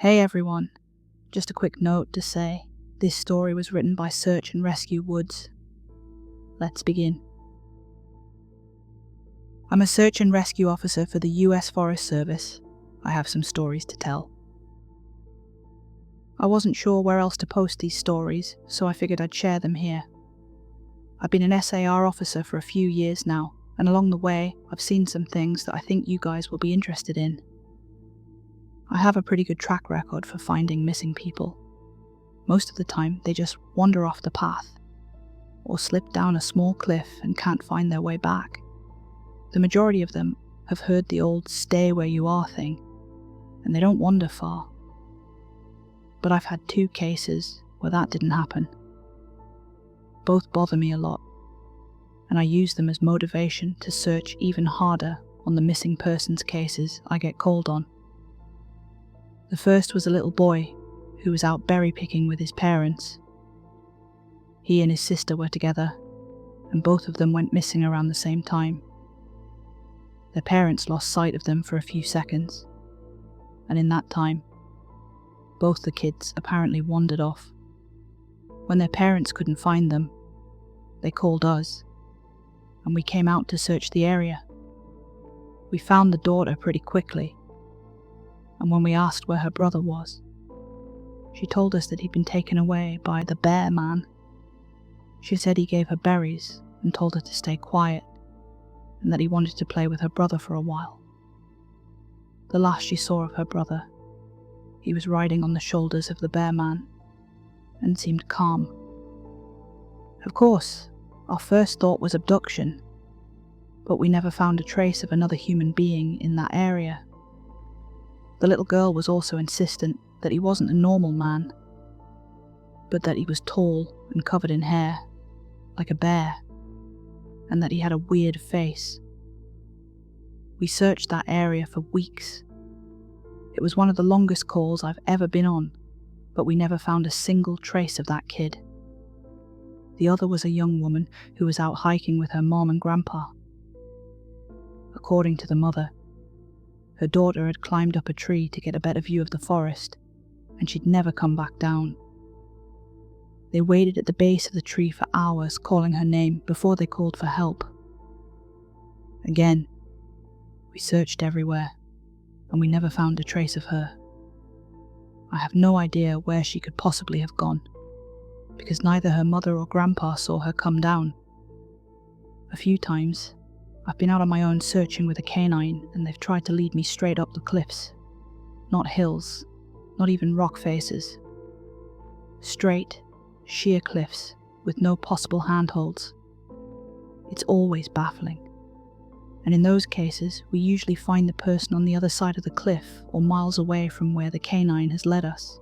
Hey everyone, just a quick note to say, this story was written by Search and Rescue Woods. Let's begin. I'm a search and rescue officer for the US Forest Service. I have some stories to tell. I wasn't sure where else to post these stories, so I figured I'd share them here. I've been an SAR officer for a few years now, and along the way, I've seen some things that I think you guys will be interested in. I have a pretty good track record for finding missing people. Most of the time, they just wander off the path, or slip down a small cliff and can't find their way back. The majority of them have heard the old "stay where you are" thing, and they don't wander far. But I've had 2 cases where that didn't happen. Both bother me a lot, and I use them as motivation to search even harder on the missing persons cases I get called on. The first was a little boy who was out berry picking with his parents. He and his sister were together, and both of them went missing around the same time. Their parents lost sight of them for a few seconds, and in that time, both the kids apparently wandered off. When their parents couldn't find them, they called us, and we came out to search the area. We found the daughter pretty quickly, and when we asked where her brother was, she told us that he'd been taken away by the bear man. She said he gave her berries and told her to stay quiet, and that he wanted to play with her brother for a while. The last she saw of her brother, he was riding on the shoulders of the bear man and seemed calm. Of course, our first thought was abduction, but we never found a trace of another human being in that area. The little girl was also insistent that he wasn't a normal man, but that he was tall and covered in hair, like a bear, and that he had a weird face. We searched that area for weeks. It was one of the longest calls I've ever been on, but we never found a single trace of that kid. The other was a young woman who was out hiking with her mom and grandpa. According to the mother, her daughter had climbed up a tree to get a better view of the forest, and she'd never come back down. They waited at the base of the tree for hours, calling her name before they called for help. Again, we searched everywhere, and we never found a trace of her. I have no idea where she could possibly have gone, because neither her mother or grandpa saw her come down. A few times, I've been out on my own searching with a canine, and they've tried to lead me straight up the cliffs. Not hills, not even rock faces. Straight, sheer cliffs with no possible handholds. It's always baffling. And in those cases, we usually find the person on the other side of the cliff or miles away from where the canine has led us.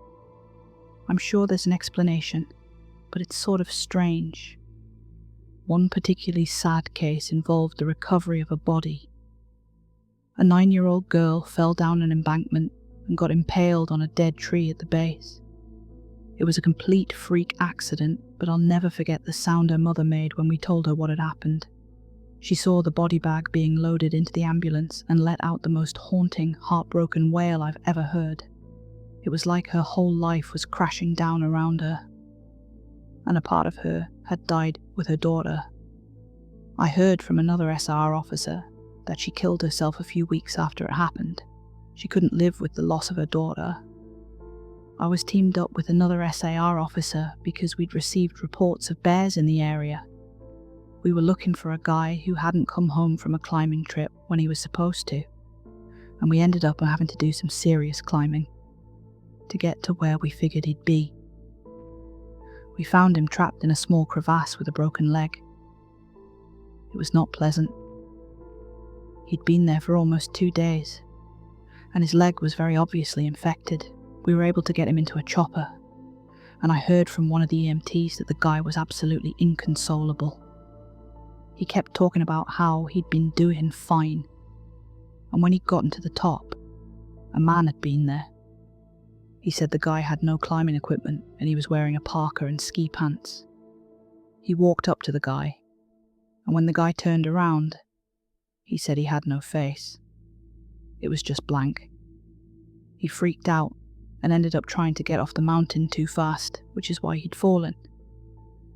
I'm sure there's an explanation, but it's sort of strange. One particularly sad case involved the recovery of a body. A 9-year-old girl fell down an embankment and got impaled on a dead tree at the base. It was a complete freak accident, but I'll never forget the sound her mother made when we told her what had happened. She saw the body bag being loaded into the ambulance and let out the most haunting, heartbroken wail I've ever heard. It was like her whole life was crashing down around her, and a part of her had died with her daughter. I heard from another SR officer that she killed herself a few weeks after it happened. She couldn't live with the loss of her daughter. I was teamed up with another SAR officer because we'd received reports of bears in the area. We were looking for a guy who hadn't come home from a climbing trip when he was supposed to, and we ended up having to do some serious climbing to get to where we figured he'd be. We found him trapped in a small crevasse with a broken leg. It was not pleasant. He'd been there for almost 2 days, and his leg was very obviously infected. We were able to get him into a chopper, and I heard from one of the EMTs that the guy was absolutely inconsolable. He kept talking about how he'd been doing fine, and when he'd gotten to the top, a man had been there. He said the guy had no climbing equipment and he was wearing a parka and ski pants. He walked up to the guy, and when the guy turned around, he said he had no face. It was just blank. He freaked out and ended up trying to get off the mountain too fast, which is why he'd fallen.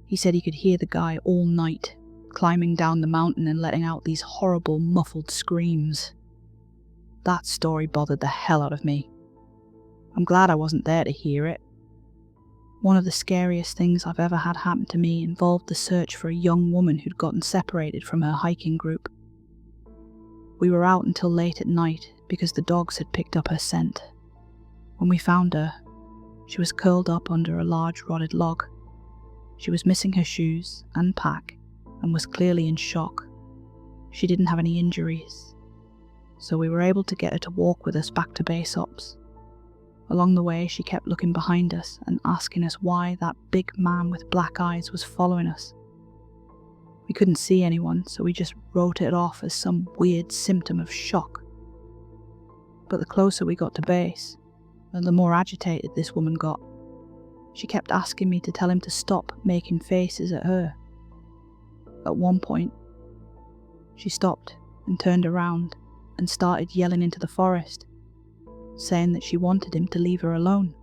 He said he could hear the guy all night, climbing down the mountain and letting out these horrible muffled screams. That story bothered the hell out of me. I'm glad I wasn't there to hear it. One of the scariest things I've ever had happen to me involved the search for a young woman who'd gotten separated from her hiking group. We were out until late at night because the dogs had picked up her scent. When we found her, she was curled up under a large rotted log. She was missing her shoes and pack and was clearly in shock. She didn't have any injuries, so we were able to get her to walk with us back to base ops. Along the way, she kept looking behind us and asking us why that big man with black eyes was following us. We couldn't see anyone, so we just wrote it off as some weird symptom of shock. But the closer we got to base, the more agitated this woman got. She kept asking me to tell him to stop making faces at her. At one point, she stopped and turned around and started yelling into the forest, saying that she wanted him to leave her alone.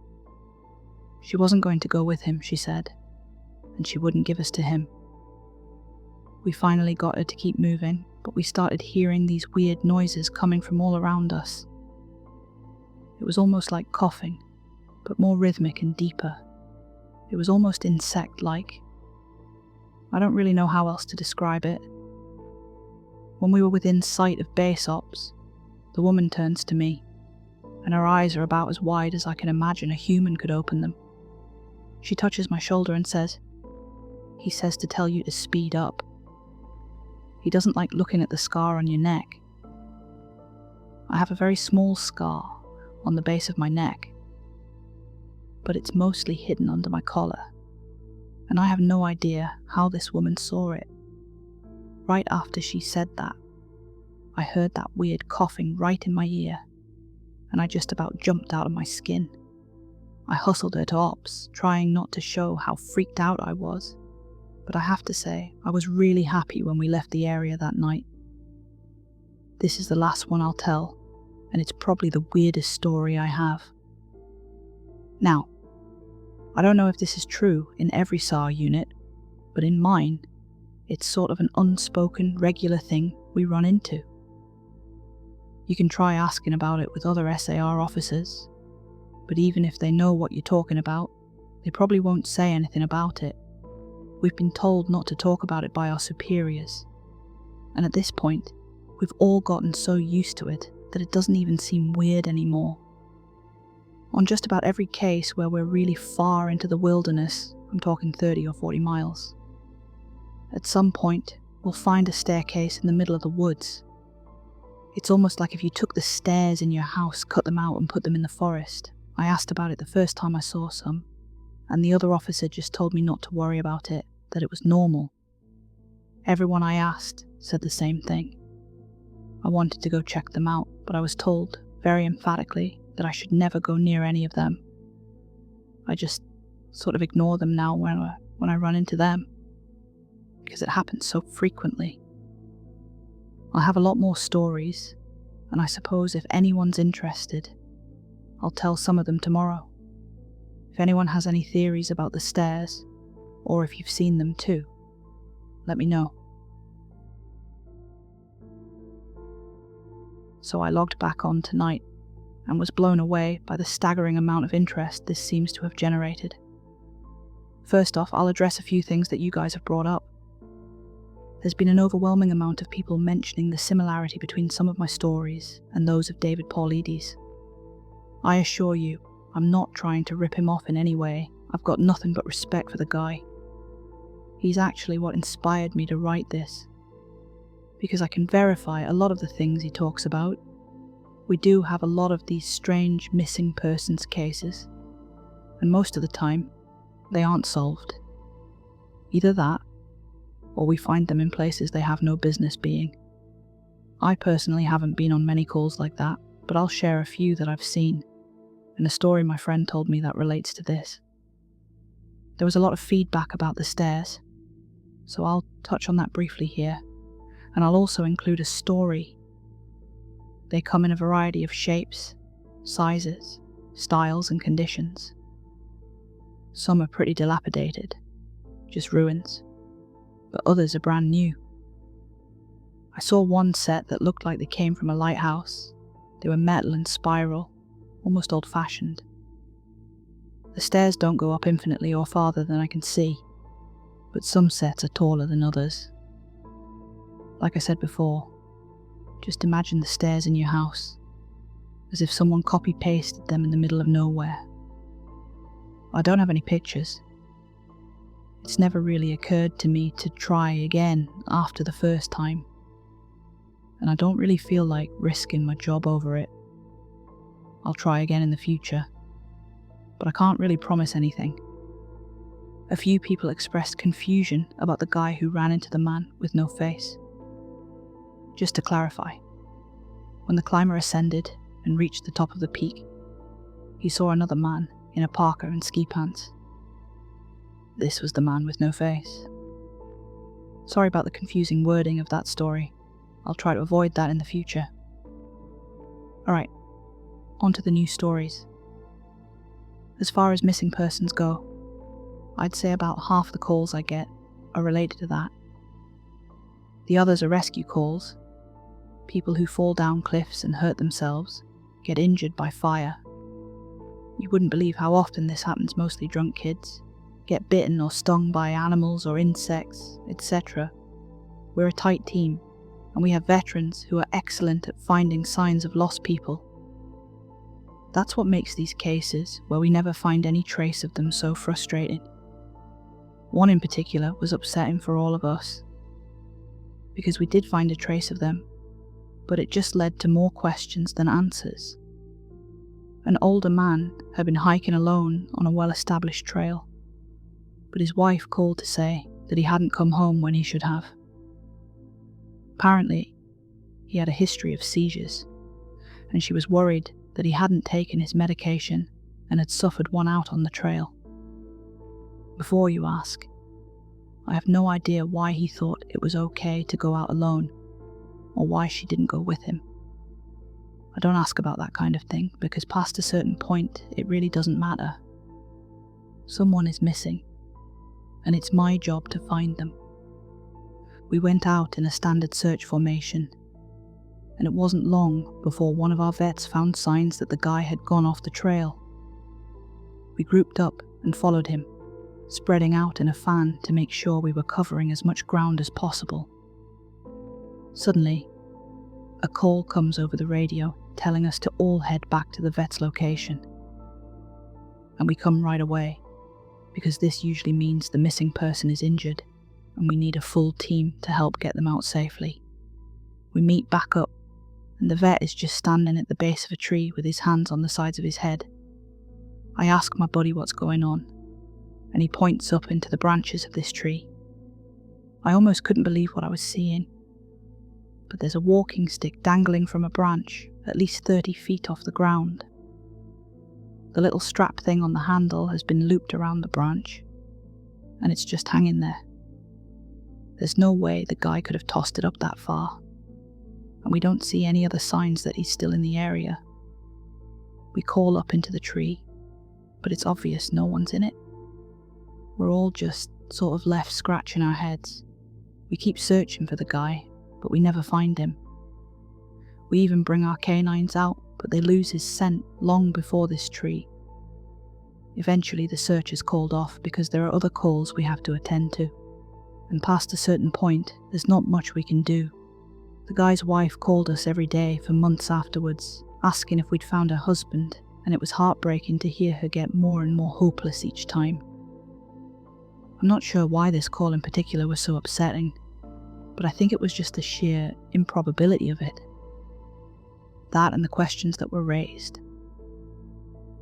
She wasn't going to go with him, she said, and she wouldn't give us to him. We finally got her to keep moving, but we started hearing these weird noises coming from all around us. It was almost like coughing, but more rhythmic and deeper. It was almost insect-like. I don't really know how else to describe it. When we were within sight of base ops, the woman turns to me, and her eyes are about as wide as I can imagine a human could open them. She touches my shoulder and says, "He says to tell you to speed up. He doesn't like looking at the scar on your neck." I have a very small scar on the base of my neck, but it's mostly hidden under my collar, and I have no idea how this woman saw it. Right after she said that, I heard that weird coughing right in my ear, and I just about jumped out of my skin. I hustled her to ops, trying not to show how freaked out I was, but I have to say, I was really happy when we left the area that night. This is the last one I'll tell, and it's probably the weirdest story I have. Now, I don't know if this is true in every SAR unit, but in mine, it's sort of an unspoken, regular thing we run into. You can try asking about it with other SAR officers, but even if they know what you're talking about, they probably won't say anything about it. We've been told not to talk about it by our superiors, and at this point, we've all gotten so used to it that it doesn't even seem weird anymore. On just about every case where we're really far into the wilderness, I'm talking 30 or 40 miles, at some point, we'll find a staircase in the middle of the woods. It's almost like if you took the stairs in your house, cut them out and put them in the forest. I asked about it the first time I saw some, and the other officer just told me not to worry about it, that it was normal. Everyone I asked said the same thing. I wanted to go check them out, but I was told, very emphatically, that I should never go near any of them. I just sort of ignore them now when I run into them, because it happens so frequently. I'll have a lot more stories, and I suppose if anyone's interested, I'll tell some of them tomorrow. If anyone has any theories about the stairs, or if you've seen them too, let me know. So I logged back on tonight, and was blown away by the staggering amount of interest this seems to have generated. First off, I'll address a few things that you guys have brought up. There's been an overwhelming amount of people mentioning the similarity between some of my stories and those of David Paulides. I assure you, I'm not trying to rip him off in any way. I've got nothing but respect for the guy. He's actually what inspired me to write this, because I can verify a lot of the things he talks about. We do have a lot of these strange missing persons cases, and most of the time, they aren't solved. Either that, or we find them in places they have no business being. I personally haven't been on many calls like that, but I'll share a few that I've seen, and a story my friend told me that relates to this. There was a lot of feedback about the stairs, so I'll touch on that briefly here, and I'll also include a story. They come in a variety of shapes, sizes, styles and conditions. Some are pretty dilapidated, just ruins, but others are brand new. I saw one set that looked like they came from a lighthouse. They were metal and spiral, almost old-fashioned. The stairs don't go up infinitely or farther than I can see, but some sets are taller than others. Like I said before, just imagine the stairs in your house, as if someone copy-pasted them in the middle of nowhere. I don't have any pictures. It's never really occurred to me to try again after the first time, and I don't really feel like risking my job over it. I'll try again in the future, but I can't really promise anything. A few people expressed confusion about the guy who ran into the man with no face. Just to clarify, when the climber ascended and reached the top of the peak, he saw another man in a parka and ski pants. This was the man with no face. Sorry about the confusing wording of that story. I'll try to avoid that in the future. Alright, on to the new stories. As far as missing persons go, I'd say about half the calls I get are related to that. The others are rescue calls. People who fall down cliffs and hurt themselves, get injured by fire. You wouldn't believe how often this happens, mostly drunk kids. Get bitten or stung by animals or insects, etc. We're a tight team, and we have veterans who are excellent at finding signs of lost people. That's what makes these cases, where we never find any trace of them, so frustrating. One in particular was upsetting for all of us, because we did find a trace of them, but it just led to more questions than answers. An older man had been hiking alone on a well-established trail, but his wife called to say that he hadn't come home when he should have. Apparently, he had a history of seizures, and she was worried that he hadn't taken his medication and had suffered one out on the trail. Before you ask, I have no idea why he thought it was okay to go out alone, or why she didn't go with him. I don't ask about that kind of thing, because past a certain point, it really doesn't matter. Someone is missing, and it's my job to find them. We went out in a standard search formation, and it wasn't long before one of our vets found signs that the guy had gone off the trail. We grouped up and followed him, spreading out in a fan to make sure we were covering as much ground as possible. Suddenly, a call comes over the radio telling us to all head back to the vet's location. And we come right away, because this usually means the missing person is injured, and we need a full team to help get them out safely. We meet back up, and the vet is just standing at the base of a tree with his hands on the sides of his head. I ask my buddy what's going on, and he points up into the branches of this tree. I almost couldn't believe what I was seeing. But there's a walking stick dangling from a branch at least 30 feet off the ground. The little strap thing on the handle has been looped around the branch, and it's just hanging there. There's no way the guy could have tossed it up that far, and we don't see any other signs that he's still in the area. We call up into the tree, but it's obvious no one's in it. We're all just sort of left scratching our heads. We keep searching for the guy, but we never find him. We even bring our canines out, but they lose his scent long before this tree. Eventually the search is called off because there are other calls we have to attend to, and past a certain point, there's not much we can do. The guy's wife called us every day for months afterwards, asking if we'd found her husband, and it was heartbreaking to hear her get more and more hopeless each time. I'm not sure why this call in particular was so upsetting, but I think it was just the sheer improbability of it. That and the questions that were raised.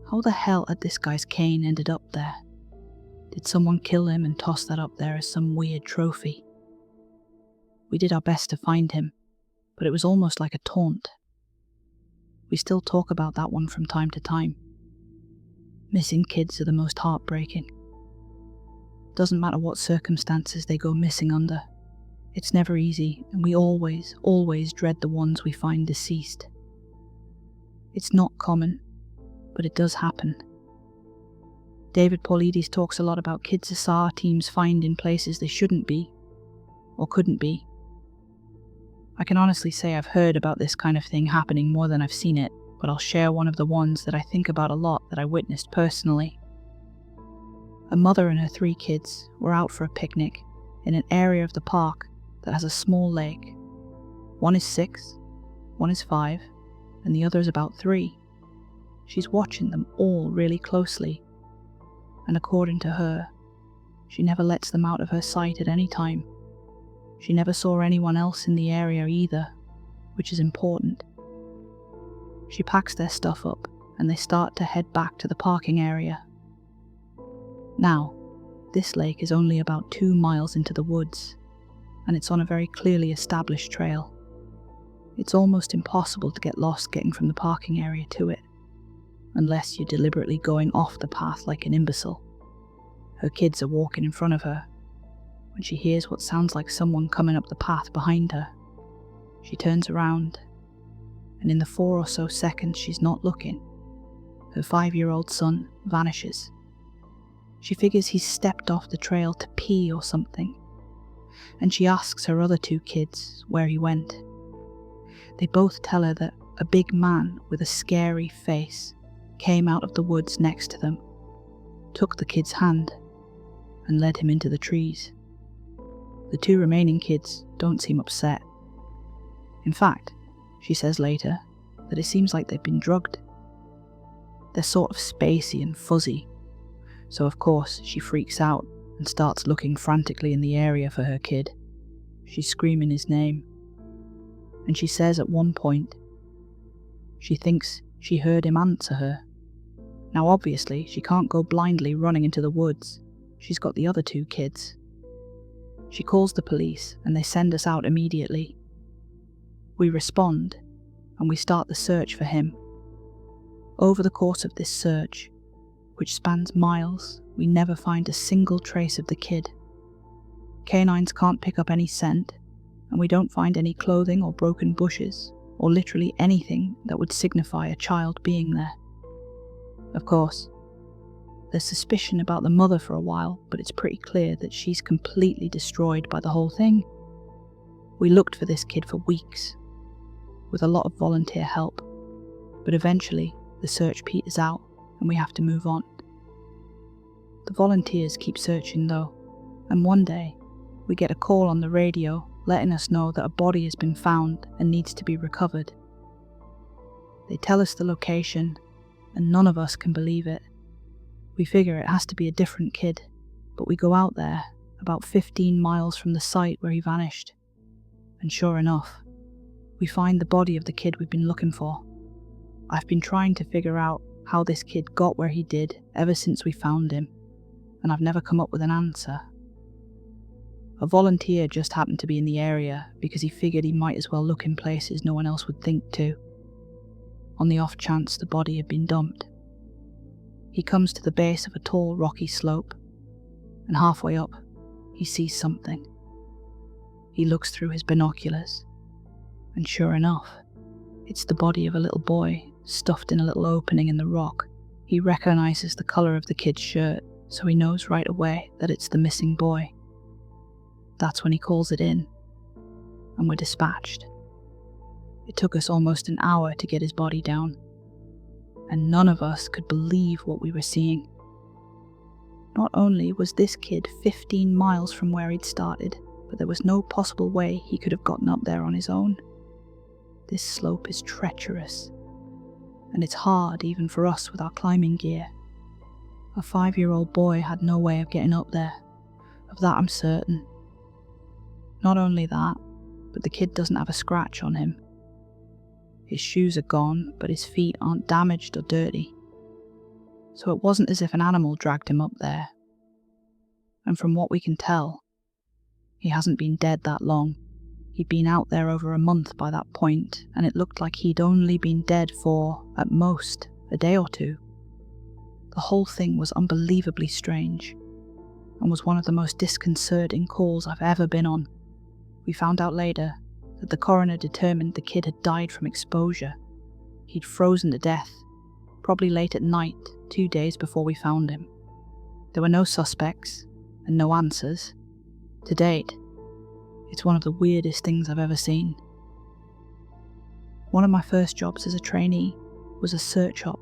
How the hell had this guy's cane ended up there? Did someone kill him and toss that up there as some weird trophy? We did our best to find him, but it was almost like a taunt. We still talk about that one from time to time. Missing kids are the most heartbreaking. Doesn't matter what circumstances they go missing under. It's never easy, and we always dread the ones we find deceased. It's not common, but it does happen. David Paulides talks a lot about kids SR teams find in places they shouldn't be, or couldn't be. I can honestly say I've heard about this kind of thing happening more than I've seen it, but I'll share one of the ones that I think about a lot that I witnessed personally. A mother and her 3 kids were out for a picnic in an area of the park that has a small lake. One is 6, one is 5, and the other is about 3. She's watching them all really closely, and according to her, she never lets them out of her sight at any time. She never saw anyone else in the area either, which is important. She packs their stuff up and they start to head back to the parking area. Now, this lake is only about 2 miles into the woods, and it's on a very clearly established trail. It's almost impossible to get lost getting from the parking area to it, unless you're deliberately going off the path like an imbecile. Her kids are walking in front of her, when she hears what sounds like someone coming up the path behind her. She turns around, and in the 4 or so seconds she's not looking, her 5-year-old son vanishes. She figures he's stepped off the trail to pee or something, and she asks her other 2 kids where he went. They both tell her that a big man with a scary face came out of the woods next to them, took the kid's hand, and led him into the trees. The 2 remaining kids don't seem upset. In fact, she says later that it seems like they've been drugged. They're sort of spacey and fuzzy, so of course she freaks out and starts looking frantically in the area for her kid. She's screaming his name, and she says at one point she thinks she heard him answer her. Now obviously she can't go blindly running into the woods. She's got the other 2 kids. She calls the police and they send us out immediately. We respond and we start the search for him. Over the course of this search, which spans miles, we never find a single trace of the kid. Canines can't pick up any scent, and we don't find any clothing or broken bushes, or literally anything that would signify a child being there. Of course, there's suspicion about the mother for a while, but it's pretty clear that she's completely destroyed by the whole thing. We looked for this kid for weeks, with a lot of volunteer help, but eventually the search peters out and we have to move on. The volunteers keep searching though, and one day we get a call on the radio letting us know that a body has been found and needs to be recovered. They tell us the location, and none of us can believe it. We figure it has to be a different kid, but we go out there, about 15 miles from the site where he vanished, and sure enough, we find the body of the kid we've been looking for. I've been trying to figure out how this kid got where he did ever since we found him, and I've never come up with an answer. A volunteer just happened to be in the area because he figured he might as well look in places no one else would think to, on the off chance the body had been dumped. He comes to the base of a tall rocky slope, and halfway up, he sees something. He looks through his binoculars, and sure enough, it's the body of a little boy stuffed in a little opening in the rock. He recognizes the colour of the kid's shirt, so he knows right away that it's the missing boy. That's when he calls it in, and we're dispatched. It took us almost an hour to get his body down, and none of us could believe what we were seeing. Not only was this kid 15 miles from where he'd started, but there was no possible way he could have gotten up there on his own. This slope is treacherous, and it's hard even for us with our climbing gear. A 5-year-old boy had no way of getting up there, of that I'm certain. Not only that, but the kid doesn't have a scratch on him. His shoes are gone, but his feet aren't damaged or dirty. So it wasn't as if an animal dragged him up there. And from what we can tell, he hasn't been dead that long. He'd been out there over a month by that point, and it looked like he'd only been dead for, at most, a day or 2. The whole thing was unbelievably strange, and was one of the most disconcerting calls I've ever been on. We found out later that the coroner determined the kid had died from exposure. He'd frozen to death, probably late at night, 2 days before we found him. There were no suspects and no answers. To date, it's one of the weirdest things I've ever seen. One of my first jobs as a trainee was a search op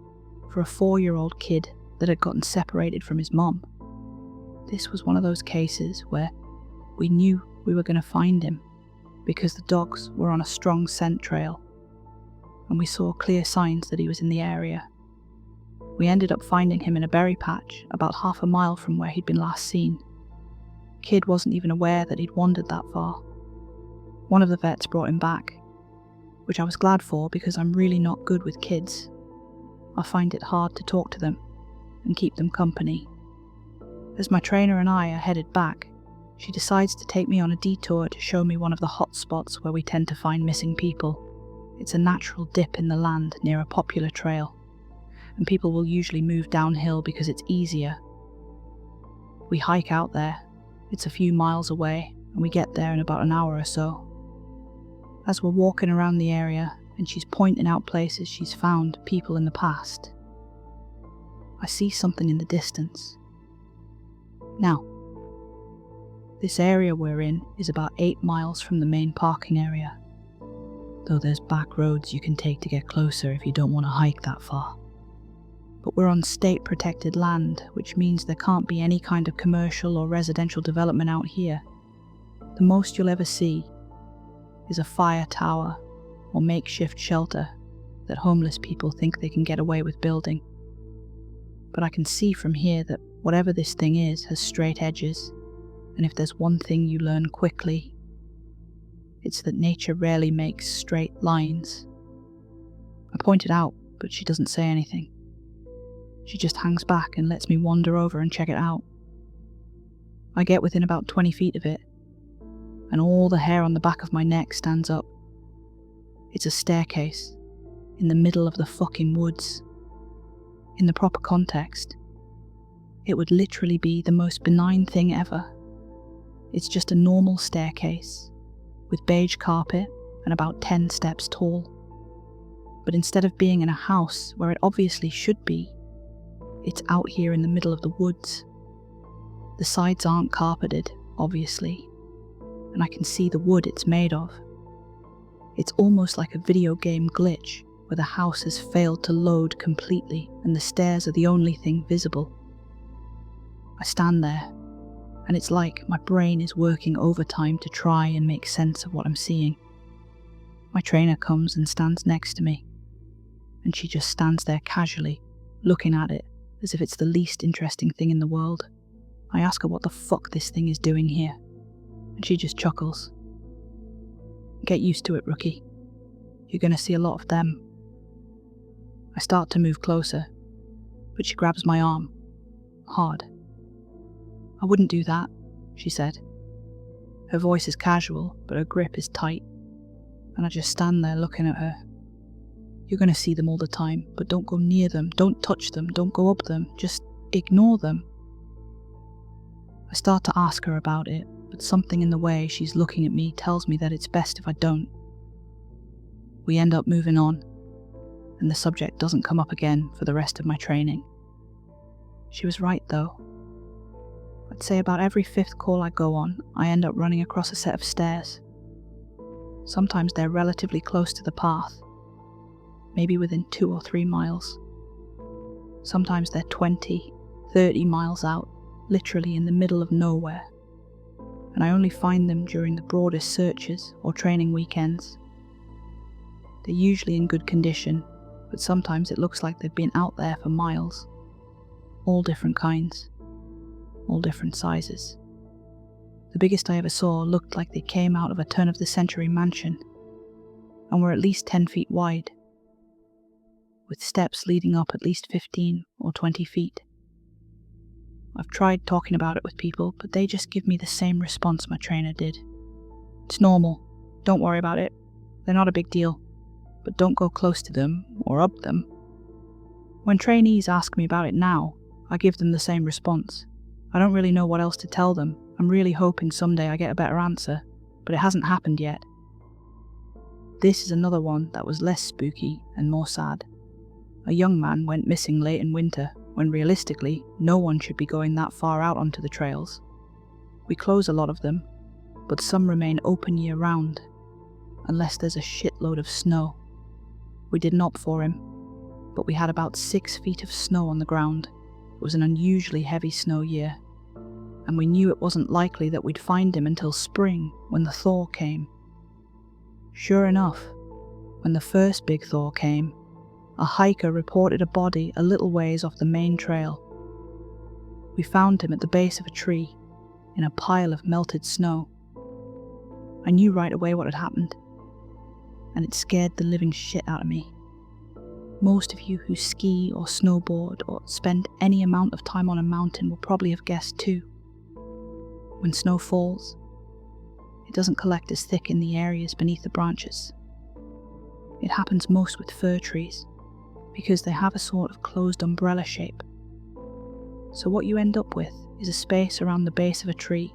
for a 4-year-old kid that had gotten separated from his mom. This was one of those cases where we knew we were going to find him because the dogs were on a strong scent trail, and we saw clear signs that he was in the area. We ended up finding him in a berry patch about half a mile from where he'd been last seen. Kid wasn't even aware that he'd wandered that far. One of the vets brought him back, which I was glad for because I'm really not good with kids. I find it hard to talk to them and keep them company. As my trainer and I are headed back, she decides to take me on a detour to show me one of the hot spots where we tend to find missing people. It's a natural dip in the land near a popular trail, and people will usually move downhill because it's easier. We hike out there. It's a few miles away, and we get there in about an hour or so. As we're walking around the area and she's pointing out places she's found people in the past, I see something in the distance. Now, this area we're in is about 8 miles from the main parking area, though there's back roads you can take to get closer if you don't want to hike that far. But we're on state-protected land, which means there can't be any kind of commercial or residential development out here. The most you'll ever see is a fire tower or makeshift shelter that homeless people think they can get away with building. But I can see from here that whatever this thing is has straight edges, and if there's one thing you learn quickly, it's that nature rarely makes straight lines. I point it out, but she doesn't say anything. She just hangs back and lets me wander over and check it out. I get within about 20 feet of it, and all the hair on the back of my neck stands up. It's a staircase in the middle of the fucking woods. In the proper context, it would literally be the most benign thing ever. It's just a normal staircase with beige carpet and about 10 steps tall. But instead of being in a house where it obviously should be, it's out here in the middle of the woods. The sides aren't carpeted, obviously, and I can see the wood it's made of. It's almost like a video game glitch where the house has failed to load completely and the stairs are the only thing visible. I stand there, and it's like my brain is working overtime to try and make sense of what I'm seeing. My trainer comes and stands next to me, and she just stands there casually, looking at it as if it's the least interesting thing in the world. I ask her what the fuck this thing is doing here, and she just chuckles. Get used to it, rookie. You're gonna see a lot of them. I start to move closer, but she grabs my arm, hard. I wouldn't do that, she said. Her voice is casual, but her grip is tight, and I just stand there looking at her. You're gonna see them all the time, but don't go near them, don't touch them, don't go up them, just ignore them. I start to ask her about it, but something in the way she's looking at me tells me that it's best if I don't. We end up moving on, and the subject doesn't come up again for the rest of my training. She was right though. I'd say about every 5th call I go on, I end up running across a set of stairs. Sometimes they're relatively close to the path, maybe within 2 or 3 miles. Sometimes they're 20, 30 miles out, literally in the middle of nowhere, and I only find them during the broadest searches or training weekends. They're usually in good condition, but sometimes it looks like they've been out there for miles. All different kinds, all different sizes. The biggest I ever saw looked like they came out of a turn-of-the-century mansion, and were at least 10 feet wide, with steps leading up at least 15 or 20 feet. I've tried talking about it with people, but they just give me the same response my trainer did. It's normal, don't worry about it, they're not a big deal, but don't go close to them or up them. When trainees ask me about it now, I give them the same response. I don't really know what else to tell them. I'm really hoping someday I get a better answer, but it hasn't happened yet. This is another one that was less spooky and more sad. A young man went missing late in winter, when realistically, no one should be going that far out onto the trails. We close a lot of them, but some remain open year-round, unless there's a shitload of snow. We didn't opt for him, but we had about 6 feet of snow on the ground. It was an unusually heavy snow year, and we knew it wasn't likely that we'd find him until spring, when the thaw came. Sure enough, when the first big thaw came, a hiker reported a body a little ways off the main trail. We found him at the base of a tree, in a pile of melted snow. I knew right away what had happened, and it scared the living shit out of me. Most of you who ski or snowboard or spend any amount of time on a mountain will probably have guessed too. When snow falls, it doesn't collect as thick in the areas beneath the branches. It happens most with fir trees, because they have a sort of closed umbrella shape. So what you end up with is a space around the base of a tree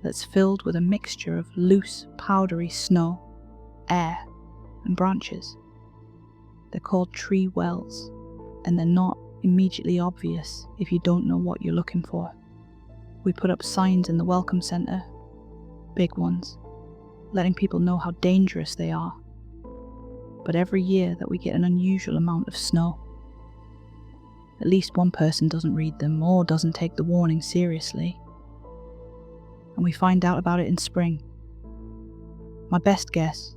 that's filled with a mixture of loose, powdery snow, air, and branches. They're called tree wells, and they're not immediately obvious if you don't know what you're looking for. We put up signs in the welcome centre, big ones, letting people know how dangerous they are. But every year that we get an unusual amount of snow, at least one person doesn't read them or doesn't take the warning seriously, and we find out about it in spring. My best guess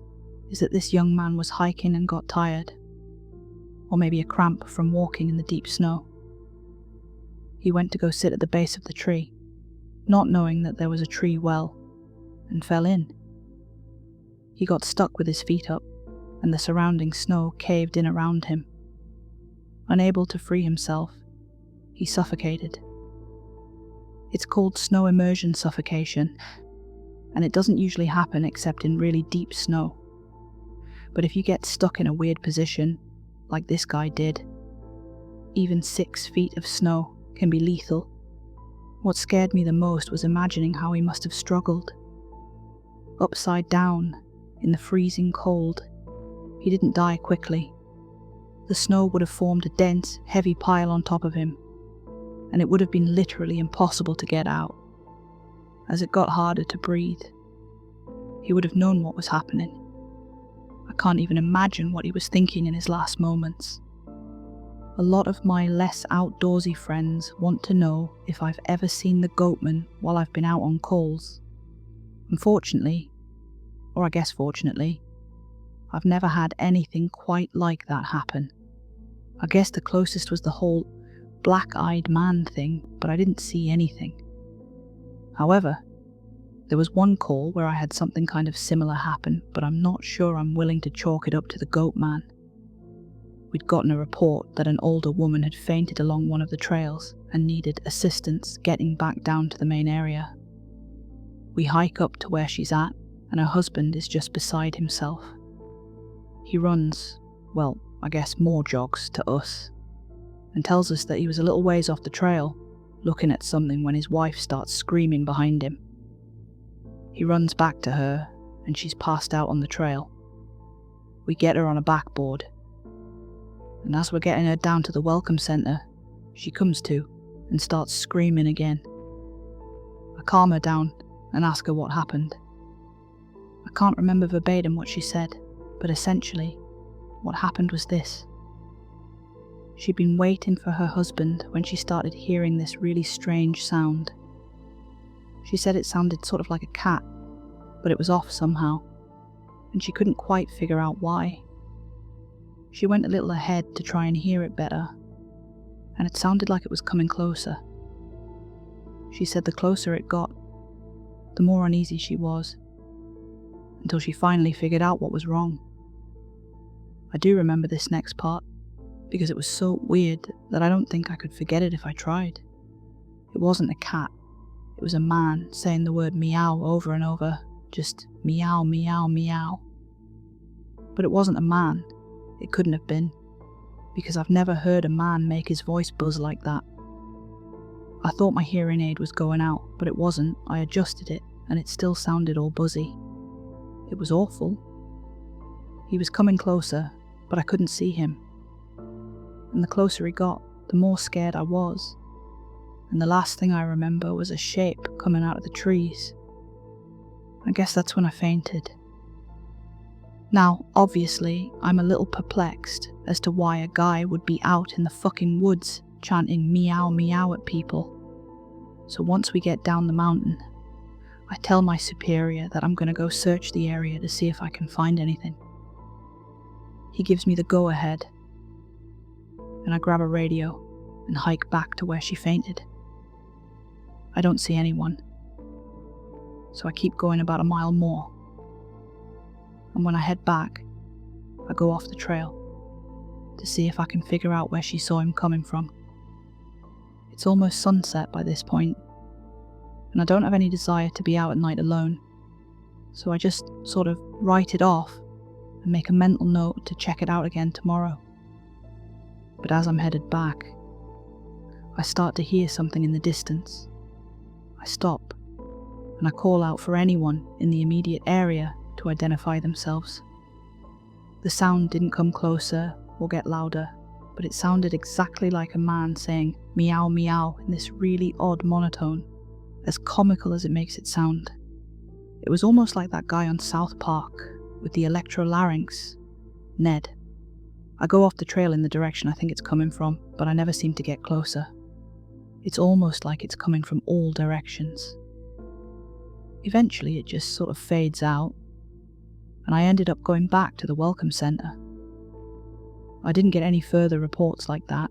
is that this young man was hiking and got tired, or maybe a cramp from walking in the deep snow. He went to go sit at the base of the tree, not knowing that there was a tree well, and fell in. He got stuck with his feet up, and the surrounding snow caved in around him. Unable to free himself, he suffocated. It's called snow immersion suffocation, and it doesn't usually happen except in really deep snow. But if you get stuck in a weird position, like this guy did, even 6 feet of snow can be lethal. What scared me the most was imagining how he must have struggled. Upside down, in the freezing cold, he didn't die quickly. The snow would have formed a dense, heavy pile on top of him, and it would have been literally impossible to get out. As it got harder to breathe, he would have known what was happening. I can't even imagine what he was thinking in his last moments. A lot of my less outdoorsy friends want to know if I've ever seen the goatman while I've been out on calls. Unfortunately, or I guess fortunately, I've never had anything quite like that happen. I guess the closest was the whole black-eyed man thing, but I didn't see anything. However, there was one call where I had something kind of similar happen, but I'm not sure I'm willing to chalk it up to the goat man. We'd gotten a report that an older woman had fainted along one of the trails and needed assistance getting back down to the main area. We hike up to where she's at, and her husband is just beside himself. He runs, well, I guess more jogs to us, and tells us that he was a little ways off the trail, looking at something when his wife starts screaming behind him. He runs back to her, and she's passed out on the trail. We get her on a backboard, and as we're getting her down to the welcome centre, she comes to and starts screaming again. I calm her down and ask her what happened. I can't remember verbatim what she said, but essentially, what happened was this. She'd been waiting for her husband when she started hearing this really strange sound. She said it sounded sort of like a cat, but it was off somehow, and she couldn't quite figure out why. She went a little ahead to try and hear it better, and it sounded like it was coming closer. She said the closer it got, the more uneasy she was, until she finally figured out what was wrong. I do remember this next part, because it was so weird that I don't think I could forget it if I tried. It wasn't a cat, it was a man saying the word meow over and over, just meow, meow, meow. But it wasn't a man, it couldn't have been, because I've never heard a man make his voice buzz like that. I thought my hearing aid was going out, but it wasn't. I adjusted it, and it still sounded all buzzy. It was awful. He was coming closer, but I couldn't see him. and the closer he got, the more scared I was. And the last thing I remember was a shape coming out of the trees. I guess that's when I fainted. Now, obviously, I'm a little perplexed as to why a guy would be out in the fucking woods chanting meow meow at people. So once we get down the mountain, I tell my superior that I'm going to go search the area to see if I can find anything. He gives me the go-ahead, and I grab a radio and hike back to where she fainted. I don't see anyone, so I keep going about a mile more. And when I head back, I go off the trail to see if I can figure out where she saw him coming from. It's almost sunset by this point, and I don't have any desire to be out at night alone, so I just sort of write it off and make a mental note to check it out again tomorrow. But as I'm headed back, I start to hear something in the distance. I stop, and I call out for anyone in the immediate area to identify themselves. The sound didn't come closer or get louder, but it sounded exactly like a man saying meow meow in this really odd monotone, as comical as it makes it sound. It was almost like that guy on South Park with the electrolarynx, Ned. I go off the trail in the direction I think it's coming from, but I never seem to get closer. It's almost like it's coming from all directions. Eventually it just sort of fades out, and I ended up going back to the welcome centre. I didn't get any further reports like that,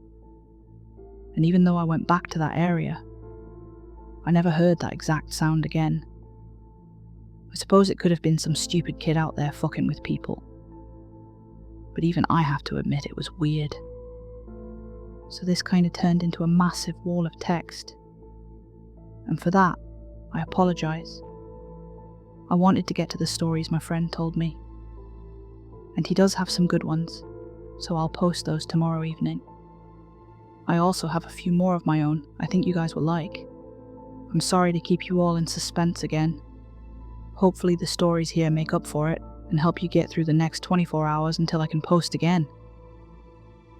and even though I went back to that area, I never heard that exact sound again. I suppose it could have been some stupid kid out there fucking with people, but even I have to admit it was weird. So this kind of turned into a massive wall of text, and for that, I apologise. I wanted to get to the stories my friend told me, and he does have some good ones, so I'll post those tomorrow evening. I also have a few more of my own I think you guys will like. I'm sorry to keep you all in suspense again. Hopefully the stories here make up for it and help you get through the next 24 hours until I can post again.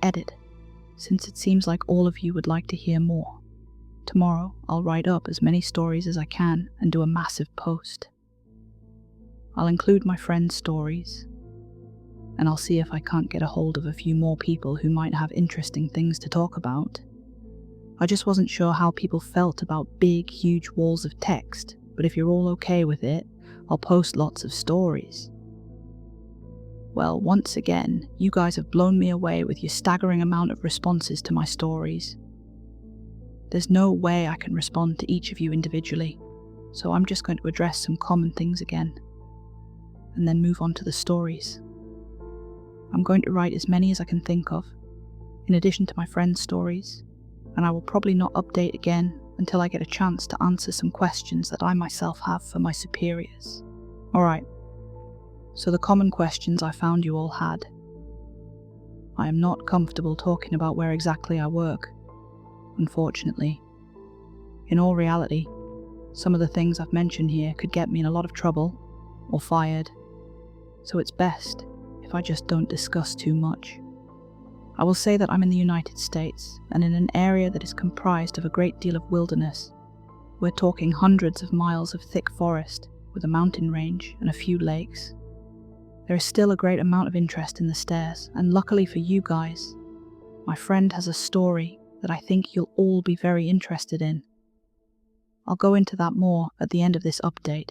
Edit. Since it seems like all of you would like to hear more, tomorrow I'll write up as many stories as I can and do a massive post. I'll include my friends' stories, and I'll see if I can't get a hold of a few more people who might have interesting things to talk about. I just wasn't sure how people felt about big, huge walls of text, but if you're all okay with it, I'll post lots of stories. Well, once again, you guys have blown me away with your staggering amount of responses to my stories. There's no way I can respond to each of you individually, so I'm just going to address some common things again, and then move on to the stories. I'm going to write as many as I can think of, in addition to my friends' stories, and I will probably not update again until I get a chance to answer some questions that I myself have for my superiors. Alright, so the common questions I found you all had. I am not comfortable talking about where exactly I work, unfortunately. In all reality, some of the things I've mentioned here could get me in a lot of trouble, or fired, so it's best if I just don't discuss too much. I will say that I'm in the United States, and in an area that is comprised of a great deal of wilderness. We're talking hundreds of miles of thick forest, with a mountain range and a few lakes. There is still a great amount of interest in the stairs, and luckily for you guys, my friend has a story that I think you'll all be very interested in. I'll go into that more at the end of this update.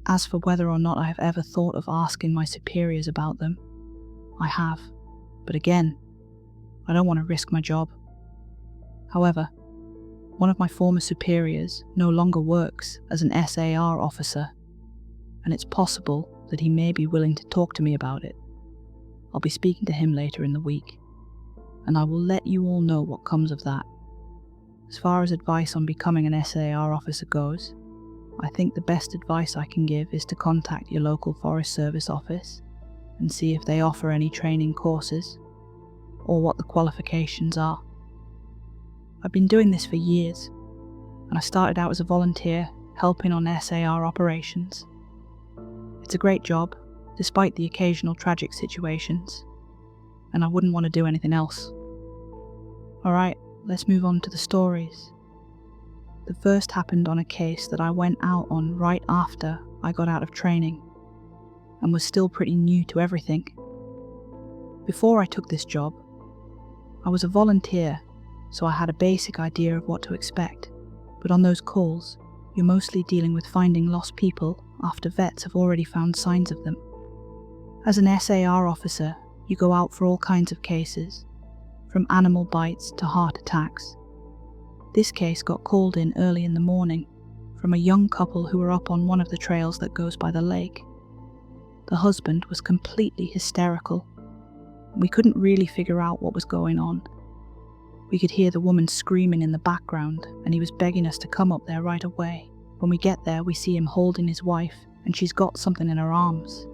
As for whether or not I have ever thought of asking my superiors about them, I have. But again, I don't want to risk my job. However, one of my former superiors no longer works as an SAR officer, and it's possible that he may be willing to talk to me about it. I'll be speaking to him later in the week, and I will let you all know what comes of that. As far as advice on becoming an SAR officer goes, I think the best advice I can give is to contact your local Forest Service office and see if they offer any training courses, or what the qualifications are. I've been doing this for years, and I started out as a volunteer helping on SAR operations. It's a great job, despite the occasional tragic situations, and I wouldn't want to do anything else. Alright, let's move on to the stories. The first happened on a case that I went out on right after I got out of training and was still pretty new to everything. Before I took this job, I was a volunteer, so I had a basic idea of what to expect, but on those calls, you're mostly dealing with finding lost people after vets have already found signs of them. As an SAR officer, you go out for all kinds of cases, from animal bites to heart attacks. This case got called in early in the morning from a young couple who were up on one of the trails that goes by the lake. The husband was completely hysterical. We couldn't really figure out what was going on. We could hear the woman screaming in the background, and he was begging us to come up there right away. When we get there, we see him holding his wife, and she's got something in her arms.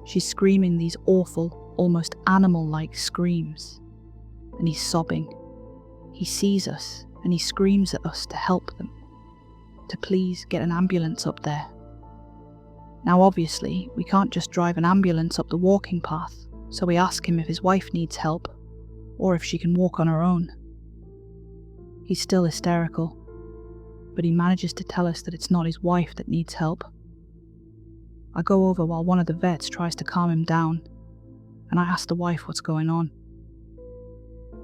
She's screaming these awful, almost animal-like screams, and he's sobbing. He sees us, and he screams at us to help them, to please get an ambulance up there. Now obviously, we can't just drive an ambulance up the walking path, so we ask him if his wife needs help, or if she can walk on her own. He's still hysterical, but he manages to tell us that it's not his wife that needs help. I go over while one of the vets tries to calm him down, and I ask the wife what's going on.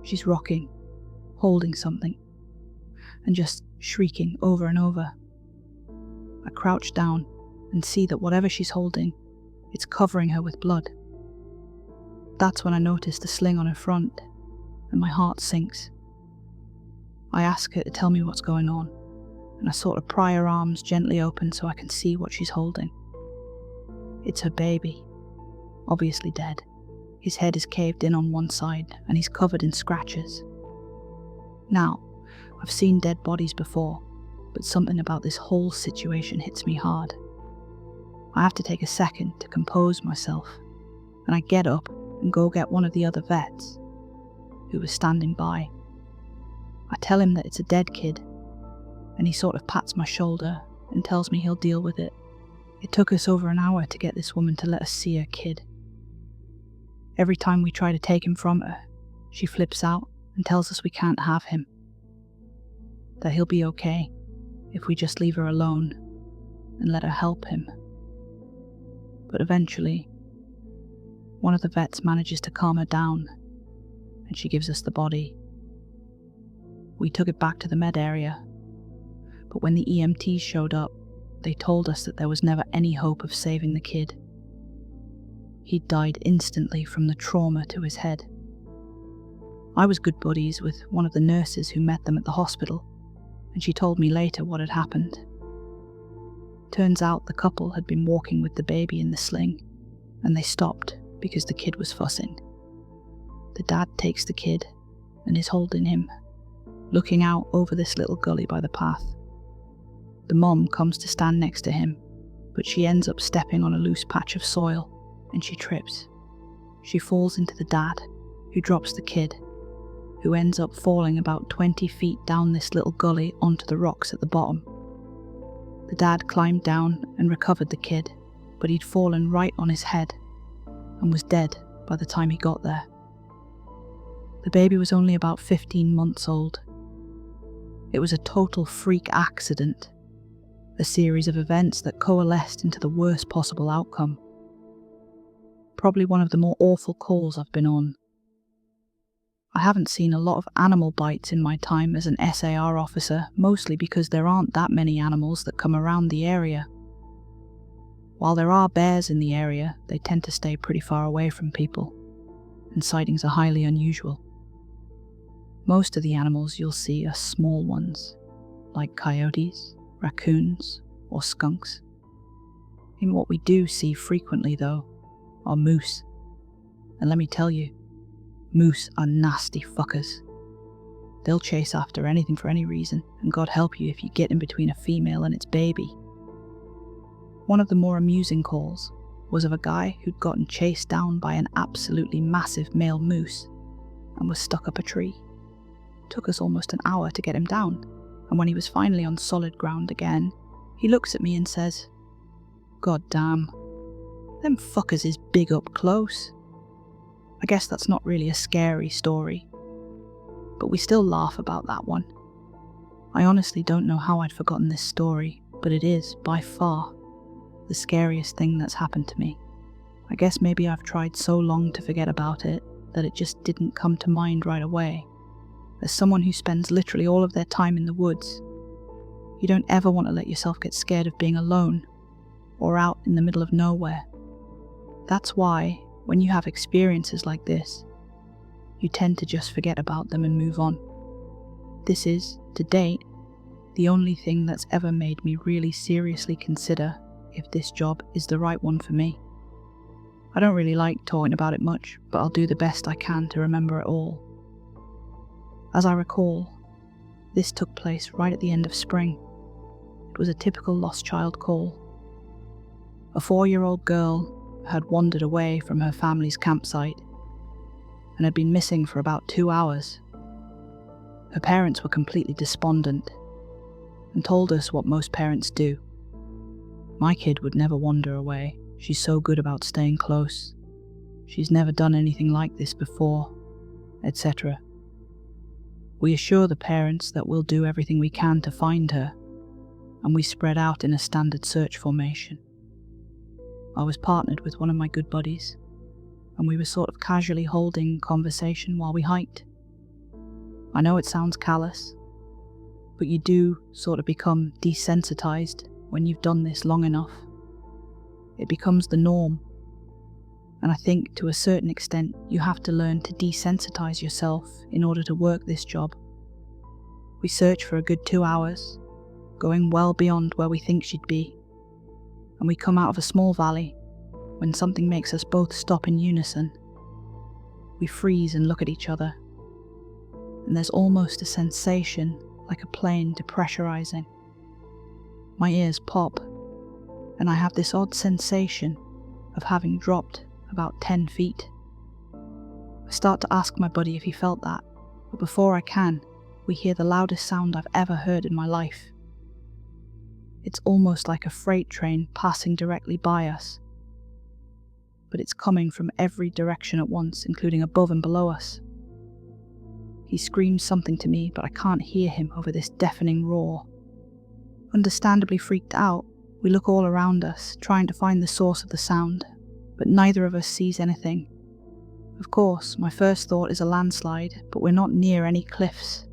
She's rocking, holding something, and just shrieking over and over. I crouch down and see that whatever she's holding, it's covering her with blood. That's when I notice the sling on her front, and my heart sinks. I ask her to tell me what's going on, and I sort of pry her arms gently open so I can see what she's holding. It's her baby, obviously dead. His head is caved in on one side, and he's covered in scratches. Now, I've seen dead bodies before, but something about this whole situation hits me hard. I have to take a second to compose myself, and I get up and go get one of the other vets, who was standing by. I tell him that it's a dead kid, and he sort of pats my shoulder and tells me he'll deal with it. It took us over an hour to get this woman to let us see her kid. Every time we try to take him from her, she flips out and tells us we can't have him, that he'll be okay if we just leave her alone and let her help him. But eventually, one of the vets manages to calm her down, and she gives us the body. We took it back to the med area, but when the EMTs showed up, they told us that there was never any hope of saving the kid. He'd died instantly from the trauma to his head. I was good buddies with one of the nurses who met them at the hospital, and she told me later what had happened. Turns out the couple had been walking with the baby in the sling, and they stopped because the kid was fussing. The dad takes the kid and is holding him, looking out over this little gully by the path. The mom comes to stand next to him, but she ends up stepping on a loose patch of soil, and she trips. She falls into the dad, who drops the kid, who ends up falling about 20 feet down this little gully onto the rocks at the bottom. The dad climbed down and recovered the kid, but he'd fallen right on his head and was dead by the time he got there. The baby was only about 15 months old. It was a total freak accident, a series of events that coalesced into the worst possible outcome. Probably one of the more awful calls I've been on. I haven't seen a lot of animal bites in my time as an SAR officer, mostly because there aren't that many animals that come around the area. While there are bears in the area, they tend to stay pretty far away from people, and sightings are highly unusual. Most of the animals you'll see are small ones, like coyotes, raccoons, or skunks. And what we do see frequently, though, are moose. And let me tell you, moose are nasty fuckers. They'll chase after anything for any reason, and God help you if you get in between a female and its baby. One of the more amusing calls was of a guy who'd gotten chased down by an absolutely massive male moose and was stuck up a tree. It took us almost an hour to get him down, and when he was finally on solid ground again, he looks at me and says, "God damn, them fuckers is big up close." I guess that's not really a scary story. but we still laugh about that one. I honestly don't know how I'd forgotten this story, but it is, by far, the scariest thing that's happened to me. I guess maybe I've tried so long to forget about it that it just didn't come to mind right away. As someone who spends literally all of their time in the woods, you don't ever want to let yourself get scared of being alone or out in the middle of nowhere. That's why, when you have experiences like this, you tend to just forget about them and move on. This is, to date, the only thing that's ever made me really seriously consider if this job is the right one for me. I don't really like talking about it much, but I'll do the best I can to remember it all. As I recall, this took place right at the end of spring. It was a typical lost child call. A 4-year-old girl had wandered away from her family's campsite and had been missing for about 2 hours. Her parents were completely despondent and told us what most parents do. My kid would never wander away. She's so good about staying close. She's never done anything like this before, etc. We assure the parents that we'll do everything we can to find her, and we spread out in a standard search formation. I was partnered with one of my good buddies, and we were sort of casually holding conversation while we hiked. I know it sounds callous, but you do sort of become desensitized when you've done this long enough. It becomes the norm, and I think to a certain extent you have to learn to desensitize yourself in order to work this job. We search for a good 2 hours, going well beyond where we think she'd be, and we come out of a small valley when something makes us both stop in unison. We freeze and look at each other, and there's almost a sensation like a plane depressurizing. My ears pop, and I have this odd sensation of having dropped about 10 feet. I start to ask my buddy if he felt that, but before I can, we hear the loudest sound I've ever heard in my life. It's almost like a freight train passing directly by us, but it's coming from every direction at once, including above and below us. He screams something to me, but I can't hear him over this deafening roar. Understandably freaked out, we look all around us, trying to find the source of the sound, but neither of us sees anything. Of course, my first thought is a landslide, but we're not near any cliffs.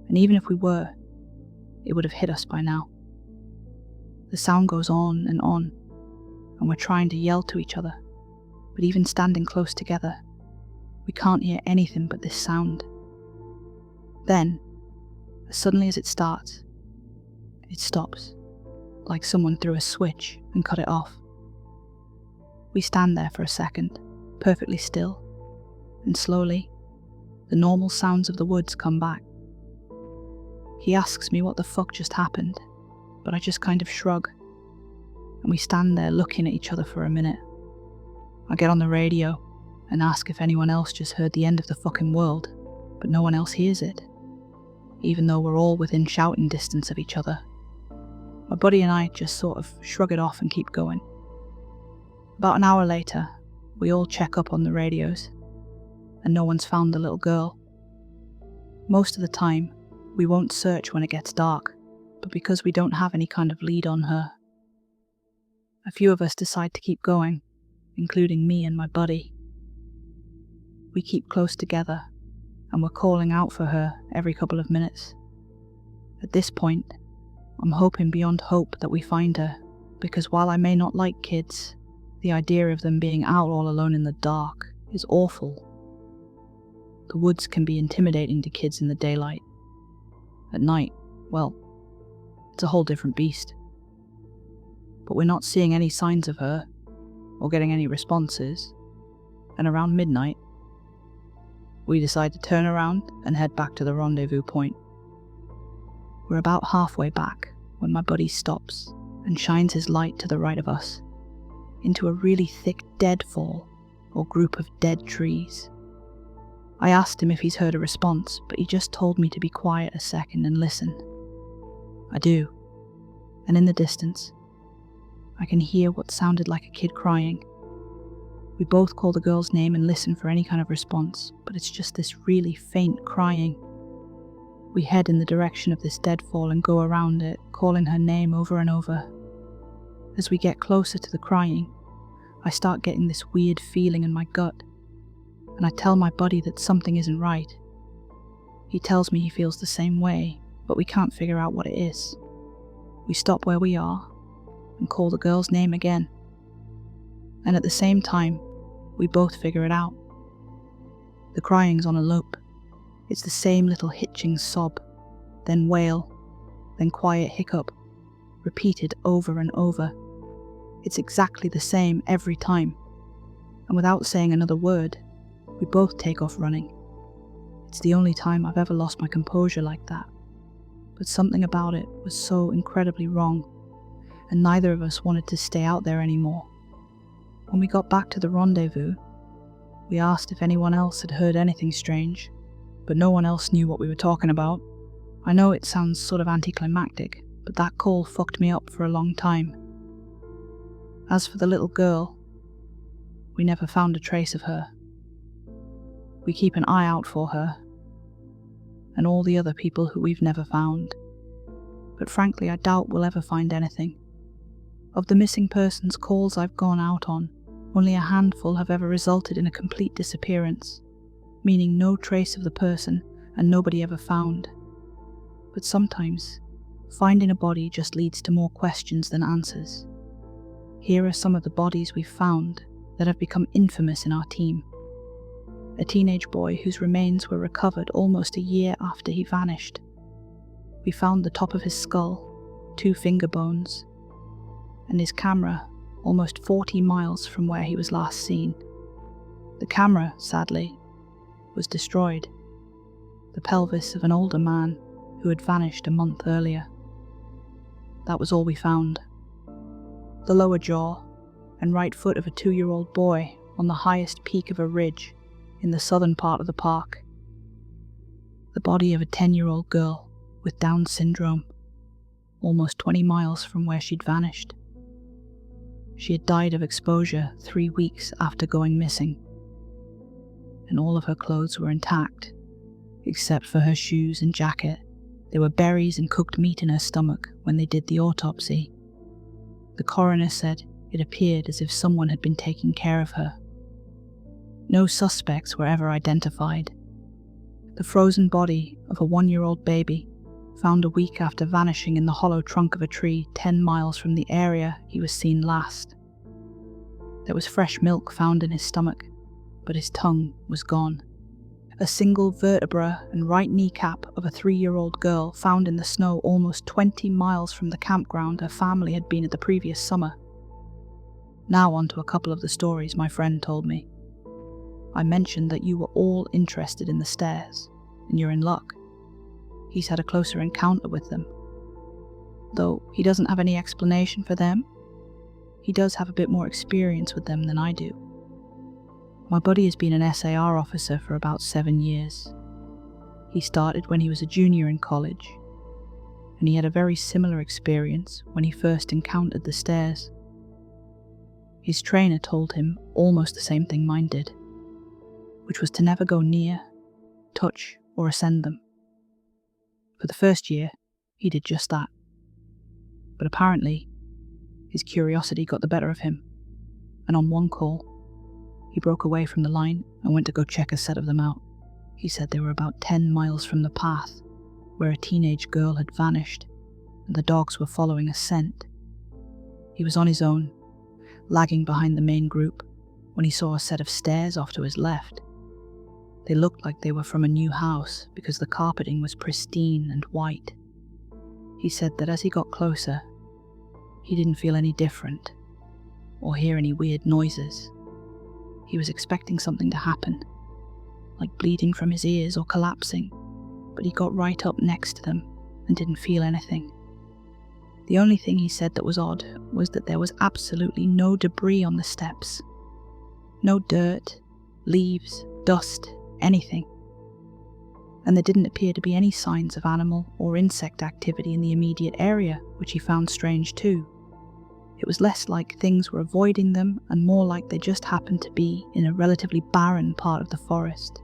And even if we were, it would have hit us by now. The sound goes on, and we're trying to yell to each other, but even standing close together, we can't hear anything but this sound. Then, as suddenly as it starts, it stops, like someone threw a switch and cut it off. We stand there for a second, perfectly still, and slowly, the normal sounds of the woods come back. He asks me what the fuck just happened, but I just kind of shrug, and we stand there looking at each other for a minute. I get on the radio and ask if anyone else just heard the end of the fucking world, but no one else hears it, even though we're all within shouting distance of each other. My buddy and I just sort of shrug it off and keep going. About an hour later, we all check up on the radios, and no one's found the little girl. Most of the time, we won't search when it gets dark, but because we don't have any kind of lead on her, a few of us decide to keep going, including me and my buddy. We keep close together, and we're calling out for her every couple of minutes. At this point, I'm hoping beyond hope that we find her, because while I may not like kids, the idea of them being out all alone in the dark is awful. The woods can be intimidating to kids in the daylight. At night, well, it's a whole different beast. But we're not seeing any signs of her, or getting any responses, and around midnight, we decide to turn around and head back to the rendezvous point. We're about halfway back when my buddy stops and shines his light to the right of us, into a really thick deadfall, or group of dead trees. I asked him if he's heard a response, but he just told me to be quiet a second and listen. I do, and in the distance, I can hear what sounded like a kid crying. We both call the girl's name and listen for any kind of response, but it's just this really faint crying. We head in the direction of this deadfall and go around it, calling her name over and over. As we get closer to the crying, I start getting this weird feeling in my gut, and I tell my buddy that something isn't right. He tells me he feels the same way, but we can't figure out what it is. We stop where we are and call the girl's name again. And at the same time, we both figure it out. The crying's on a loop. It's the same little hitching sob, then wail, then quiet hiccup, repeated over and over. It's exactly the same every time. And without saying another word, we both take off running. It's the only time I've ever lost my composure like that. But something about it was so incredibly wrong, and neither of us wanted to stay out there anymore. When we got back to the rendezvous, we asked if anyone else had heard anything strange, but no one else knew what we were talking about. I know it sounds sort of anticlimactic, but that call fucked me up for a long time. As for the little girl, we never found a trace of her. We keep an eye out for her, and all the other people who we've never found. But frankly, I doubt we'll ever find anything. Of the missing persons calls I've gone out on, only a handful have ever resulted in a complete disappearance, meaning no trace of the person and nobody ever found. But sometimes, finding a body just leads to more questions than answers. Here are some of the bodies we've found that have become infamous in our team. A teenage boy whose remains were recovered almost a year after he vanished. We found the top of his skull, 2 finger bones, and his camera almost 40 miles from where he was last seen. The camera, sadly, was destroyed. The pelvis of an older man who had vanished a month earlier. That was all we found. The lower jaw and right foot of a 2-year-old boy on the highest peak of a ridge in the southern part of the park. The body of a 10-year-old girl with Down syndrome, almost 20 miles from where she'd vanished. She had died of exposure 3 weeks after going missing, and all of her clothes were intact, except for her shoes and jacket. There were berries and cooked meat in her stomach when they did the autopsy. The coroner said it appeared as if someone had been taking care of her. No suspects were ever identified. The frozen body of a 1-year-old baby, found a week after vanishing in the hollow trunk of a tree 10 miles from the area he was seen last. There was fresh milk found in his stomach, but his tongue was gone. A single vertebra and right kneecap of a 3-year-old girl found in the snow almost 20 miles from the campground her family had been at the previous summer. Now on to a couple of the stories my friend told me. I mentioned that you were all interested in the stairs, and you're in luck. He's had a closer encounter with them. Though he doesn't have any explanation for them, he does have a bit more experience with them than I do. My buddy has been an SAR officer for about 7 years. He started when he was a junior in college, and he had a very similar experience when he first encountered the stairs. His trainer told him almost the same thing mine did, which was to never go near, touch, or ascend them. For the first year, he did just that. But apparently, his curiosity got the better of him, and on one call, he broke away from the line and went to go check a set of them out. He said they were about 10 miles from the path where a teenage girl had vanished, and the dogs were following a scent. He was on his own, lagging behind the main group, when he saw a set of stairs off to his left. They looked like they were from a new house because the carpeting was pristine and white. He said that as he got closer, he didn't feel any different or hear any weird noises. He was expecting something to happen, like bleeding from his ears or collapsing, but he got right up next to them and didn't feel anything. The only thing he said that was odd was that there was absolutely no debris on the steps. No dirt, leaves, dust, anything. And there didn't appear to be any signs of animal or insect activity in the immediate area, which he found strange too. It was less like things were avoiding them and more like they just happened to be in a relatively barren part of the forest.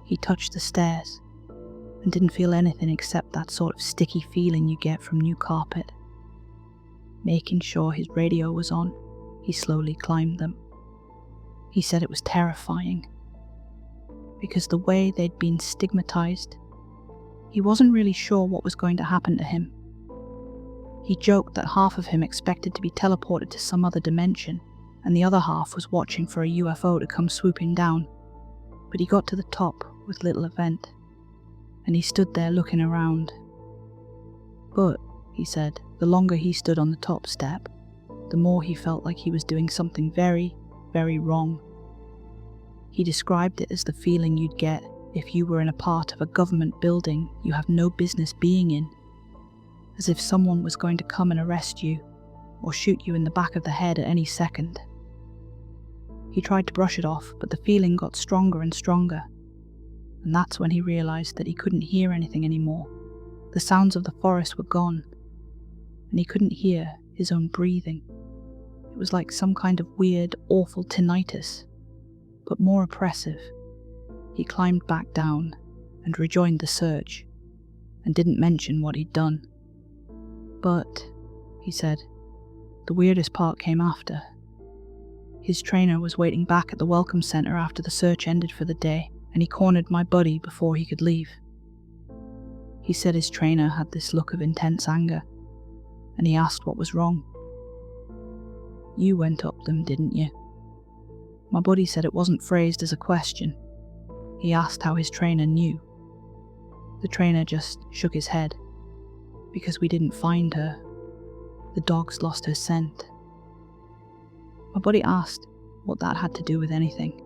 He touched the stairs and didn't feel anything except that sort of sticky feeling you get from new carpet. Making sure his radio was on, he slowly climbed them. He said it was terrifying, because the way they'd been stigmatized, he wasn't really sure what was going to happen to him. He joked that half of him expected to be teleported to some other dimension, and the other half was watching for a UFO to come swooping down. But he got to the top with little event, and he stood there looking around. But, he said, the longer he stood on the top step, the more he felt like he was doing something very, very wrong. He described it as the feeling you'd get if you were in a part of a government building you have no business being in, as if someone was going to come and arrest you, or shoot you in the back of the head at any second. He tried to brush it off, but the feeling got stronger and stronger, and that's when he realized that he couldn't hear anything anymore. The sounds of the forest were gone, and he couldn't hear his own breathing. It was like some kind of weird, awful tinnitus, but more oppressive. He climbed back down and rejoined the search, and didn't mention what he'd done. But, he said, the weirdest part came after. His trainer was waiting back at the welcome center after the search ended for the day, and he cornered my buddy before he could leave. He said his trainer had this look of intense anger, and he asked what was wrong. You went up them, didn't you? My buddy said it wasn't phrased as a question. He asked how his trainer knew. The trainer just shook his head. Because we didn't find her. The dogs lost her scent. My buddy asked what that had to do with anything.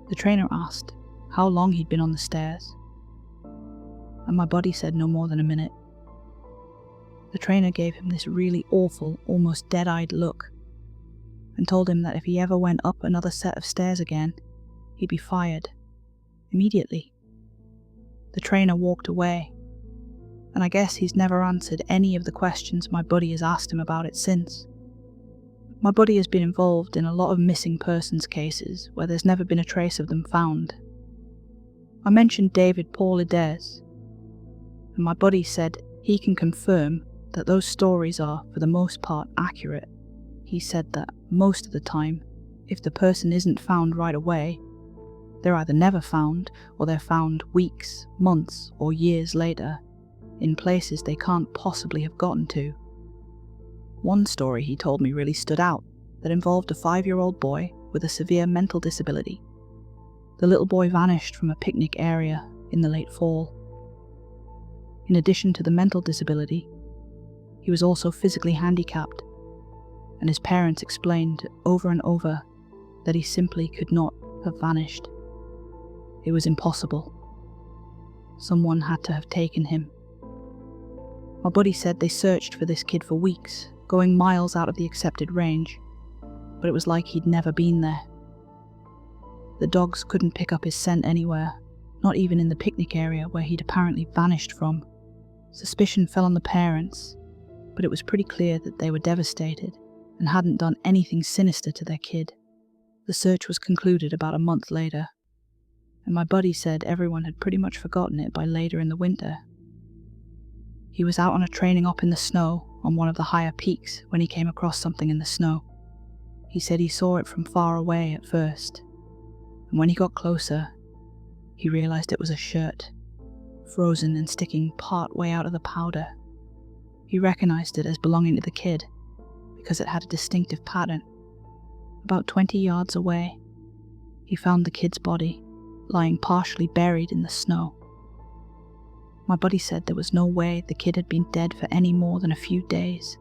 The trainer asked how long he'd been on the stairs, and my buddy said no more than a minute. The trainer gave him this really awful, almost dead-eyed look, and told him that if he ever went up another set of stairs again, he'd be fired, immediately. The trainer walked away, and I guess he's never answered any of the questions my buddy has asked him about it since. My buddy has been involved in a lot of missing persons cases where there's never been a trace of them found. I mentioned David Paulides, and my buddy said he can confirm that those stories are, for the most part, accurate. He said that most of the time, if the person isn't found right away, they're either never found or they're found weeks, months, or years later, in places they can't possibly have gotten to. One story he told me really stood out, that involved a 5-year-old boy with a severe mental disability. The little boy vanished from a picnic area in the late fall. In addition to the mental disability, he was also physically handicapped, and his parents explained over and over that he simply could not have vanished. It was impossible. Someone had to have taken him. My buddy said they searched for this kid for weeks, going miles out of the accepted range, but it was like he'd never been there. The dogs couldn't pick up his scent anywhere, not even in the picnic area where he'd apparently vanished from. Suspicion fell on the parents, but it was pretty clear that they were devastated and hadn't done anything sinister to their kid. The search was concluded about a month later, and my buddy said everyone had pretty much forgotten it by later in the winter. He was out on a training op in the snow on one of the higher peaks when he came across something in the snow. He said he saw it from far away at first, and when he got closer, he realized it was a shirt, frozen and sticking part way out of the powder. He recognized it as belonging to the kid, because it had a distinctive pattern. About 20 yards away, he found the kid's body, lying partially buried in the snow. My buddy said there was no way the kid had been dead for any more than a few days,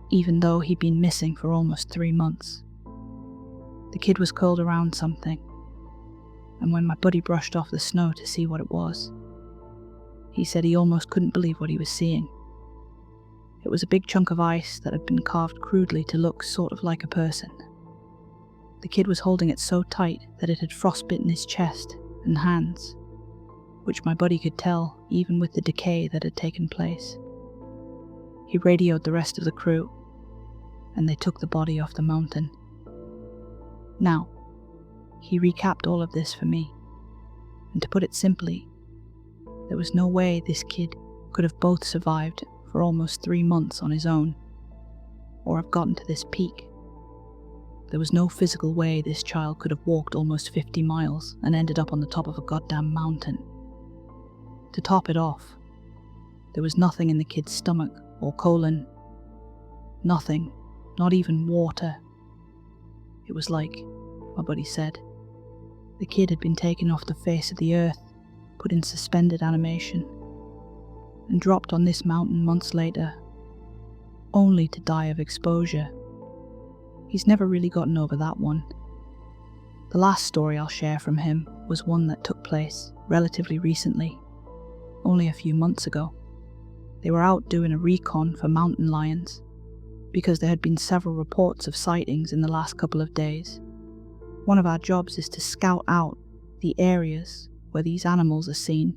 even though he'd been missing for almost 3 months. The kid was curled around something, and when my buddy brushed off the snow to see what it was, he said he almost couldn't believe what he was seeing. It was a big chunk of ice that had been carved crudely to look sort of like a person. The kid was holding it so tight that it had frostbitten his chest and hands, which my buddy could tell even with the decay that had taken place. He radioed the rest of the crew and they took the body off the mountain. Now, he recapped all of this for me, and to put it simply, there was no way this kid could have both survived for almost 3 months on his own, or have gotten to this peak. There was no physical way this child could have walked almost 50 miles and ended up on the top of a goddamn mountain. To top it off, there was nothing in the kid's stomach or colon. Nothing, not even water. It was like, my buddy said, the kid had been taken off the face of the earth, put in suspended animation, and dropped on this mountain months later, only to die of exposure. He's never really gotten over that one. The last story I'll share from him was one that took place relatively recently, only a few months ago. They were out doing a recon for mountain lions, because there had been several reports of sightings in the last couple of days. One of our jobs is to scout out the areas where these animals are seen,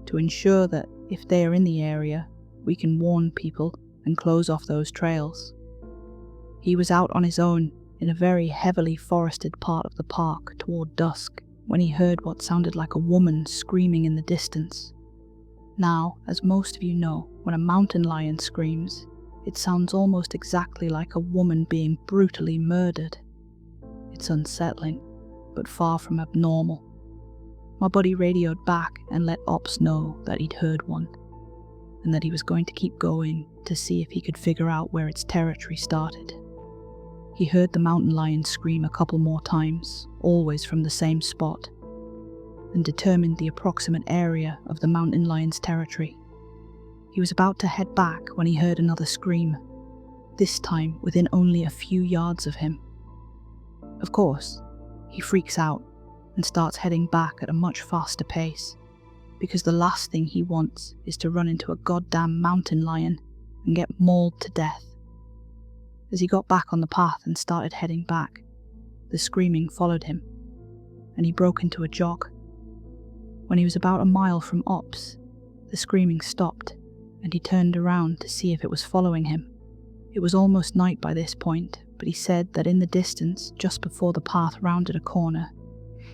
to ensure that if they are in the area, we can warn people and close off those trails. He was out on his own in a very heavily forested part of the park toward dusk when he heard what sounded like a woman screaming in the distance. Now, as most of you know, when a mountain lion screams, it sounds almost exactly like a woman being brutally murdered. It's unsettling, but far from abnormal. My buddy radioed back and let Ops know that he'd heard one, and that he was going to keep going to see if he could figure out where its territory started. He heard the mountain lion scream a couple more times, always from the same spot, and determined the approximate area of the mountain lion's territory. He was about to head back when he heard another scream, this time within only a few yards of him. Of course, he freaks out and starts heading back at a much faster pace, because the last thing he wants is to run into a goddamn mountain lion and get mauled to death. As he got back on the path and started heading back, the screaming followed him, and he broke into a jog. When he was about a mile from Ops, the screaming stopped, and he turned around to see if it was following him. It was almost night by this point, but he said that in the distance, just before the path rounded a corner,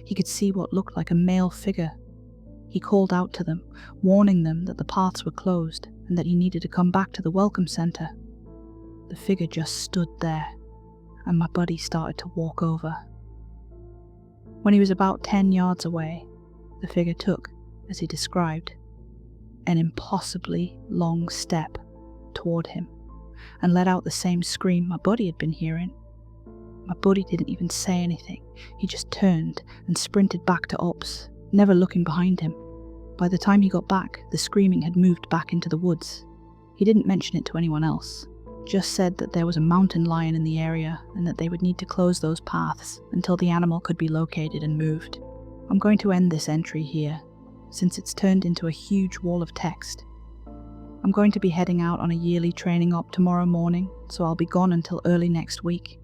he could see what looked like a male figure. He called out to them, warning them that the paths were closed and that he needed to come back to the welcome center. The figure just stood there, and my buddy started to walk over. When he was about 10 yards away, the figure took, as he described, an impossibly long step toward him, and let out the same scream my buddy had been hearing. My buddy didn't even say anything. He just turned and sprinted back to Ops, never looking behind him. By the time he got back, the screaming had moved back into the woods. He didn't mention it to anyone else, just said that there was a mountain lion in the area and that they would need to close those paths until the animal could be located and moved. I'm going to end this entry here, since it's turned into a huge wall of text. I'm going to be heading out on a yearly training op tomorrow morning, so I'll be gone until early next week.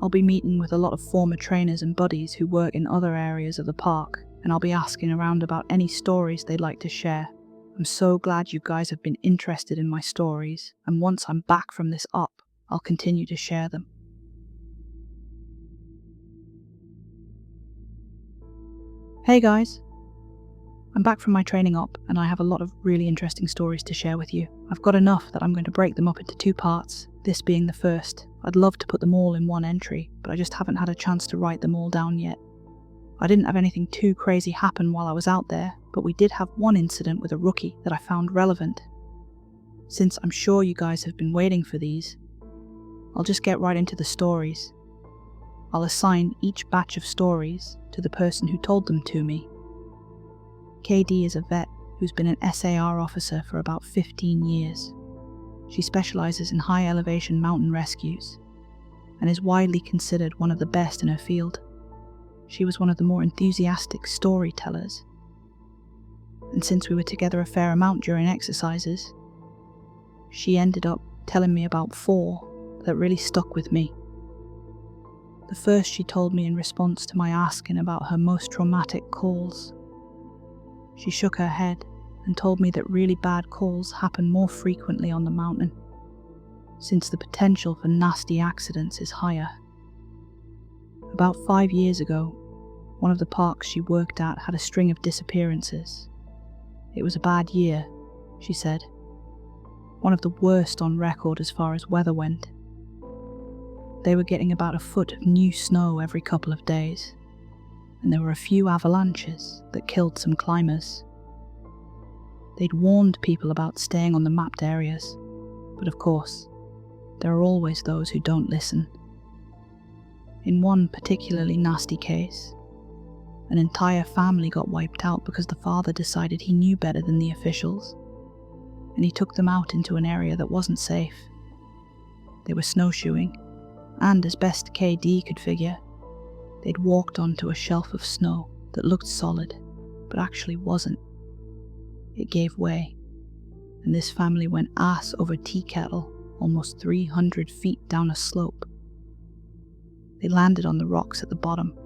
I'll be meeting with a lot of former trainers and buddies who work in other areas of the park, and I'll be asking around about any stories they'd like to share. I'm so glad you guys have been interested in my stories, and once I'm back from this op, I'll continue to share them. Hey guys! I'm back from my training op, and I have a lot of really interesting stories to share with you. I've got enough that I'm going to break them up into 2 parts, this being the first. I'd love to put them all in one entry, but I just haven't had a chance to write them all down yet. I didn't have anything too crazy happen while I was out there, but we did have one incident with a rookie that I found relevant. Since I'm sure you guys have been waiting for these, I'll just get right into the stories. I'll assign each batch of stories to the person who told them to me. KD is a vet who's been an SAR officer for about 15 years. She specializes in high elevation mountain rescues and is widely considered one of the best in her field. She was one of the more enthusiastic storytellers, and since we were together a fair amount during exercises, she ended up telling me about 4 that really stuck with me. The first she told me in response to my asking about her most traumatic calls. She shook her head and told me that really bad calls happen more frequently on the mountain. since the potential for nasty accidents is higher. About 5 years ago, one of the parks she worked at had a string of disappearances. It was a bad year, she said. One of the worst on record as far as weather went. They were getting about a foot of new snow every couple of days, and there were a few avalanches that killed some climbers. They'd warned people about staying on the mapped areas, but of course, there are always those who don't listen. In one particularly nasty case, an entire family got wiped out because the father decided he knew better than the officials, and he took them out into an area that wasn't safe. They were snowshoeing, and as best KD could figure, they'd walked onto a shelf of snow that looked solid, but actually wasn't. It gave way, and this family went ass over tea kettle almost 300 feet down a slope. They landed on the rocks at the bottom,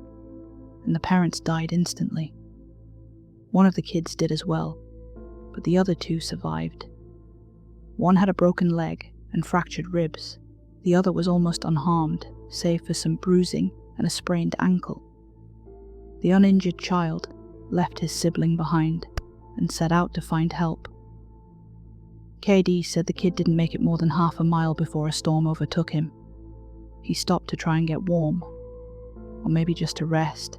and the parents died instantly. One of the kids did as well, but the other two survived. One had a broken leg and fractured ribs. The other was almost unharmed, save for some bruising and a sprained ankle. The uninjured child left his sibling behind and set out to find help. KD said the kid didn't make it more than half a mile before a storm overtook him. He stopped to try and get warm, or maybe just to rest,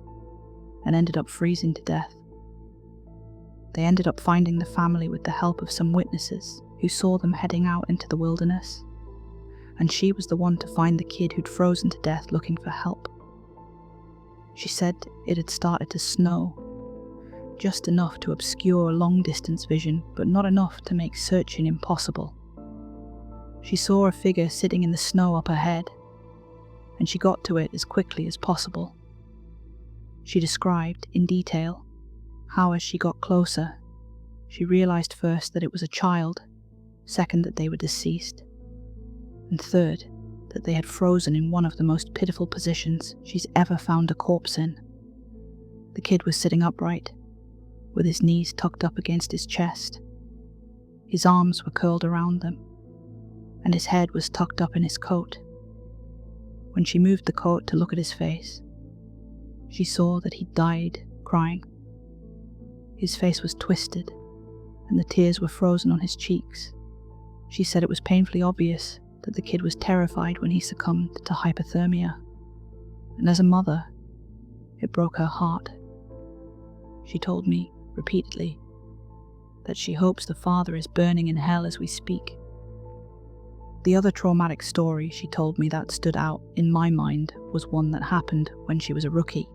and ended up freezing to death. They ended up finding the family with the help of some witnesses who saw them heading out into the wilderness, and she was the one to find the kid who'd frozen to death looking for help. She said it had started to snow, just enough to obscure long-distance vision, but not enough to make searching impossible. She saw a figure sitting in the snow up ahead, and she got to it as quickly as possible. She described, in detail, how as she got closer, she realized first that it was a child, second that they were deceased, and third that they had frozen in one of the most pitiful positions she's ever found a corpse in. The kid was sitting upright, with his knees tucked up against his chest. His arms were curled around them, and his head was tucked up in his coat. When she moved the coat to look at his face, she saw that he died crying. His face was twisted, and the tears were frozen on his cheeks. She said it was painfully obvious that the kid was terrified when he succumbed to hypothermia, and as a mother, it broke her heart. She told me, repeatedly, that she hopes the father is burning in hell as we speak. The other traumatic story she told me that stood out in my mind was one that happened when she was a rookie.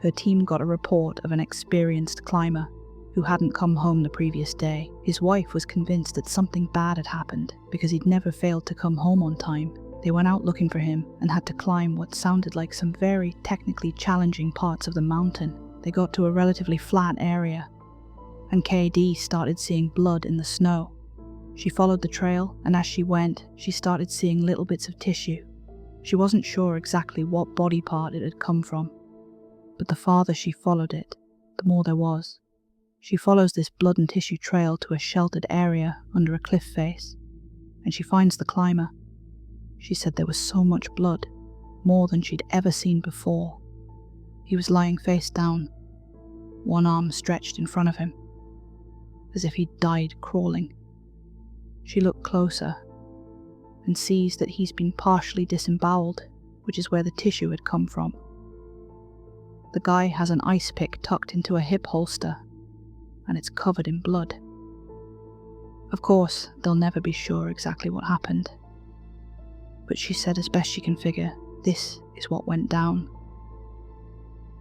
Her team got a report of an experienced climber who hadn't come home the previous day. His wife was convinced that something bad had happened because he'd never failed to come home on time. They went out looking for him and had to climb what sounded like some very technically challenging parts of the mountain. They got to a relatively flat area, and KD started seeing blood in the snow. She followed the trail, and as she went, she started seeing little bits of tissue. She wasn't sure exactly what body part it had come from, but the farther she followed it, the more there was. She follows this blood and tissue trail to a sheltered area under a cliff face, and she finds the climber. She said there was so much blood, more than she'd ever seen before. He was lying face down, one arm stretched in front of him, as if he'd died crawling. She looked closer and sees that he's been partially disemboweled, which is where the tissue had come from. The guy has an ice pick tucked into a hip holster, and it's covered in blood. Of course, they'll never be sure exactly what happened, but she said as best she can figure, this is what went down.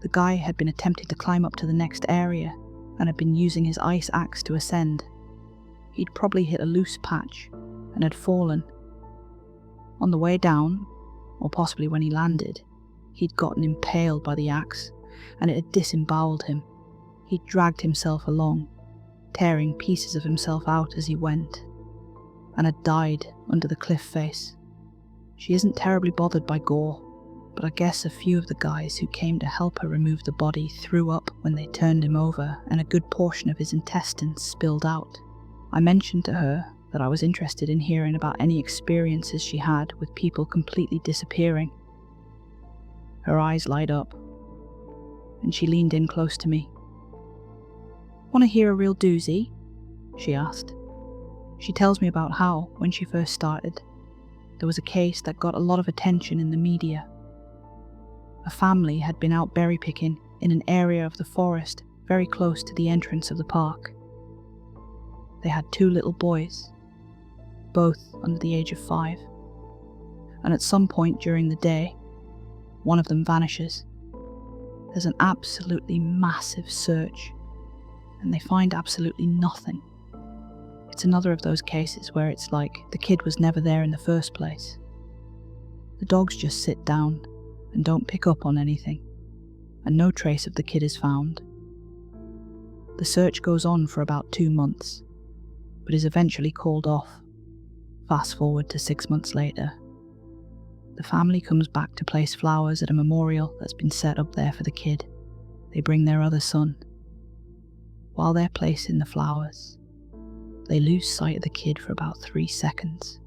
The guy had been attempting to climb up to the next area and had been using his ice axe to ascend. He'd probably hit a loose patch and had fallen. On the way down, or possibly when he landed, he'd gotten impaled by the axe, and it had disemboweled him. He'd dragged himself along, tearing pieces of himself out as he went, and had died under the cliff face. She isn't terribly bothered by gore, but I guess a few of the guys who came to help her remove the body threw up when they turned him over, and a good portion of his intestines spilled out. I mentioned to her that I was interested in hearing about any experiences she had with people completely disappearing. Her eyes light up, and she leaned in close to me. "Want to hear a real doozy?" she asked. She tells me about how, when she first started, there was a case that got a lot of attention in the media. A family had been out berry picking in an area of the forest very close to the entrance of the park. They had 2 little boys, both under the age of 5, and at some point during the day, one of them vanishes. There's an absolutely massive search, and they find absolutely nothing. It's another of those cases where it's like the kid was never there in the first place. The dogs just sit down and don't pick up on anything, and no trace of the kid is found. The search goes on for about 2 months, but is eventually called off. Fast forward to 6 months later. The family comes back to place flowers at a memorial that's been set up there for the kid. They bring their other son. While they're placing the flowers, they lose sight of the kid for about 3 seconds,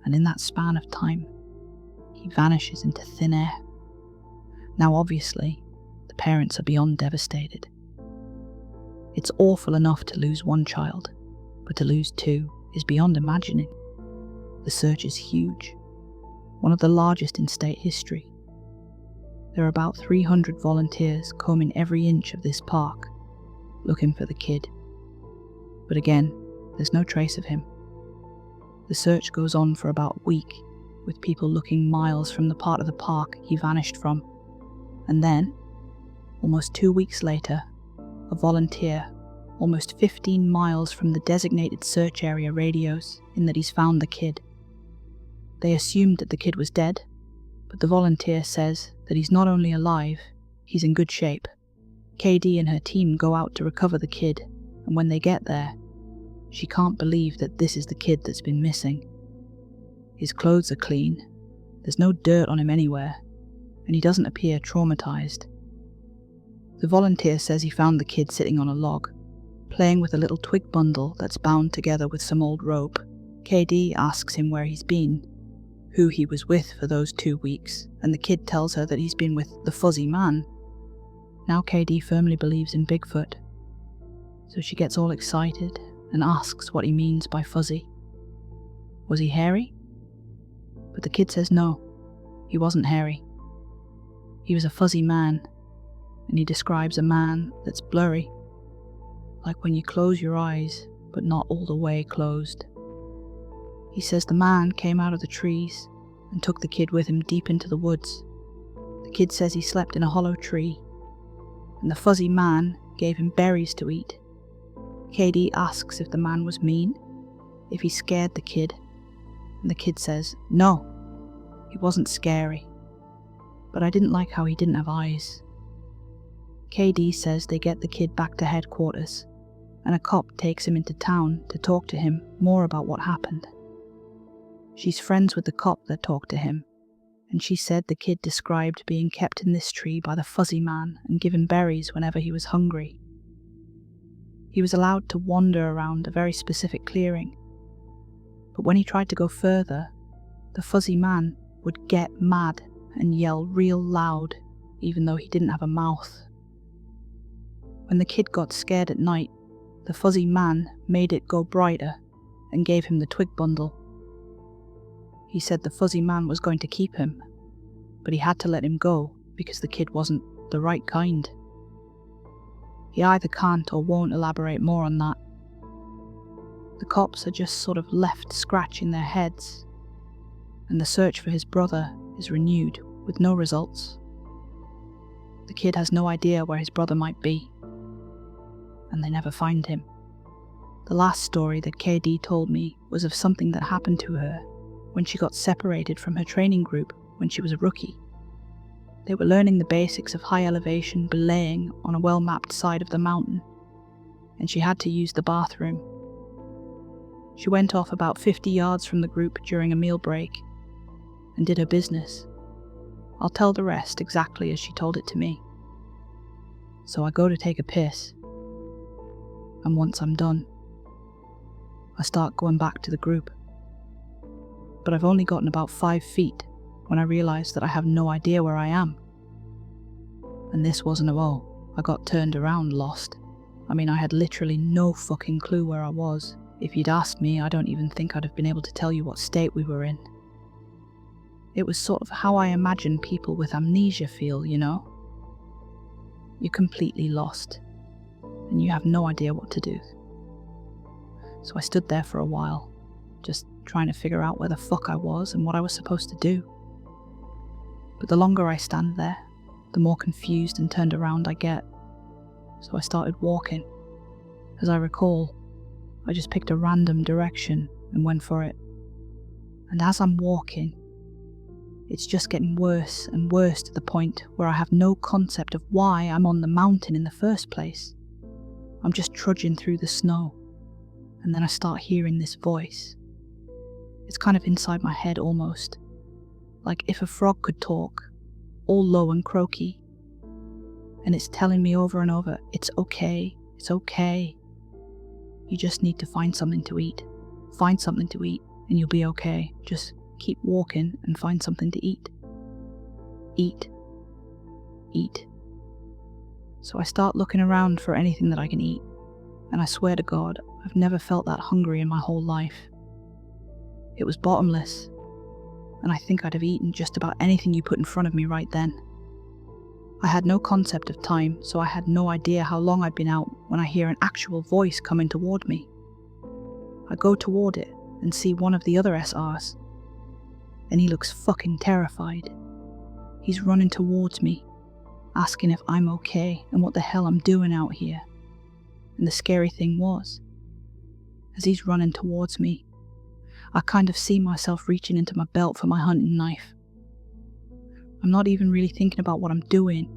and in that span of time, he vanishes into thin air. Now obviously, the parents are beyond devastated. It's awful enough to lose one child, but to lose 2 is beyond imagining. The search is huge, one of the largest in state history. There are about 300 volunteers combing every inch of this park, looking for the kid. But again, there's no trace of him. The search goes on for about a week, with people looking miles from the part of the park he vanished from. And then, almost 2 weeks later, a volunteer, almost 15 miles from the designated search area, radios in that he's found the kid. They assumed that the kid was dead, but the volunteer says that he's not only alive, he's in good shape. KD and her team go out to recover the kid, and when they get there, she can't believe that this is the kid that's been missing. His clothes are clean, there's no dirt on him anywhere, and he doesn't appear traumatized. The volunteer says he found the kid sitting on a log, playing with a little twig bundle that's bound together with some old rope. KD asks him where he's been, who he was with for those 2 weeks, and the kid tells her that he's been with the fuzzy man. Now KD firmly believes in Bigfoot, so she gets all excited and asks what he means by fuzzy. Was he hairy? But the kid says no, he wasn't hairy. He was a fuzzy man, and he describes a man that's blurry, like when you close your eyes, but not all the way closed. He says the man came out of the trees and took the kid with him deep into the woods. The kid says he slept in a hollow tree, and the fuzzy man gave him berries to eat. KD asks if the man was mean, if he scared the kid, and the kid says, no, he wasn't scary, but I didn't like how he didn't have eyes. KD says they get the kid back to headquarters, and a cop takes him into town to talk to him more about what happened. She's friends with the cop that talked to him, and she said the kid described being kept in this tree by the fuzzy man and given berries whenever he was hungry. He was allowed to wander around a very specific clearing, but when he tried to go further, the fuzzy man would get mad and yell real loud, even though he didn't have a mouth. When the kid got scared at night, the fuzzy man made it go brighter and gave him the twig bundle. He said the fuzzy man was going to keep him, but he had to let him go because the kid wasn't the right kind. He either can't or won't elaborate more on that. The cops are just sort of left scratching their heads, and the search for his brother is renewed with no results. The kid has no idea where his brother might be, and they never find him. The last story that KD told me was of something that happened to her when she got separated from her training group when she was a rookie. They were learning the basics of high elevation belaying on a well-mapped side of the mountain, and she had to use the bathroom. She went off about 50 yards from the group during a meal break and did her business. I'll tell the rest exactly as she told it to me. So I go to take a piss, and once I'm done, I start going back to the group. But I've only gotten about 5 feet when I realise that I have no idea where I am. And this wasn't I got turned around lost. I mean, I had literally no fucking clue where I was. If you'd asked me, I don't even think I'd have been able to tell you what state we were in. It was sort of how I imagine people with amnesia feel, you know? You're completely lost, and you have no idea what to do. So I stood there for a while, just trying to figure out where the fuck I was and what I was supposed to do. But the longer I stand there, the more confused and turned around I get. So I started walking. As I recall, I just picked a random direction and went for it. And as I'm walking, it's just getting worse and worse to the point where I have no concept of why I'm on the mountain in the first place. I'm just trudging through the snow, and then I start hearing this voice. It's kind of inside my head almost, like if a frog could talk, all low and croaky. And it's telling me over and over, it's okay, it's okay. You just need to find something to eat. Find something to eat and you'll be okay. Just keep walking and find something to eat. Eat. Eat. So I start looking around for anything that I can eat, and I swear to God, I've never felt that hungry in my whole life. It was bottomless, and I think I'd have eaten just about anything you put in front of me right then. I had no concept of time, so I had no idea how long I'd been out when I hear an actual voice coming toward me. I go toward it and see one of the other SRs, and he looks fucking terrified. He's running towards me, asking if I'm okay and what the hell I'm doing out here. And the scary thing was, as he's running towards me, I kind of see myself reaching into my belt for my hunting knife. I'm not even really thinking about what I'm doing,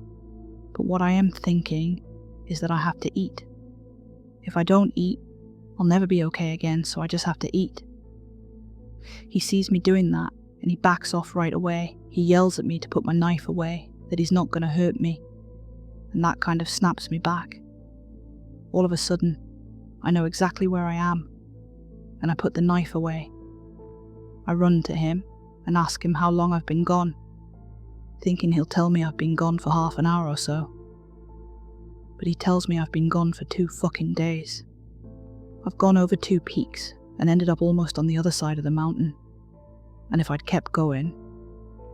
but what I am thinking is that I have to eat. If I don't eat, I'll never be okay again, so I just have to eat. He sees me doing that, and he backs off right away. He yells at me to put my knife away, that he's not going to hurt me, and that kind of snaps me back. All of a sudden, I know exactly where I am, and I put the knife away. I run to him and ask him how long I've been gone, thinking he'll tell me I've been gone for half an hour or so. But he tells me I've been gone for 2 fucking days. I've gone over 2 peaks and ended up almost on the other side of the mountain. And if I'd kept going,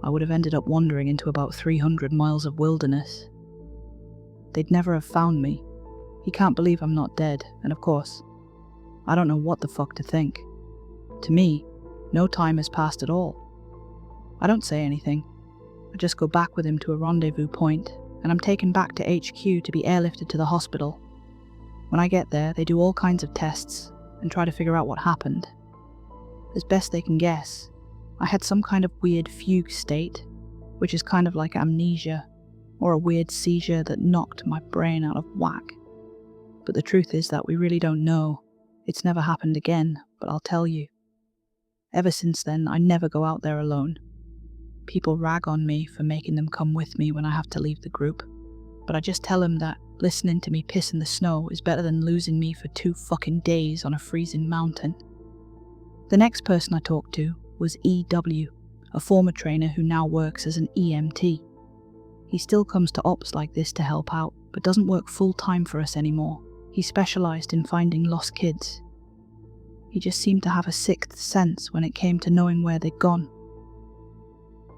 I would have ended up wandering into about 300 miles of wilderness. They'd never have found me. He can't believe I'm not dead, and of course, I don't know what the fuck to think. To me, no time has passed at all. I don't say anything. I just go back with him to a rendezvous point, and I'm taken back to HQ to be airlifted to the hospital. When I get there, they do all kinds of tests and try to figure out what happened. As best they can guess, I had some kind of weird fugue state, which is kind of like amnesia, or a weird seizure that knocked my brain out of whack. But the truth is that we really don't know. It's never happened again, but I'll tell you. Ever since then, I never go out there alone. People rag on me for making them come with me when I have to leave the group, but I just tell them that listening to me piss in the snow is better than losing me for 2 fucking days on a freezing mountain. The next person I talked to was EW, a former trainer who now works as an EMT. He still comes to ops like this to help out, but doesn't work full-time for us anymore. He specialised in finding lost kids. He just seemed to have a 6th sense when it came to knowing where they'd gone.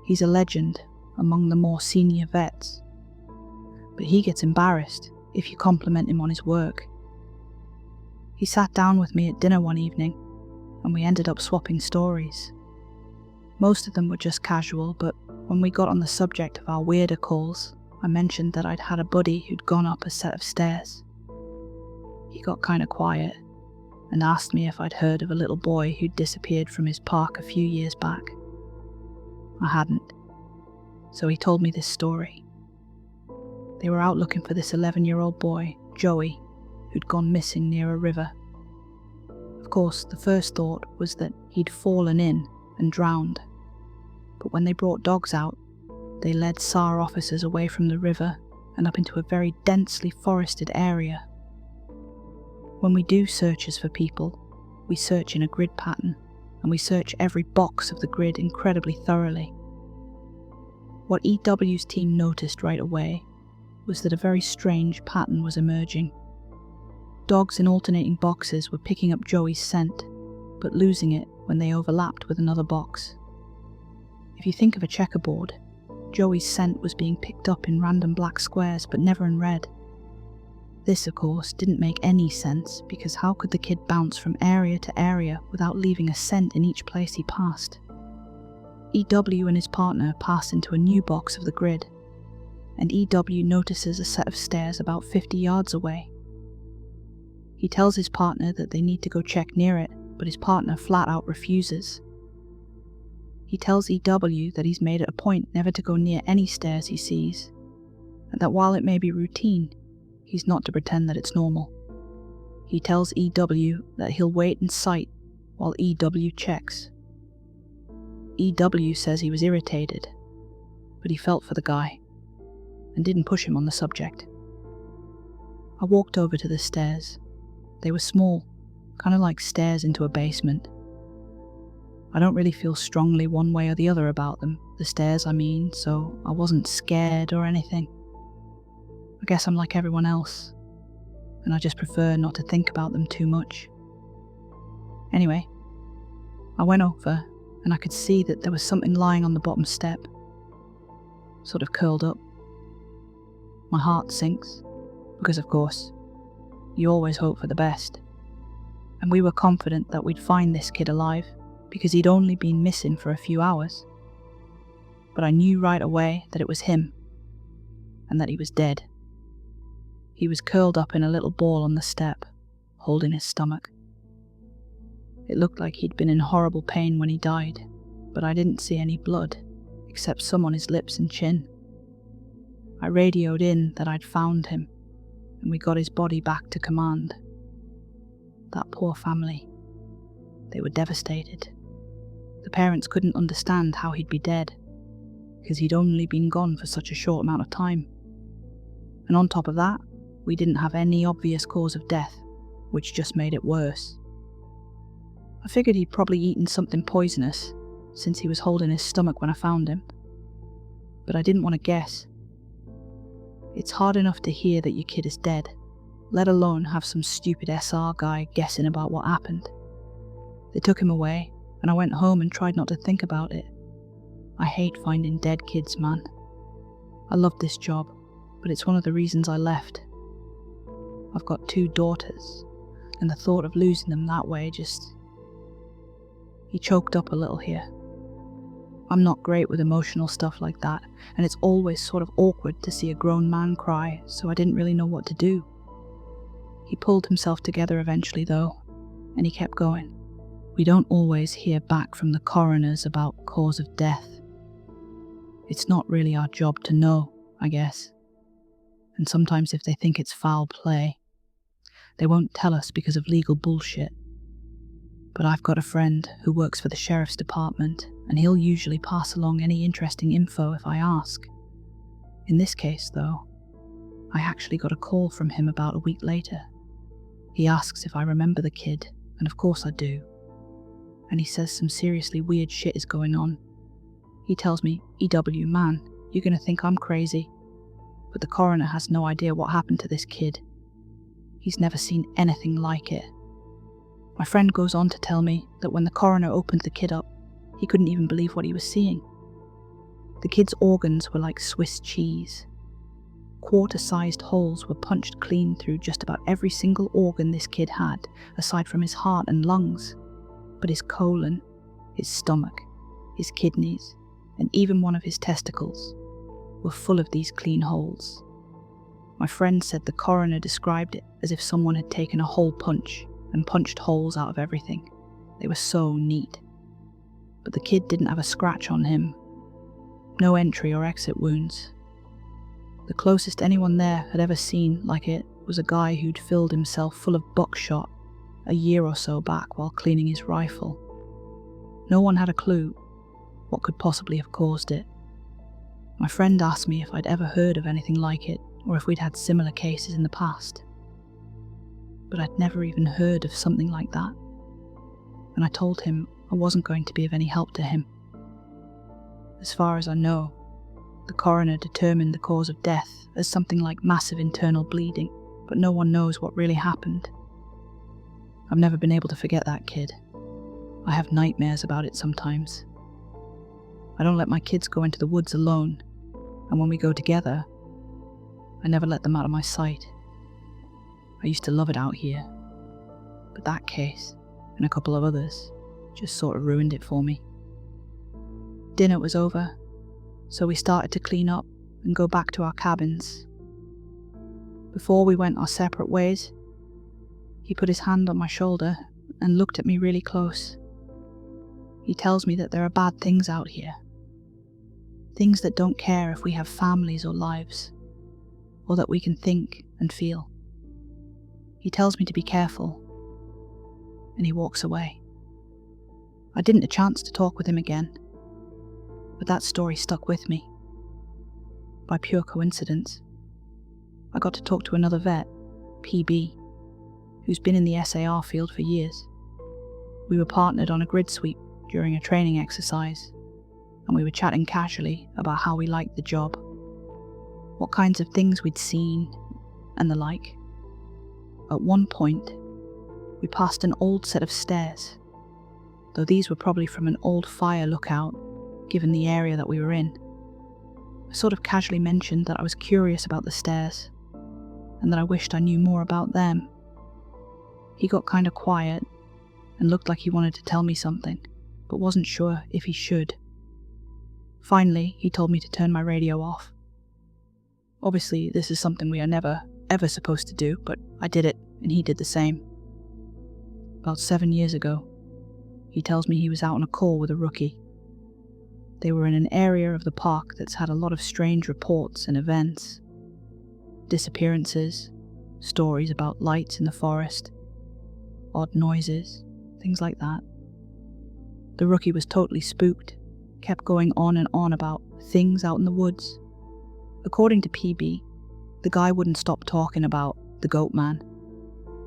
He's a legend among the more senior vets, but he gets embarrassed if you compliment him on his work. He sat down with me at dinner one evening, and we ended up swapping stories. Most of them were just casual, but when we got on the subject of our weirder calls, I mentioned that I'd had a buddy who'd gone up a set of stairs. He got kinda quiet and asked me if I'd heard of a little boy who'd disappeared from his park a few years back. I hadn't, so he told me this story. They were out looking for this 11-year-old boy, Joey, who'd gone missing near a river. Of course, the first thought was that he'd fallen in and drowned, but when they brought dogs out, they led SAR officers away from the river and up into a very densely forested area. When we do searches for people, we search in a grid pattern, and we search every box of the grid incredibly thoroughly. What EW's team noticed right away was that a very strange pattern was emerging. Dogs in alternating boxes were picking up Joey's scent, but losing it when they overlapped with another box. If you think of a checkerboard, Joey's scent was being picked up in random black squares but never in red. This, of course, didn't make any sense, because how could the kid bounce from area to area without leaving a scent in each place he passed? EW and his partner pass into a new box of the grid, and EW notices a set of stairs about 50 yards away. He tells his partner that they need to go check near it, but his partner flat out refuses. He tells EW that he's made it a point never to go near any stairs he sees, and that while it may be routine, he's not to pretend that it's normal. He tells EW that he'll wait in sight while EW checks. EW says he was irritated, but he felt for the guy and didn't push him on the subject. I walked over to the stairs. They were small, kind of like stairs into a basement. I don't really feel strongly one way or the other about them, the stairs I mean, so I wasn't scared or anything. I guess I'm like everyone else, and I just prefer not to think about them too much. Anyway, I went over and I could see that there was something lying on the bottom step, sort of curled up. My heart sinks, because of course, you always hope for the best. And we were confident that we'd find this kid alive, because he'd only been missing for a few hours. But I knew right away that it was him, and that he was dead. He was curled up in a little ball on the step, holding his stomach. It looked like he'd been in horrible pain when he died, but I didn't see any blood, except some on his lips and chin. I radioed in that I'd found him, and we got his body back to command. That poor family. They were devastated. The parents couldn't understand how he'd be dead, because he'd only been gone for such a short amount of time. And on top of that, we didn't have any obvious cause of death, which just made it worse. I figured he'd probably eaten something poisonous, since he was holding his stomach when I found him. But I didn't want to guess. It's hard enough to hear that your kid is dead, let alone have some stupid SR guy guessing about what happened. They took him away, and I went home and tried not to think about it. I hate finding dead kids, man. I love this job, but it's one of the reasons I left. I've got 2 daughters, and the thought of losing them that way just... He choked up a little here. I'm not great with emotional stuff like that, and it's always sort of awkward to see a grown man cry, so I didn't really know what to do. He pulled himself together eventually though, and he kept going. We don't always hear back from the coroners about cause of death. It's not really our job to know, I guess. And sometimes if they think it's foul play, they won't tell us because of legal bullshit. But I've got a friend who works for the sheriff's department, and he'll usually pass along any interesting info if I ask. In this case, though, I actually got a call from him about a week later. He asks if I remember the kid, and of course I do. And he says some seriously weird shit is going on. He tells me, EW, man, you're gonna think I'm crazy, but the coroner has no idea what happened to this kid. He's never seen anything like it. My friend goes on to tell me that when the coroner opened the kid up, he couldn't even believe what he was seeing. The kid's organs were like Swiss cheese. Quarter-sized holes were punched clean through just about every single organ this kid had, aside from his heart and lungs. But his colon, his stomach, his kidneys, and even one of his testicles were full of these clean holes. My friend said the coroner described it as if someone had taken a hole punch and punched holes out of everything. They were so neat. But the kid didn't have a scratch on him. No entry or exit wounds. The closest anyone there had ever seen like it was a guy who'd filled himself full of buckshot a year or so back while cleaning his rifle. No one had a clue what could possibly have caused it. My friend asked me if I'd ever heard of anything like it, or if we'd had similar cases in the past. But I'd never even heard of something like that. and I told him I wasn't going to be of any help to him. As far as I know, the coroner determined the cause of death as something like massive internal bleeding, but no one knows what really happened. I've never been able to forget that kid. I have nightmares about it sometimes. I don't let my kids go into the woods alone, and when we go together, I never let them out of my sight. I used to love it out here, but that case, and a couple of others, just sort of ruined it for me. Dinner was over, so we started to clean up and go back to our cabins. Before we went our separate ways, he put his hand on my shoulder and looked at me really close. He tells me that there are bad things out here. Things that don't care if we have families or lives, or that we can think and feel. He tells me to be careful, and he walks away. I didn't have a chance to talk with him again, but that story stuck with me. By pure coincidence, I got to talk to another vet, PB, who's been in the SAR field for years. We were partnered on a grid sweep during a training exercise, and we were chatting casually about how we liked the job, what kinds of things we'd seen, and the like. At one point, we passed an old set of stairs, though these were probably from an old fire lookout, given the area that we were in. I sort of casually mentioned that I was curious about the stairs, and that I wished I knew more about them. He got kind of quiet, and looked like he wanted to tell me something, but wasn't sure if he should. Finally, he told me to turn my radio off. Obviously, this is something we are never, ever supposed to do, but I did it, and he did the same. About 7 years ago, he tells me he was out on a call with a rookie. They were in an area of the park that's had a lot of strange reports and events. Disappearances, stories about lights in the forest, odd noises, things like that. The rookie was totally spooked, kept going on and on about things out in the woods. According to PB, the guy wouldn't stop talking about the goat man.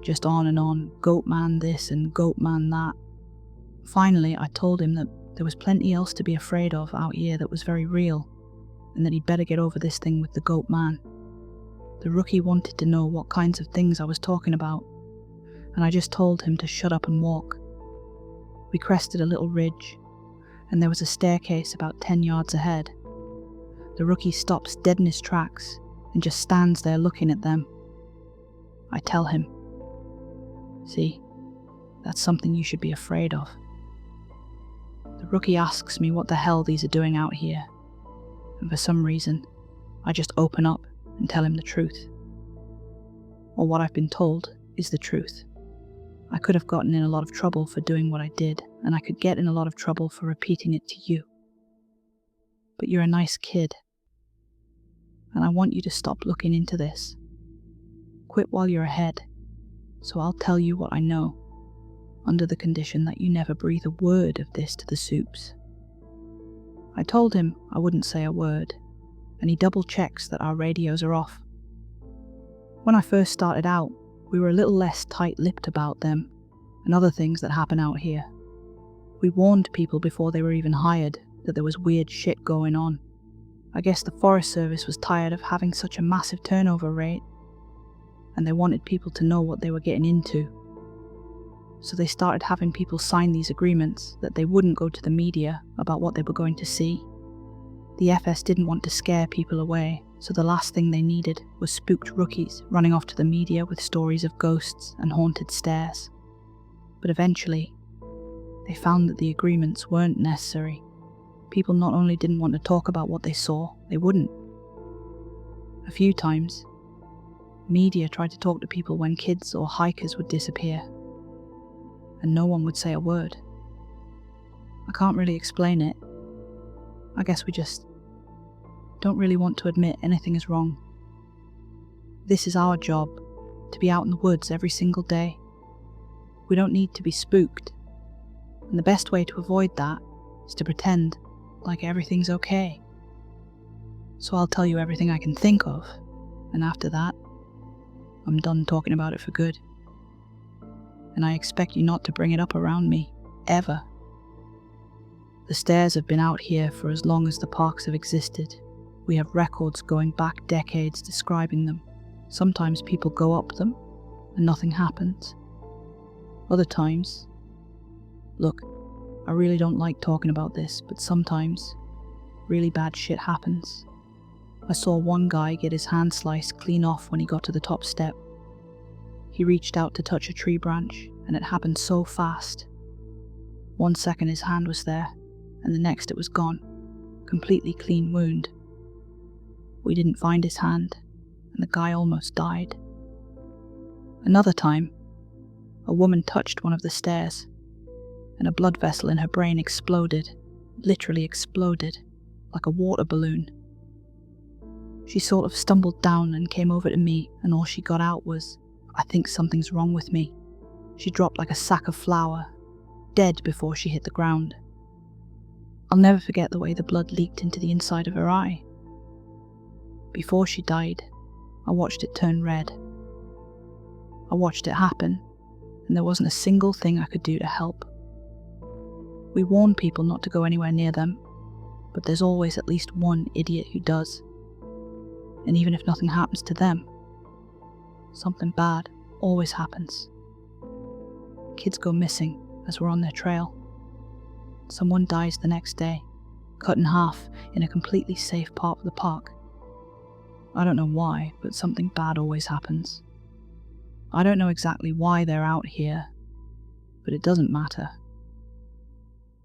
Just on and on, goat man this and goat man that. Finally, I told him that there was plenty else to be afraid of out here that was very real, and that he'd better get over this thing with the goat man. The rookie wanted to know what kinds of things I was talking about, and I just told him to shut up and walk. We crested a little ridge, and there was a staircase about 10 yards ahead. The rookie stops dead in his tracks and just stands there looking at them. I tell him, "See, that's something you should be afraid of." The rookie asks me what the hell these are doing out here, and for some reason, I just open up and tell him the truth. Or what I've been told is the truth. I could have gotten in a lot of trouble for doing what I did, and I could get in a lot of trouble for repeating it to you. But you're a nice kid, and I want you to stop looking into this. Quit while you're ahead, so I'll tell you what I know, under the condition that you never breathe a word of this to the soups. I told him I wouldn't say a word, and he double checks that our radios are off. When I first started out, we were a little less tight-lipped about them and other things that happen out here. We warned people before they were even hired that there was weird shit going on. I guess the Forest Service was tired of having such a massive turnover rate, and they wanted people to know what they were getting into. So they started having people sign these agreements that they wouldn't go to the media about what they were going to see. The FS didn't want to scare people away, so the last thing they needed was spooked rookies running off to the media with stories of ghosts and haunted stairs. But eventually, they found that the agreements weren't necessary. People not only didn't want to talk about what they saw, they wouldn't. A few times, media tried to talk to people when kids or hikers would disappear, and no one would say a word. I can't really explain it. I guess we just don't really want to admit anything is wrong. This is our job, to be out in the woods every single day. We don't need to be spooked, and the best way to avoid that is to pretend like everything's okay. So I'll tell you everything I can think of, and after that, I'm done talking about it for good. And I expect you not to bring it up around me. ever. The stairs have been out here for as long as the parks have existed. We have records going back decades describing them. Sometimes people go up them and nothing happens. Other times, look, I really don't like talking about this, but sometimes really bad shit happens. I saw one guy get his hand sliced clean off when he got to the top step. He reached out to touch a tree branch, and it happened so fast. 1 second his hand was there, and the next it was gone. Completely clean wound. We didn't find his hand, and the guy almost died. Another time, a woman touched one of the stairs, and a blood vessel in her brain exploded, literally exploded, like a water balloon. She sort of stumbled down and came over to me, and all she got out was, "I think something's wrong with me." She dropped like a sack of flour, dead before she hit the ground. I'll never forget the way the blood leaked into the inside of her eye. Before she died, I watched it turn red. I watched it happen, and there wasn't a single thing I could do to help. We warn people not to go anywhere near them, but there's always at least one idiot who does. And even if nothing happens to them, something bad always happens. Kids go missing as we're on their trail. Someone dies the next day, cut in half in a completely safe part of the park. I don't know why, but something bad always happens. I don't know exactly why they're out here, but it doesn't matter.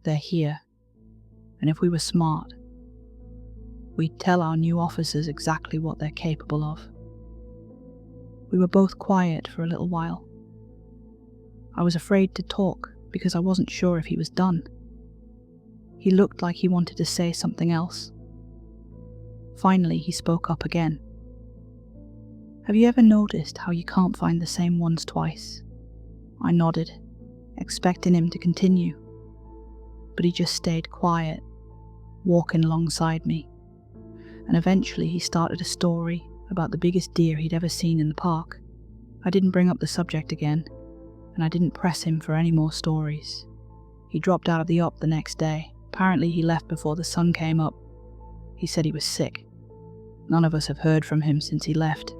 They're here, and if we were smart, we'd tell our new officers exactly what they're capable of. We were both quiet for a little while. I was afraid to talk because I wasn't sure if he was done. He looked like he wanted to say something else. Finally, he spoke up again. "Have you ever noticed how you can't find the same ones twice?" I nodded, expecting him to continue, but he just stayed quiet, walking alongside me, and eventually he started a story about the biggest deer he'd ever seen in the park. I didn't bring up the subject again, and I didn't press him for any more stories. He dropped out of the op the next day. Apparently he left before the sun came up. He said he was sick. None of us have heard from him since he left.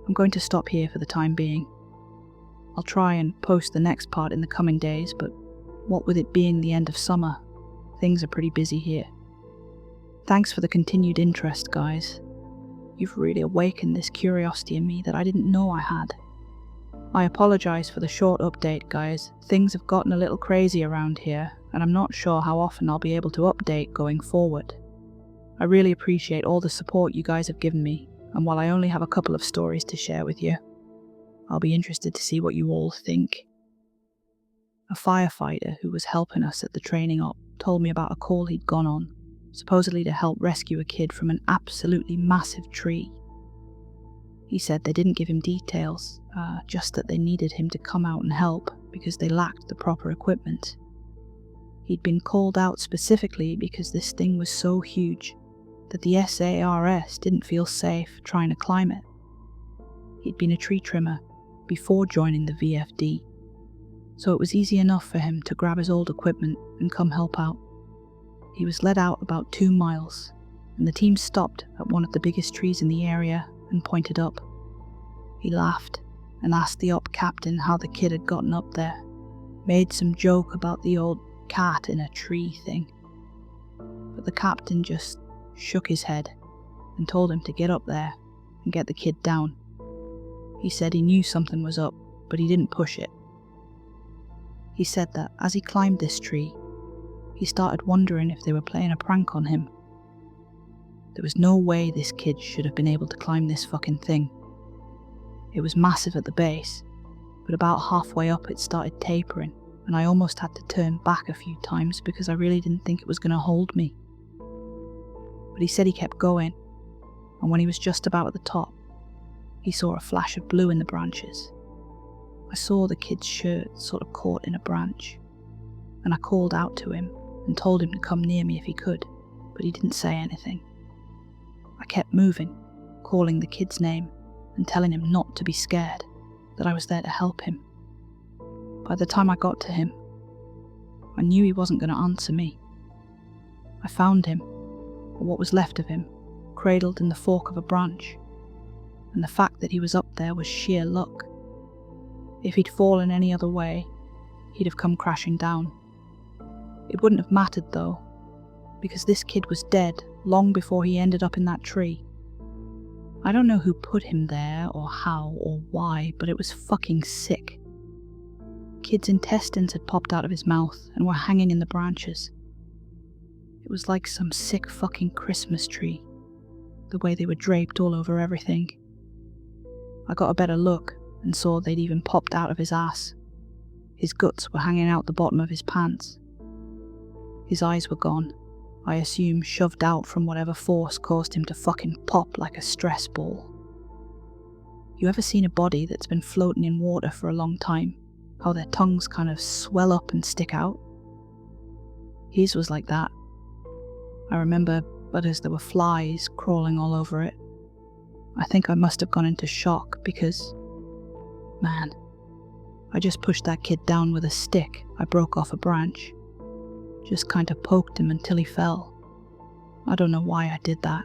I'm going to stop here for the time being. I'll try and post the next part in the coming days, but what with it being the end of summer, things are pretty busy here. Thanks for the continued interest, guys. You've really awakened this curiosity in me that I didn't know I had. I apologize for the short update, guys. Things have gotten a little crazy around here, and I'm not sure how often I'll be able to update going forward. I really appreciate all the support you guys have given me, and while I only have a couple of stories to share with you, I'll be interested to see what you all think. A firefighter who was helping us at the training op told me about a call he'd gone on, supposedly to help rescue a kid from an absolutely massive tree. He said they didn't give him details, just that they needed him to come out and help because they lacked the proper equipment. He'd been called out specifically because this thing was so huge that the SARS didn't feel safe trying to climb it. He'd been a tree trimmer before joining the VFD, so it was easy enough for him to grab his old equipment and come help out. He was led out about 2 miles, and the team stopped at one of the biggest trees in the area and pointed up. He laughed and asked the op captain how the kid had gotten up there, made some joke about the old cat in a tree thing. But the captain just shook his head and told him to get up there and get the kid down. He said he knew something was up, but he didn't push it. He said that as he climbed this tree, he started wondering if they were playing a prank on him. There was no way this kid should have been able to climb this fucking thing. It was massive at the base, but about halfway up it started tapering, and I almost had to turn back a few times because I really didn't think it was going to hold me. But he said he kept going, and when he was just about at the top, he saw a flash of blue in the branches. I saw the kid's shirt sort of caught in a branch, and I called out to him and told him to come near me if he could, but he didn't say anything. I kept moving, calling the kid's name and telling him not to be scared, that I was there to help him. By the time I got to him, I knew he wasn't going to answer me. I found him, or what was left of him, cradled in the fork of a branch, and the fact that he was up there was sheer luck. If he'd fallen any other way, he'd have come crashing down. It wouldn't have mattered though, because this kid was dead long before he ended up in that tree. I don't know who put him there, or how, or why, but it was fucking sick. Kid's intestines had popped out of his mouth and were hanging in the branches. It was like some sick fucking Christmas tree, the way they were draped all over everything. I got a better look and saw they'd even popped out of his ass. His guts were hanging out the bottom of his pants. His eyes were gone, I assume shoved out from whatever force caused him to fucking pop like a stress ball. You ever seen a body that's been floating in water for a long time? How their tongues kind of swell up and stick out? His was like that. I remember, but as there were flies crawling all over it, I think I must have gone into shock because, man, I just pushed that kid down with a stick I broke off a branch. Just kind of poked him until he fell. I don't know why I did that.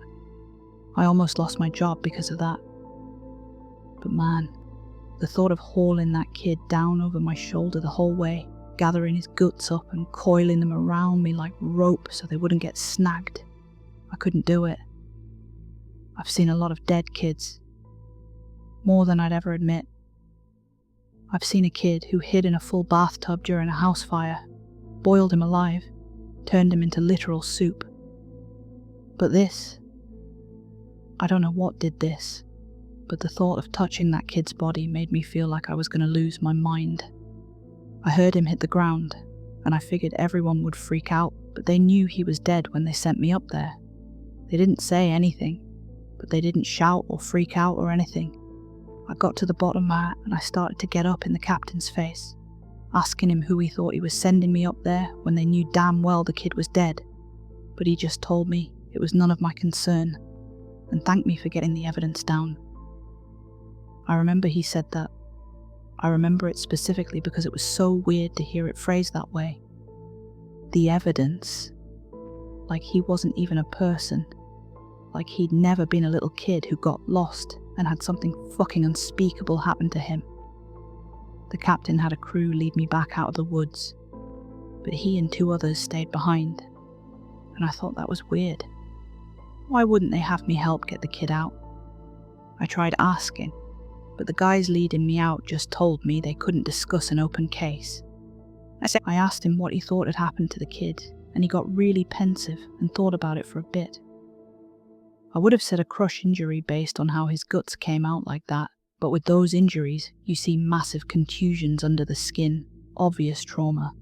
I almost lost my job because of that. But man, the thought of hauling that kid down over my shoulder the whole way, gathering his guts up and coiling them around me like rope so they wouldn't get snagged, I couldn't do it. I've seen a lot of dead kids. More than I'd ever admit. I've seen a kid who hid in a full bathtub during a house fire, boiled him alive, turned him into literal soup. But this, I don't know what did this, but the thought of touching that kid's body made me feel like I was going to lose my mind. I heard him hit the ground, and I figured everyone would freak out, but they knew he was dead when they sent me up there. They didn't say anything, but they didn't shout or freak out or anything. I got to the bottom mat and I started to get up in the captain's face, asking him who he thought he was sending me up there when they knew damn well the kid was dead. But he just told me it was none of my concern, and thanked me for getting the evidence down. I remember he said that. I remember it specifically because it was so weird to hear it phrased that way. The evidence. Like he wasn't even a person. Like he'd never been a little kid who got lost and had something fucking unspeakable happen to him. The captain had a crew lead me back out of the woods, but he and 2 others stayed behind, and I thought that was weird. Why wouldn't they have me help get the kid out? I tried asking, but the guys leading me out just told me they couldn't discuss an open case. I asked him what he thought had happened to the kid, and he got really pensive and thought about it for a bit. I would have said a crush injury based on how his guts came out like that, but with those injuries, you see massive contusions under the skin, obvious trauma.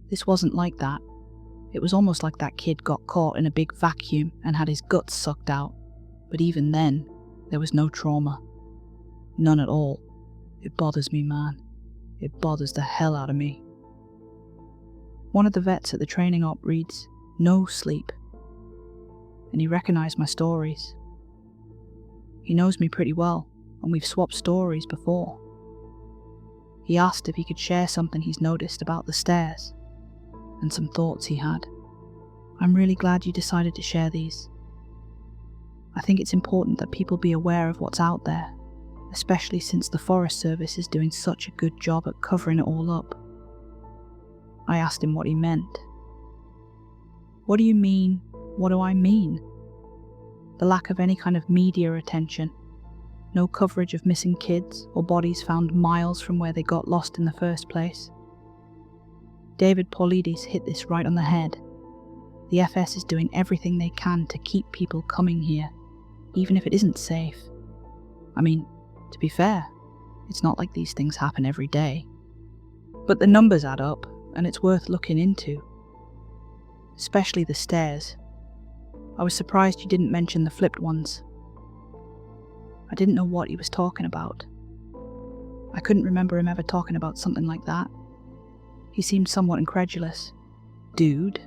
This wasn't like that. It was almost like that kid got caught in a big vacuum and had his guts sucked out, but even then, there was no trauma. None at all. It bothers me, man. It bothers the hell out of me. One of the vets at the training op reads, "No sleep," and he recognised my stories. He knows me pretty well, and we've swapped stories before. He asked if he could share something he's noticed about the stairs, and some thoughts he had. I'm really glad you decided to share these. I think it's important that people be aware of what's out there, especially since the Forest Service is doing such a good job at covering it all up. I asked him what he meant. What do you mean? What do I mean? The lack of any kind of media attention. No coverage of missing kids or bodies found miles from where they got lost in the first place. David Paulides hit this right on the head. The FS is doing everything they can to keep people coming here, even if it isn't safe. I mean, to be fair, it's not like these things happen every day. But the numbers add up, and it's worth looking into. Especially the stairs. I was surprised you didn't mention the flipped ones. I didn't know what he was talking about. I couldn't remember him ever talking about something like that. He seemed somewhat incredulous. Dude,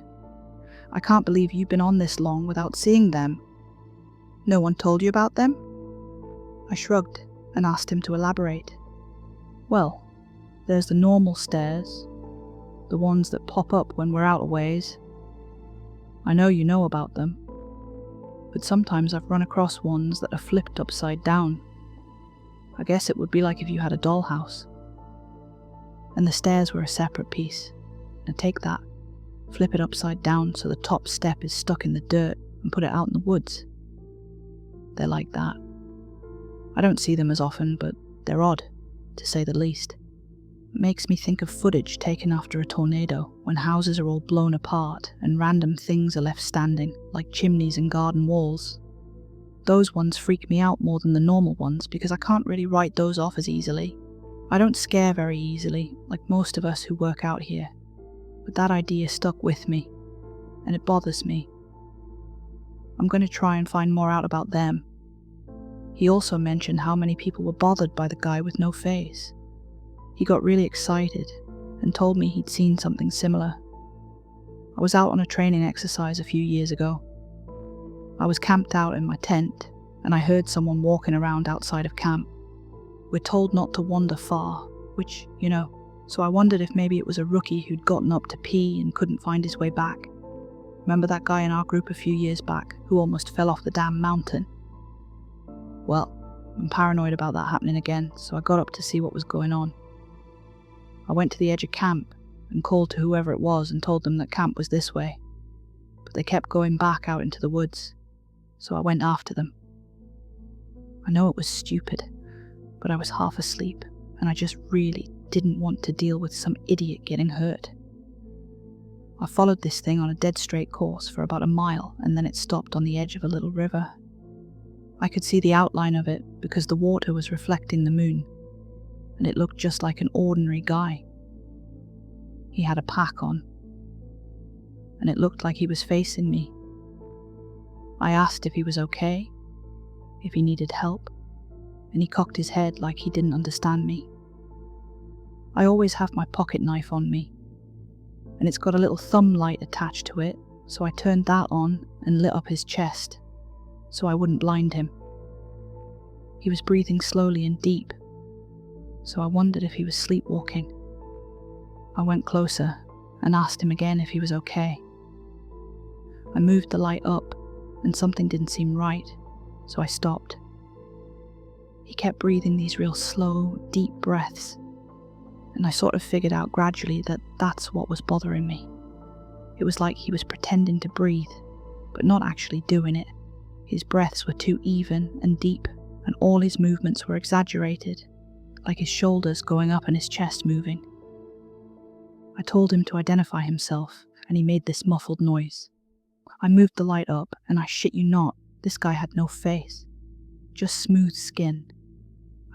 I can't believe you've been on this long without seeing them. No one told you about them? I shrugged and asked him to elaborate. Well, there's the normal stairs, the ones that pop up when we're out of ways. I know you know about them, but sometimes I've run across ones that are flipped upside down. I guess it would be like if you had a dollhouse. And the stairs were a separate piece. Now take that, flip it upside down so the top step is stuck in the dirt, and put it out in the woods. They're like that. I don't see them as often, but they're odd, to say the least. It makes me think of footage taken after a tornado, when houses are all blown apart and random things are left standing, like chimneys and garden walls. Those ones freak me out more than the normal ones because I can't really write those off as easily. I don't scare very easily, like most of us who work out here. But that idea stuck with me, and it bothers me. I'm going to try and find more out about them. He also mentioned how many people were bothered by the guy with no face. He got really excited and told me he'd seen something similar. I was out on a training exercise a few years ago. I was camped out in my tent, and I heard someone walking around outside of camp. We're told not to wander far, which, so I wondered if maybe it was a rookie who'd gotten up to pee and couldn't find his way back. Remember that guy in our group a few years back who almost fell off the damn mountain? Well, I'm paranoid about that happening again, so I got up to see what was going on. I went to the edge of camp and called to whoever it was and told them that camp was this way. But they kept going back out into the woods, so I went after them. I know it was stupid, but I was half asleep and I just really didn't want to deal with some idiot getting hurt. I followed this thing on a dead straight course for about a mile, and then it stopped on the edge of a little river. I could see the outline of it because the water was reflecting the moon, and it looked just like an ordinary guy. He had a pack on, and it looked like he was facing me. I asked if he was okay, if he needed help, and he cocked his head like he didn't understand me. I always have my pocket knife on me, and it's got a little thumb light attached to it, so I turned that on and lit up his chest, so I wouldn't blind him. He was breathing slowly and deep, so I wondered if he was sleepwalking. I went closer and asked him again if he was okay. I moved the light up, and something didn't seem right, so I stopped. He kept breathing these real slow, deep breaths, and I sort of figured out gradually that that's what was bothering me. It was like he was pretending to breathe, but not actually doing it. His breaths were too even and deep, and all his movements were exaggerated, like his shoulders going up and his chest moving. I told him to identify himself, and he made this muffled noise. I moved the light up, and I shit you not, this guy had no face, just smooth skin.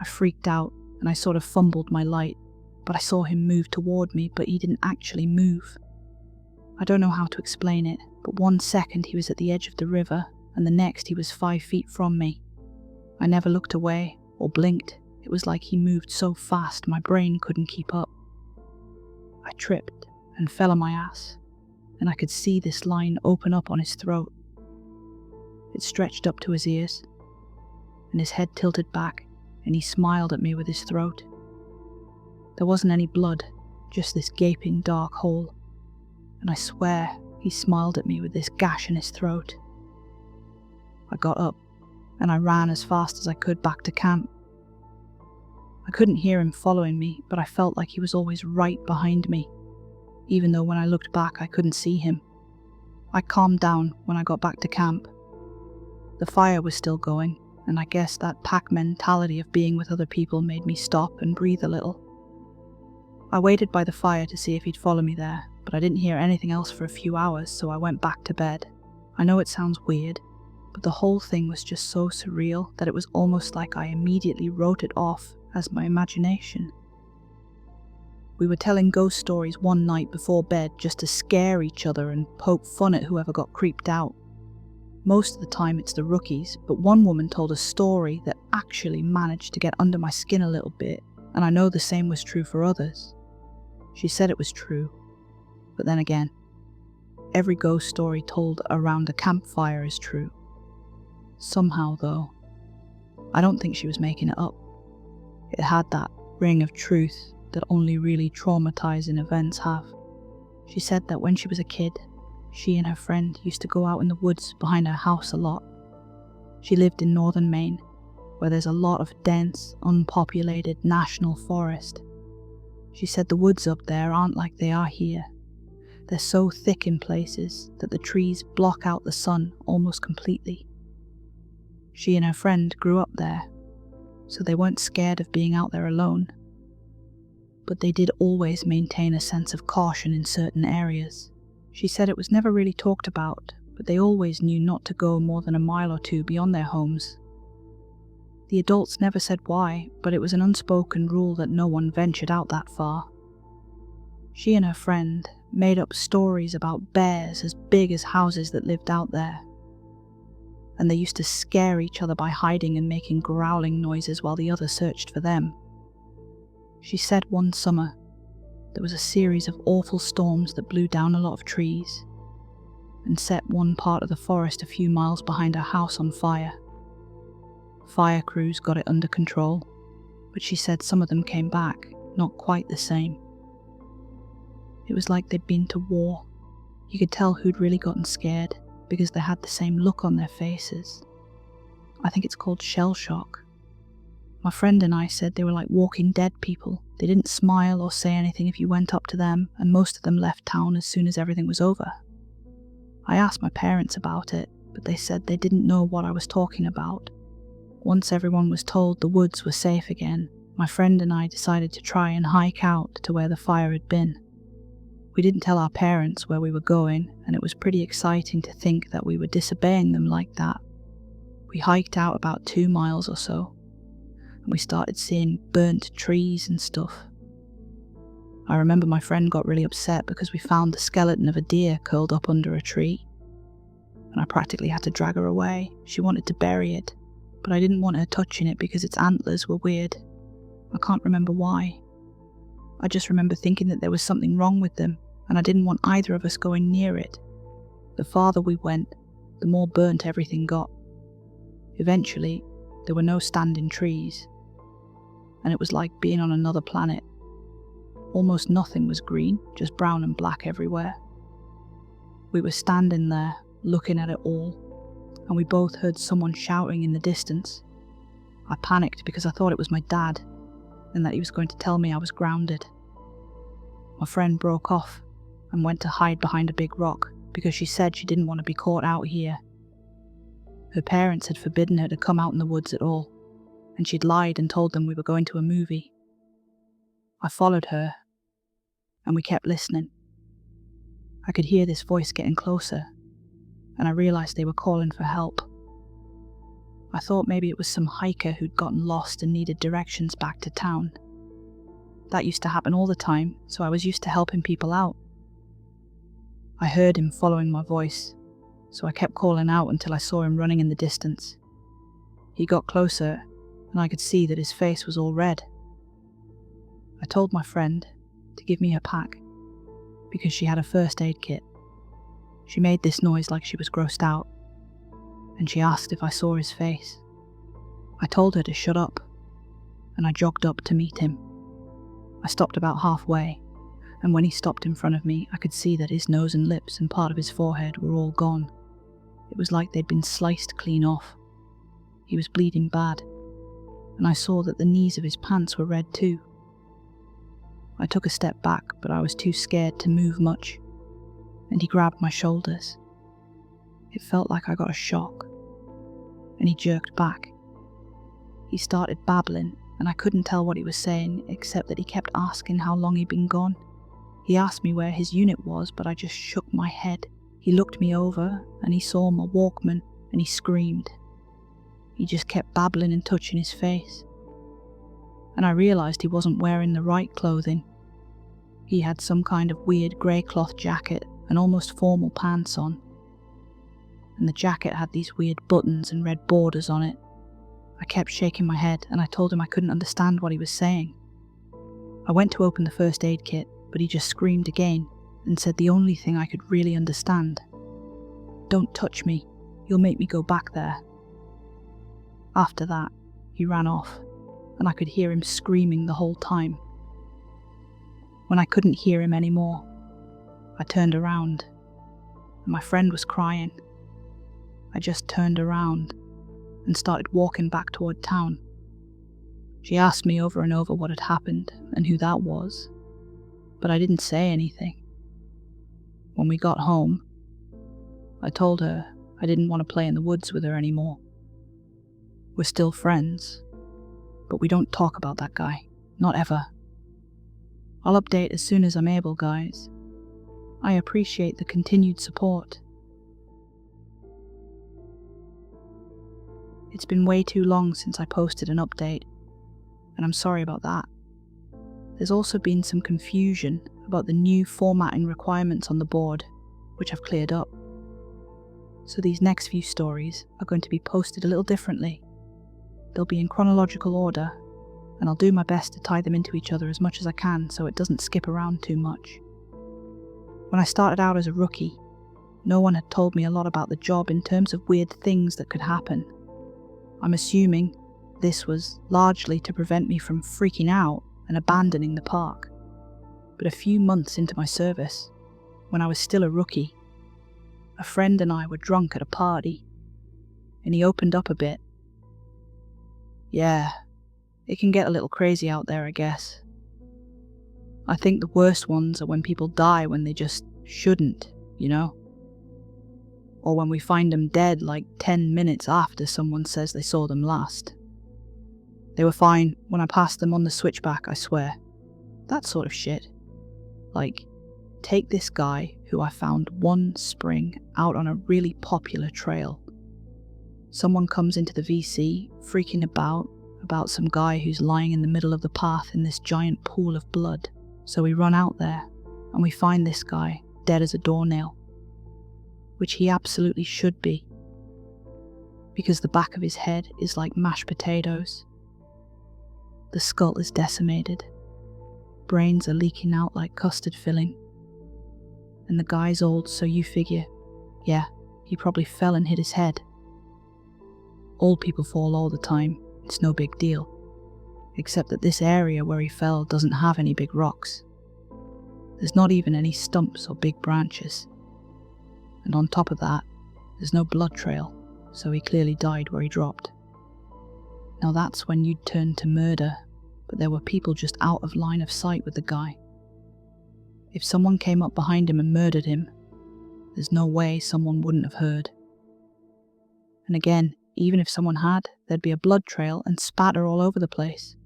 I freaked out, and I sort of fumbled my light, but I saw him move toward me, but he didn't actually move. I don't know how to explain it, but 1 second he was at the edge of the river, and the next he was 5 feet from me. I never looked away, or blinked. It was like he moved so fast my brain couldn't keep up. I tripped and fell on my ass, and I could see this line open up on his throat. It stretched up to his ears, and his head tilted back, and he smiled at me with his throat. There wasn't any blood, just this gaping dark hole, and I swear he smiled at me with this gash in his throat. I got up, and I ran as fast as I could back to camp. I couldn't hear him following me, but I felt like he was always right behind me, even though when I looked back I couldn't see him. I calmed down when I got back to camp. The fire was still going, and I guess that pack mentality of being with other people made me stop and breathe a little. I waited by the fire to see if he'd follow me there, but I didn't hear anything else for a few hours, so I went back to bed. I know it sounds weird, but the whole thing was just so surreal that it was almost like I immediately wrote it off as my imagination. We were telling ghost stories one night before bed just to scare each other and poke fun at whoever got creeped out. Most of the time it's the rookies, but one woman told a story that actually managed to get under my skin a little bit, and I know the same was true for others. She said it was true, but then again, every ghost story told around a campfire is true. Somehow though, I don't think she was making it up. It had that ring of truth that only really traumatizing events have. She said that when she was a kid, she and her friend used to go out in the woods behind her house a lot. She lived in northern Maine, where there's a lot of dense, unpopulated national forest. She said the woods up there aren't like they are here. They're so thick in places that the trees block out the sun almost completely. She and her friend grew up there, so they weren't scared of being out there alone. But they did always maintain a sense of caution in certain areas. She said it was never really talked about, but they always knew not to go more than a mile or two beyond their homes. The adults never said why, but it was an unspoken rule that no one ventured out that far. She and her friend made up stories about bears as big as houses that lived out there. And they used to scare each other by hiding and making growling noises while the other searched for them. She said one summer, there was a series of awful storms that blew down a lot of trees and set one part of the forest a few miles behind her house on fire. Fire crews got it under control, but she said some of them came back, not quite the same. It was like they'd been to war. You could tell who'd really gotten scared because they had the same look on their faces. I think it's called shell shock. My friend and I said they were like walking dead people. They didn't smile or say anything if you went up to them, and most of them left town as soon as everything was over. I asked my parents about it, but they said they didn't know what I was talking about. Once everyone was told the woods were safe again, my friend and I decided to try and hike out to where the fire had been. We didn't tell our parents where we were going, and it was pretty exciting to think that we were disobeying them like that. We hiked out about 2 miles or so, and we started seeing burnt trees and stuff. I remember my friend got really upset because we found the skeleton of a deer curled up under a tree, and I practically had to drag her away. She wanted to bury it, but I didn't want her touching it because its antlers were weird. I can't remember why. I just remember thinking that there was something wrong with them, and I didn't want either of us going near it. The farther we went, the more burnt everything got. Eventually, there were no standing trees, and it was like being on another planet. Almost nothing was green, just brown and black everywhere. We were standing there, looking at it all, and we both heard someone shouting in the distance. I panicked because I thought it was my dad, and that he was going to tell me I was grounded. My friend broke off and went to hide behind a big rock because she said she didn't want to be caught out here. Her parents had forbidden her to come out in the woods at all, and she'd lied and told them we were going to a movie. I followed her, and we kept listening. I could hear this voice getting closer, and I realized they were calling for help. I thought maybe it was some hiker who'd gotten lost and needed directions back to town. That used to happen all the time, so I was used to helping people out. I heard him following my voice, so I kept calling out until I saw him running in the distance. He got closer, and I could see that his face was all red. I told my friend to give me her pack, because she had a first aid kit. She made this noise like she was grossed out, and she asked if I saw his face. I told her to shut up, and I jogged up to meet him. I stopped about halfway, and when he stopped in front of me, I could see that his nose and lips and part of his forehead were all gone. It was like they'd been sliced clean off. He was bleeding bad, and I saw that the knees of his pants were red too. I took a step back, but I was too scared to move much, and he grabbed my shoulders. It felt like I got a shock, and he jerked back. He started babbling, and I couldn't tell what he was saying, except that he kept asking how long he'd been gone. He asked me where his unit was, but I just shook my head. He looked me over, and he saw my Walkman, and he screamed. He just kept babbling and touching his face. And I realised he wasn't wearing the right clothing. He had some kind of weird grey cloth jacket and almost formal pants on. And the jacket had these weird buttons and red borders on it. I kept shaking my head, and I told him I couldn't understand what he was saying. I went to open the first aid kit, but he just screamed again and said the only thing I could really understand. "Don't touch me, you'll make me go back there." After that, he ran off, and I could hear him screaming the whole time. When I couldn't hear him anymore, I turned around, and my friend was crying. I just turned around and started walking back toward town. She asked me over and over what had happened and who that was, but I didn't say anything. When we got home, I told her I didn't want to play in the woods with her anymore. We're still friends, but we don't talk about that guy, not ever. I'll update as soon as I'm able, guys. I appreciate the continued support. It's been way too long since I posted an update, and I'm sorry about that. There's also been some confusion about the new formatting requirements on the board, which I've cleared up. So these next few stories are going to be posted a little differently. They'll be in chronological order, and I'll do my best to tie them into each other as much as I can so it doesn't skip around too much. When I started out as a rookie, no one had told me a lot about the job in terms of weird things that could happen. I'm assuming this was largely to prevent me from freaking out and abandoning the park. But a few months into my service, when I was still a rookie, a friend and I were drunk at a party, and he opened up a bit. Yeah, it can get a little crazy out there, I guess. I think the worst ones are when people die when they just shouldn't, you know? Or when we find them dead like 10 minutes after someone says they saw them last. They were fine when I passed them on the switchback, I swear. That sort of shit. Like, take this guy who I found one spring out on a really popular trail. Someone comes into the VC, freaking about some guy who's lying in the middle of the path in this giant pool of blood. So we run out there, and we find this guy dead as a doornail. Which he absolutely should be. Because the back of his head is like mashed potatoes. The skull is decimated. Brains are leaking out like custard filling. And the guy's old, so you figure, yeah, he probably fell and hit his head. Old people fall all the time, it's no big deal. Except that this area where he fell doesn't have any big rocks. There's not even any stumps or big branches. And on top of that, there's no blood trail, so he clearly died where he dropped. Now that's when you'd turn to murder, but there were people just out of line of sight with the guy. If someone came up behind him and murdered him, there's no way someone wouldn't have heard. And again, even if someone had, there'd be a blood trail and spatter all over the place.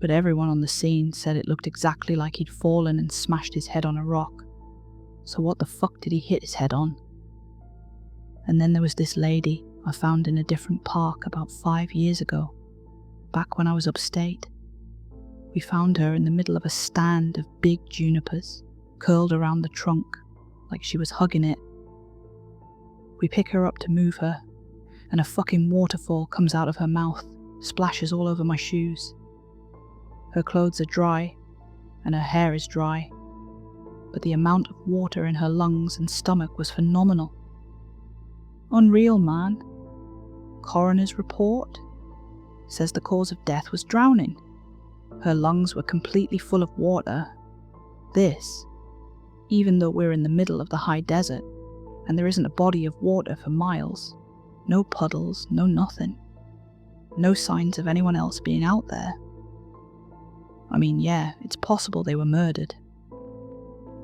But everyone on the scene said it looked exactly like he'd fallen and smashed his head on a rock. So what the fuck did he hit his head on? And then there was this lady I found in a different park about 5 years ago, back when I was upstate. We found her in the middle of a stand of big junipers, curled around the trunk, like she was hugging it. We pick her up to move her, and a fucking waterfall comes out of her mouth, splashes all over my shoes. Her clothes are dry, and her hair is dry, but the amount of water in her lungs and stomach was phenomenal. Unreal, man. Coroner's report says the cause of death was drowning. Her lungs were completely full of water. This, even though we're in the middle of the high desert, and there isn't a body of water for miles. No puddles, no nothing. No signs of anyone else being out there. I mean, yeah, it's possible they were murdered.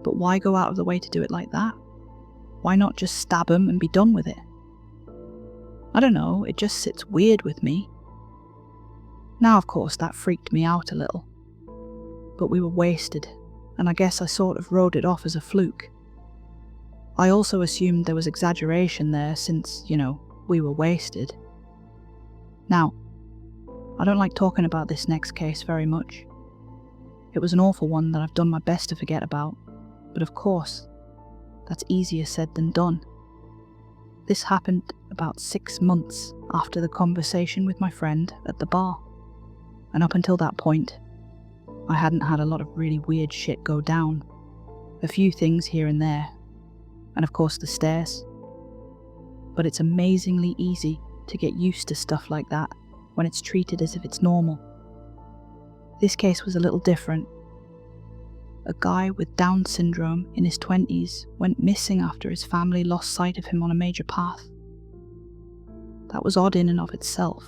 But why go out of the way to do it like that? Why not just stab them and be done with it? I don't know, it just sits weird with me. Now, of course, that freaked me out a little. But we were wasted, and I guess I sort of wrote it off as a fluke. I also assumed there was exaggeration there since, we were wasted. Now, I don't like talking about this next case very much. It was an awful one that I've done my best to forget about, but of course, that's easier said than done. This happened about 6 months after the conversation with my friend at the bar, and up until that point, I hadn't had a lot of really weird shit go down. A few things here and there, and of course the stairs. But it's amazingly easy to get used to stuff like that when it's treated as if it's normal. This case was a little different. a guy with Down syndrome in his 20s went missing after his family lost sight of him on a major path. That was odd in and of itself,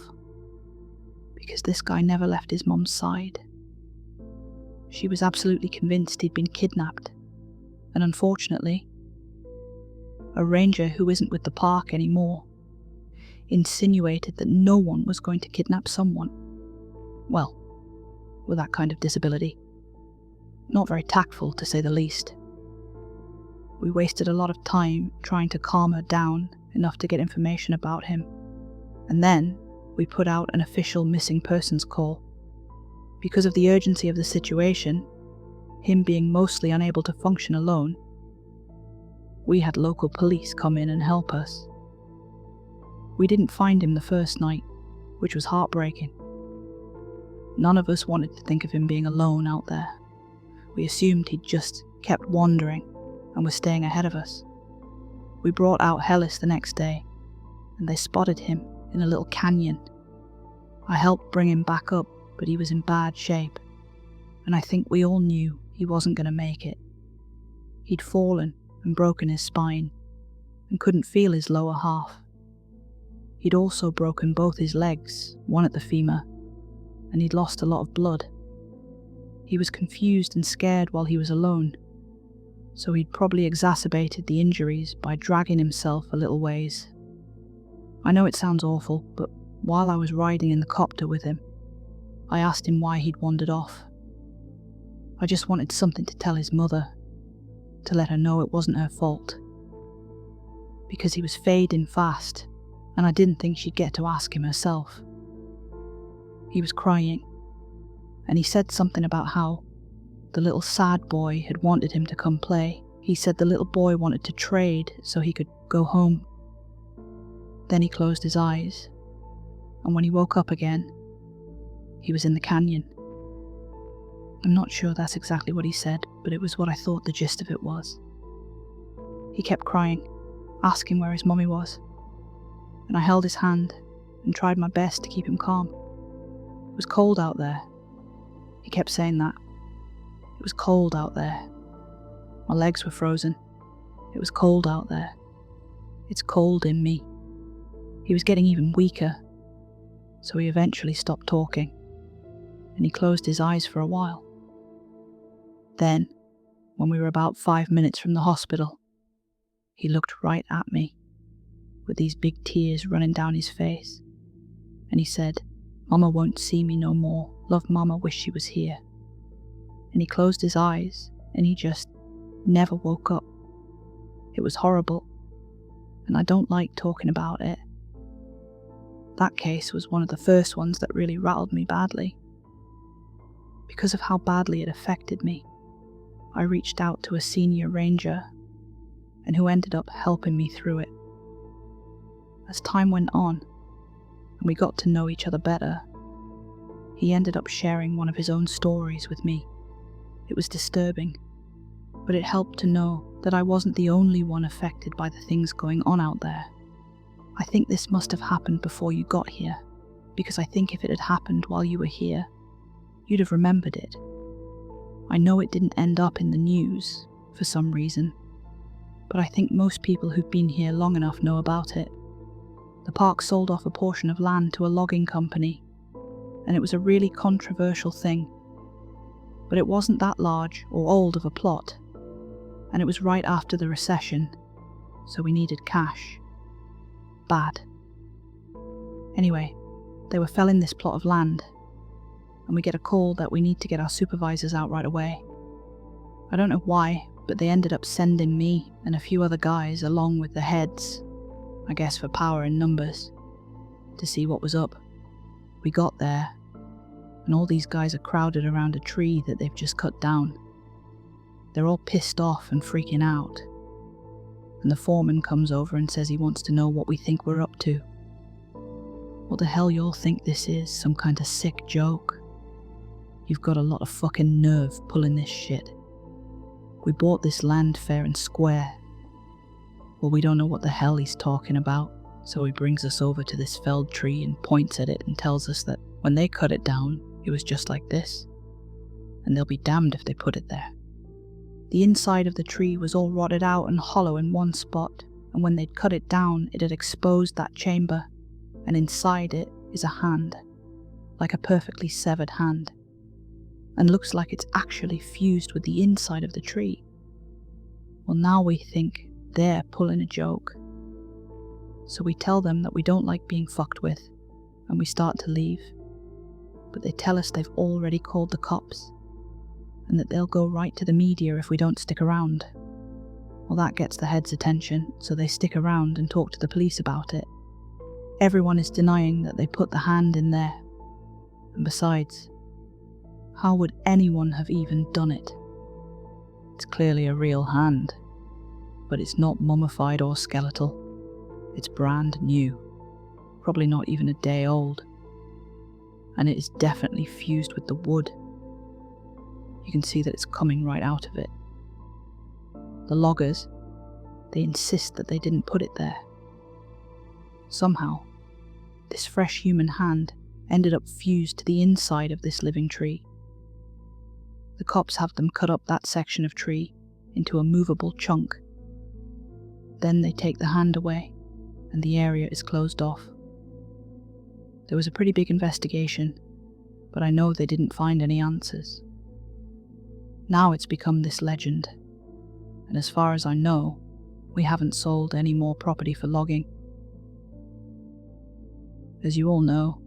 because this guy never left his mum's side. She was absolutely convinced he'd been kidnapped, and unfortunately, a ranger who isn't with the park anymore insinuated that no one was going to kidnap someone, well, with that kind of disability. Not very tactful, to say the least. We wasted a lot of time trying to calm her down enough to get information about him, and then we put out an official missing persons call. Because of the urgency of the situation, him being mostly unable to function alone, we had local police come in and help us. We didn't find him the first night, which was heartbreaking. None of us wanted to think of him being alone out there. We assumed he'd just kept wandering and was staying ahead of us. We brought out Hellis the next day, and they spotted him in a little canyon. I helped bring him back up, but he was in bad shape, and I think we all knew he wasn't going to make it. He'd fallen and broken his spine, and couldn't feel his lower half. He'd also broken both his legs, one at the femur, and he'd lost a lot of blood. He was confused and scared while he was alone, so he'd probably exacerbated the injuries by dragging himself a little ways. I know it sounds awful, but while I was riding in the copter with him, I asked him why he'd wandered off. I just wanted something to tell his mother, to let her know it wasn't her fault. Because he was fading fast, and I didn't think she'd get to ask him herself. He was crying, and he said something about how the little sad boy had wanted him to come play. He said the little boy wanted to trade so he could go home. Then he closed his eyes, and when he woke up again, he was in the canyon. I'm not sure that's exactly what he said, but it was what I thought the gist of it was. He kept crying, asking where his mummy was, and I held his hand and tried my best to keep him calm. It was cold out there. He kept saying that. It was cold out there. My legs were frozen. It was cold out there. It's cold in me. He was getting even weaker, so he eventually stopped talking, and he closed his eyes for a while. Then, when we were about 5 minutes from the hospital, he looked right at me, with these big tears running down his face, and he said, "Mama won't see me no more. Love Mama, wish she was here." And he closed his eyes, and he just never woke up. It was horrible, and I don't like talking about it. That case was one of the first ones that really rattled me badly. Because of how badly it affected me, I reached out to a senior ranger, and who ended up helping me through it. As time went on, and we got to know each other better, he ended up sharing one of his own stories with me. It was disturbing, but it helped to know that I wasn't the only one affected by the things going on out there. I think this must have happened before you got here, because I think if it had happened while you were here, you'd have remembered it. I know it didn't end up in the news, for some reason, but I think most people who've been here long enough know about it. The park sold off a portion of land to a logging company, and it was a really controversial thing. But it wasn't that large or old of a plot, and it was right after the recession, so we needed cash. Bad. Anyway, they were felling this plot of land, and we get a call that we need to get our supervisors out right away. I don't know why, but they ended up sending me and a few other guys along with the heads, I guess for power in numbers, to see what was up. We got there, and all these guys are crowded around a tree that they've just cut down. They're all pissed off and freaking out, and the foreman comes over and says he wants to know what we think we're up to. What the hell y'all think this is, some kind of sick joke? You've got a lot of fucking nerve pulling this shit. We bought this land fair and square. Well, we don't know what the hell he's talking about, so he brings us over to this felled tree and points at it and tells us that when they cut it down, it was just like this, and they'll be damned if they put it there. The inside of the tree was all rotted out and hollow in one spot, and when they'd cut it down, it had exposed that chamber, and inside it is a hand, like a perfectly severed hand, and looks like it's actually fused with the inside of the tree. Well, now we think they're pulling a joke. So we tell them that we don't like being fucked with, and we start to leave. But they tell us they've already called the cops, and that they'll go right to the media if we don't stick around. Well, that gets the head's attention, so they stick around and talk to the police about it. Everyone is denying that they put the hand in there. And besides, how would anyone have even done it? It's clearly a real hand, but it's not mummified or skeletal. It's brand new, probably not even a day old, and it is definitely fused with the wood. You can see that it's coming right out of it. The loggers, they insist that they didn't put it there. Somehow, this fresh human hand ended up fused to the inside of this living tree. The cops have them cut up that section of tree into a movable chunk. Then they take the hand away, and the area is closed off. There was a pretty big investigation, but I know they didn't find any answers. Now it's become this legend, and as far as I know, we haven't sold any more property for logging. As you all know,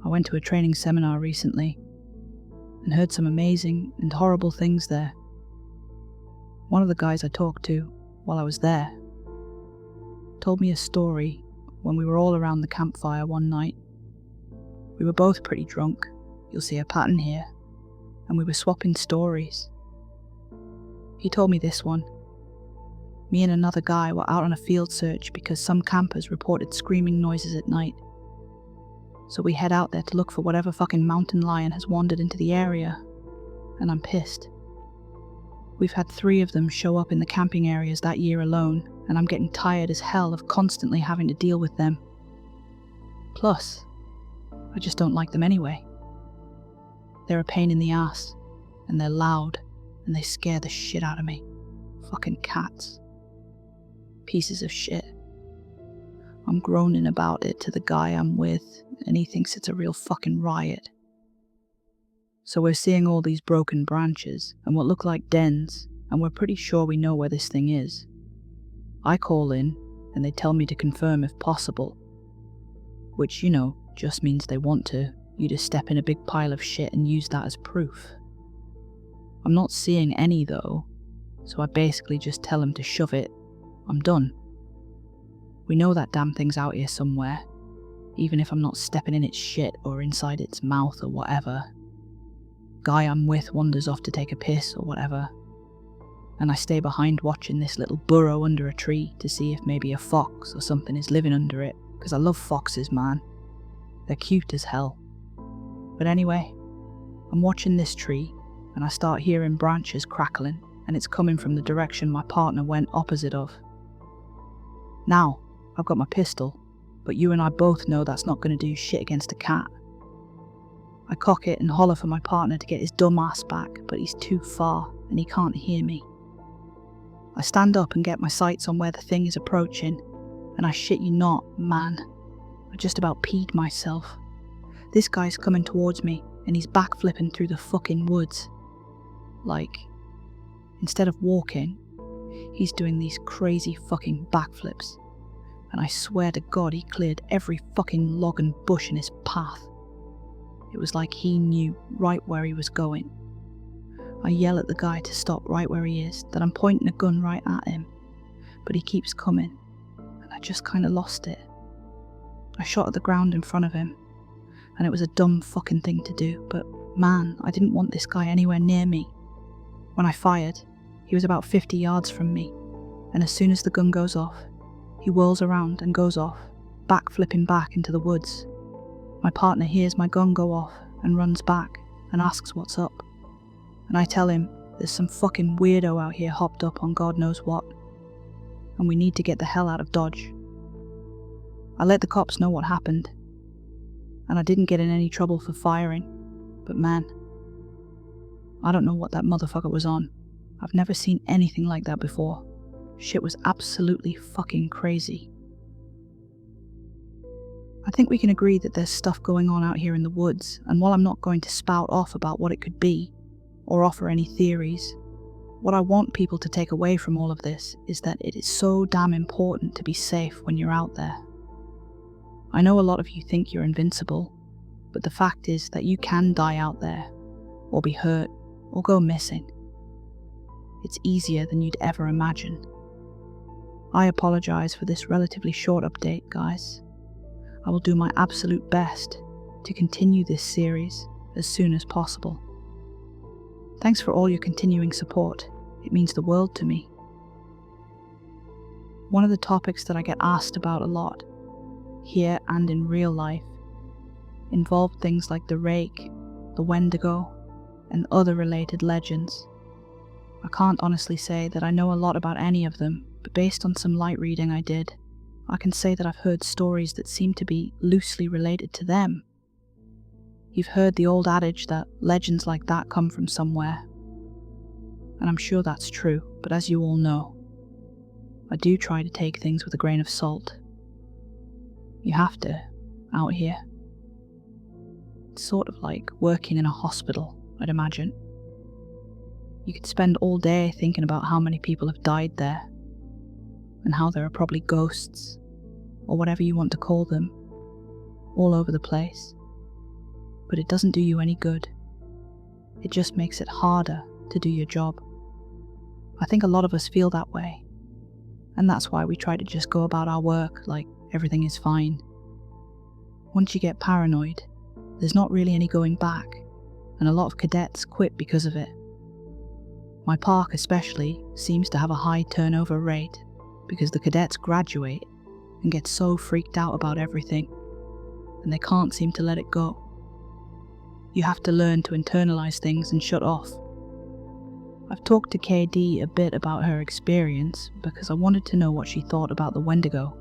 I went to a training seminar recently and heard some amazing and horrible things there. One of the guys I talked to while I was there told me a story when we were all around the campfire one night. We were both pretty drunk, you'll see a pattern here, and we were swapping stories. He told me this one. Me and another guy were out on a field search because some campers reported screaming noises at night. So we head out there to look for whatever fucking mountain lion has wandered into the area, and I'm pissed. We've had 3 of them show up in the camping areas that year alone, and I'm getting tired as hell of constantly having to deal with them. Plus, I just don't like them anyway. They're a pain in the ass, and they're loud, and they scare the shit out of me. Fucking cats. Pieces of shit. I'm groaning about it to the guy I'm with, and he thinks it's a real fucking riot. So we're seeing all these broken branches, and what look like dens, and we're pretty sure we know where this thing is. I call in, and they tell me to confirm if possible. Which, you know, just means they want you to step in a big pile of shit and use that as proof. I'm not seeing any though, so I basically just tell them to shove it. I'm done. We know that damn thing's out here somewhere, even if I'm not stepping in its shit or inside its mouth or whatever. Guy I'm with wanders off to take a piss or whatever, and I stay behind watching this little burrow under a tree to see if maybe a fox or something is living under it, because I love foxes, man. They're cute as hell. But anyway, I'm watching this tree, and I start hearing branches crackling, and it's coming from the direction my partner went opposite of. Now, I've got my pistol, but you and I both know that's not going to do shit against a cat. I cock it and holler for my partner to get his dumb ass back, but he's too far, and he can't hear me. I stand up and get my sights on where the thing is approaching, and I shit you not, man, I just about peed myself. This guy's coming towards me, and he's backflipping through the fucking woods. Like, instead of walking, he's doing these crazy fucking backflips, and I swear to God he cleared every fucking log and bush in his path. It was like he knew right where he was going. I yell at the guy to stop right where he is, that I'm pointing a gun right at him, but he keeps coming, and I just kinda lost it. I shot at the ground in front of him, and it was a dumb fucking thing to do, but man, I didn't want this guy anywhere near me. When I fired, he was about 50 yards from me, and as soon as the gun goes off, he whirls around and goes off, back-flipping back into the woods. My partner hears my gun go off and runs back and asks what's up, and I tell him there's some fucking weirdo out here hopped up on God knows what, and we need to get the hell out of Dodge. I let the cops know what happened, and I didn't get in any trouble for firing, but man, I don't know what that motherfucker was on. I've never seen anything like that before. Shit was absolutely fucking crazy. I think we can agree that there's stuff going on out here in the woods, and while I'm not going to spout off about what it could be, or offer any theories, what I want people to take away from all of this is that it is so damn important to be safe when you're out there. I know a lot of you think you're invincible, but the fact is that you can die out there, or be hurt, or go missing. It's easier than you'd ever imagine. I apologize for this relatively short update, guys. I will do my absolute best to continue this series as soon as possible. Thanks for all your continuing support. It means the world to me. One of the topics that I get asked about a lot, here and in real life, involved things like the rake, the wendigo, and other related legends. I can't honestly say that I know a lot about any of them, but based on some light reading I did, I can say that I've heard stories that seem to be loosely related to them. You've heard the old adage that legends like that come from somewhere, and I'm sure that's true, but as you all know, I do try to take things with a grain of salt. You have to, out here. It's sort of like working in a hospital, I'd imagine. You could spend all day thinking about how many people have died there, and how there are probably ghosts, or whatever you want to call them, all over the place. But it doesn't do you any good. It just makes it harder to do your job. I think a lot of us feel that way, and that's why we try to just go about our work like everything is fine. Once you get paranoid, there's not really any going back, and a lot of cadets quit because of it. My park especially seems to have a high turnover rate because the cadets graduate and get so freaked out about everything, and they can't seem to let it go. You have to learn to internalize things and shut off. I've talked to KD a bit about her experience because I wanted to know what she thought about the wendigo.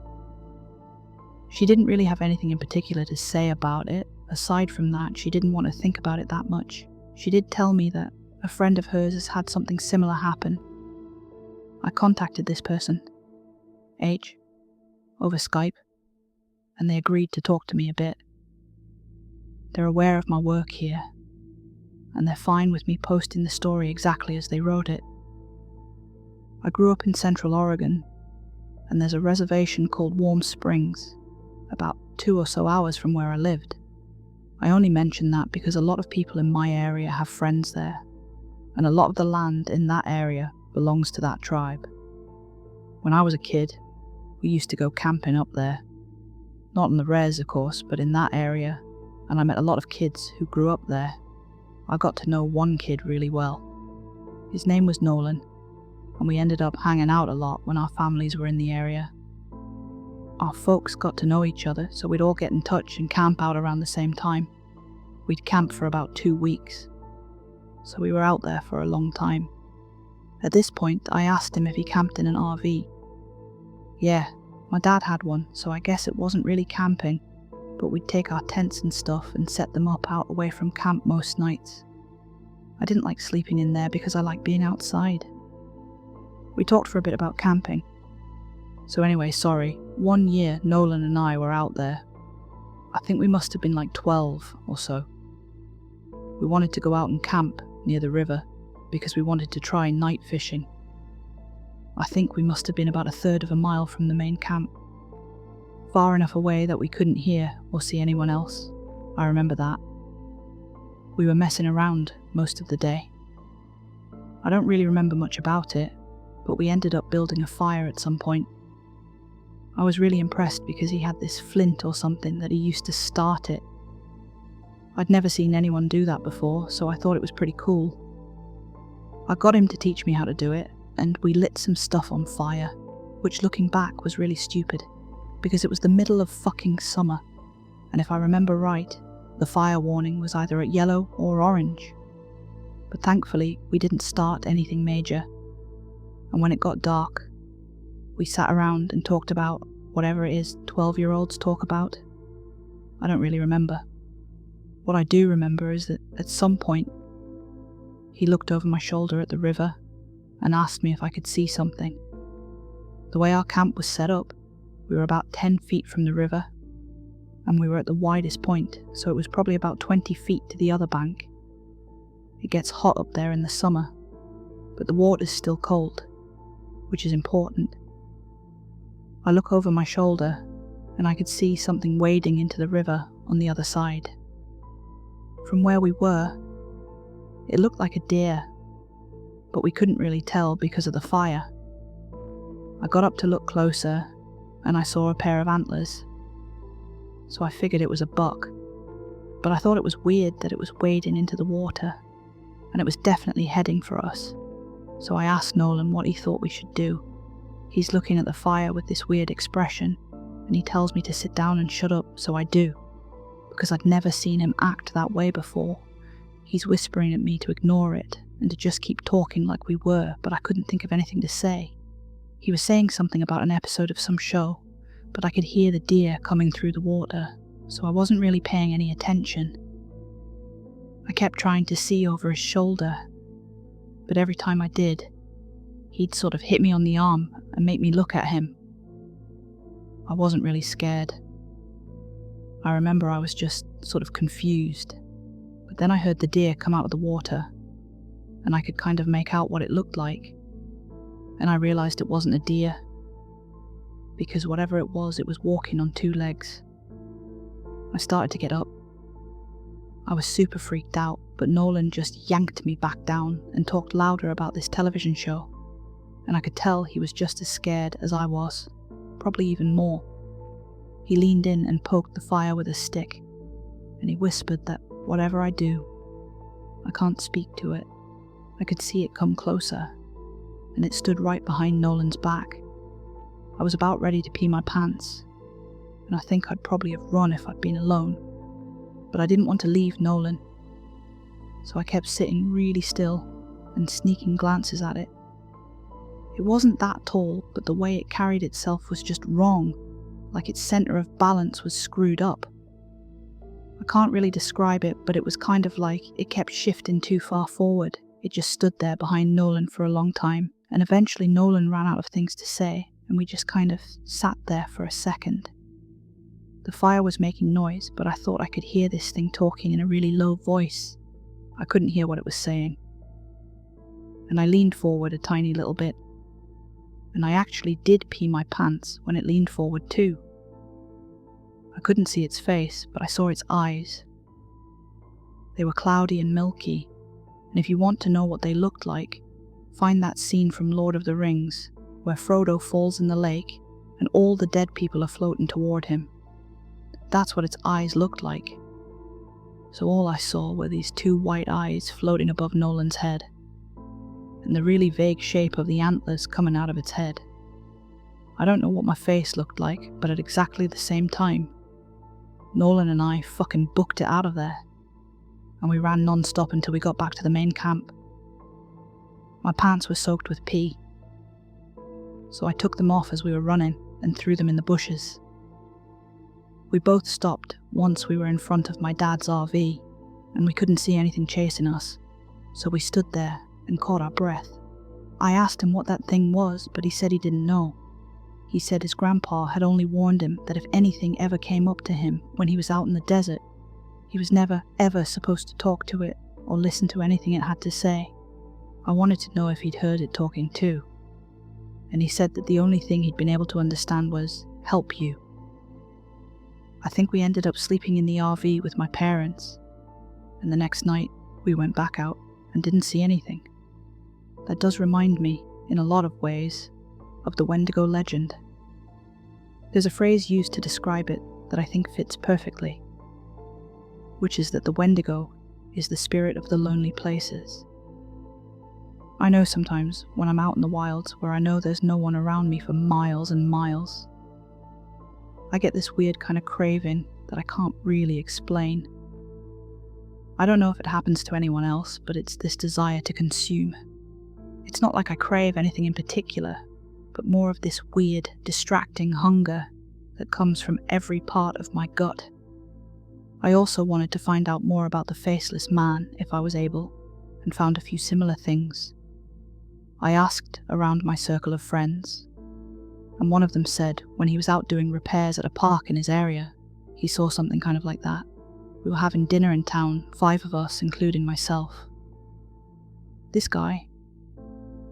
She didn't really have anything in particular to say about it. Aside from that, she didn't want to think about it that much. She did tell me that a friend of hers has had something similar happen. I contacted this person, H, over Skype, and they agreed to talk to me a bit. They're aware of my work here, and they're fine with me posting the story exactly as they wrote it. I grew up in Central Oregon, and there's a reservation called Warm Springs, about 2 or so hours from where I lived. I only mention that because a lot of people in my area have friends there, and a lot of the land in that area belongs to that tribe. When I was a kid, we used to go camping up there. Not in the res, of course, but in that area, and I met a lot of kids who grew up there. I got to know one kid really well. His name was Nolan, and we ended up hanging out a lot when our families were in the area. Our folks got to know each other, so we'd all get in touch and camp out around the same time. We'd camp for about 2 weeks, so we were out there for a long time. At this point, I asked him if he camped in an RV. Yeah, my dad had one, so I guess it wasn't really camping, but we'd take our tents and stuff and set them up out away from camp most nights. I didn't like sleeping in there because I like being outside. We talked for a bit about camping. So anyway, sorry, one year Nolan and I were out there. I think we must have been like 12 or so. We wanted to go out and camp near the river because we wanted to try night fishing. I think we must have been about 1/3 of a mile from the main camp. Far enough away that we couldn't hear or see anyone else. I remember that. We were messing around most of the day. I don't really remember much about it, but we ended up building a fire at some point. I was really impressed because he had this flint or something that he used to start it. I'd never seen anyone do that before, so I thought it was pretty cool. I got him to teach me how to do it, and we lit some stuff on fire, which looking back was really stupid, because it was the middle of fucking summer, and if I remember right, the fire warning was either at yellow or orange. But thankfully, we didn't start anything major, and when it got dark, we sat around and talked about whatever it is 12-year-olds talk about. I don't really remember. What I do remember is that at some point, he looked over my shoulder at the river and asked me if I could see something. The way our camp was set up, we were about 10 feet from the river, and we were at the widest point, so it was probably about 20 feet to the other bank. It gets hot up there in the summer, but the water's still cold, which is important. I look over my shoulder, and I could see something wading into the river on the other side. From where we were, it looked like a deer, but we couldn't really tell because of the fire. I got up to look closer, and I saw a pair of antlers, so I figured it was a buck, but I thought it was weird that it was wading into the water, and it was definitely heading for us, so I asked Nolan what he thought we should do. He's looking at the fire with this weird expression, and he tells me to sit down and shut up, so I do, because I'd never seen him act that way before. He's whispering at me to ignore it, and to just keep talking like we were, but I couldn't think of anything to say. He was saying something about an episode of some show, but I could hear the deer coming through the water, so I wasn't really paying any attention. I kept trying to see over his shoulder, but every time I did, he'd sort of hit me on the arm and make me look at him. I wasn't really scared. I remember I was just sort of confused, but then I heard the deer come out of the water, and I could kind of make out what it looked like, and I realized it wasn't a deer, because whatever it was walking on 2 legs. I started to get up. I was super freaked out, but Nolan just yanked me back down and talked louder about this television show, and I could tell he was just as scared as I was, probably even more. He leaned in and poked the fire with a stick, and he whispered that whatever I do, I can't speak to it. I could see it come closer, and it stood right behind Nolan's back. I was about ready to pee my pants, and I think I'd probably have run if I'd been alone, but I didn't want to leave Nolan, so I kept sitting really still and sneaking glances at it. It wasn't that tall, but the way it carried itself was just wrong, like its centre of balance was screwed up. I can't really describe it, but it was kind of like it kept shifting too far forward. It just stood there behind Nolan for a long time, and eventually Nolan ran out of things to say, and we just kind of sat there for a second. The fire was making noise, but I thought I could hear this thing talking in a really low voice. I couldn't hear what it was saying. And I leaned forward a tiny little bit, and I actually did pee my pants when it leaned forward too. I couldn't see its face, but I saw its eyes. They were cloudy and milky, and if you want to know what they looked like, find that scene from Lord of the Rings, where Frodo falls in the lake and all the dead people are floating toward him. That's what its eyes looked like. So all I saw were these 2 white eyes floating above Nolan's head, and the really vague shape of the antlers coming out of its head. I don't know what my face looked like, but at exactly the same time, Nolan and I fucking booked it out of there, and we ran non-stop until we got back to the main camp. My pants were soaked with pee, so I took them off as we were running and threw them in the bushes. We both stopped once we were in front of my dad's RV, and we couldn't see anything chasing us, so we stood there and caught our breath. I asked him what that thing was, but he said he didn't know. He said his grandpa had only warned him that if anything ever came up to him when he was out in the desert, he was never ever supposed to talk to it or listen to anything it had to say. I wanted to know if he'd heard it talking too, and he said that the only thing he'd been able to understand was, "help you." I think we ended up sleeping in the RV with my parents, and the next night we went back out and didn't see anything. That does remind me, in a lot of ways, of the Wendigo legend. There's a phrase used to describe it that I think fits perfectly, which is that the Wendigo is the spirit of the lonely places. I know sometimes when I'm out in the wilds where I know there's no one around me for miles and miles, I get this weird kind of craving that I can't really explain. I don't know if it happens to anyone else, but it's this desire to consume. It's not like I crave anything in particular, but more of this weird, distracting hunger that comes from every part of my gut. I also wanted to find out more about the faceless man if I was able, and found a few similar things. I asked around my circle of friends, and one of them said when he was out doing repairs at a park in his area, he saw something kind of like that. We were having dinner in town, 5 of us, including myself. This guy,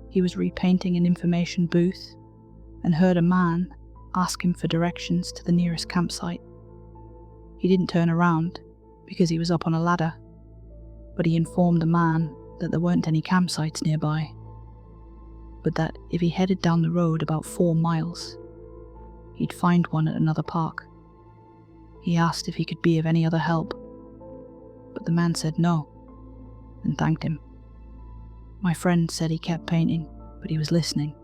he was repainting an information booth and heard a man ask him for directions to the nearest campsite. He didn't turn around because he was up on a ladder, but he informed the man that there weren't any campsites nearby, but that if he headed down the road about 4 miles, he'd find one at another park. He asked if he could be of any other help, but the man said no, and thanked him. My friend said he kept painting, but he was listening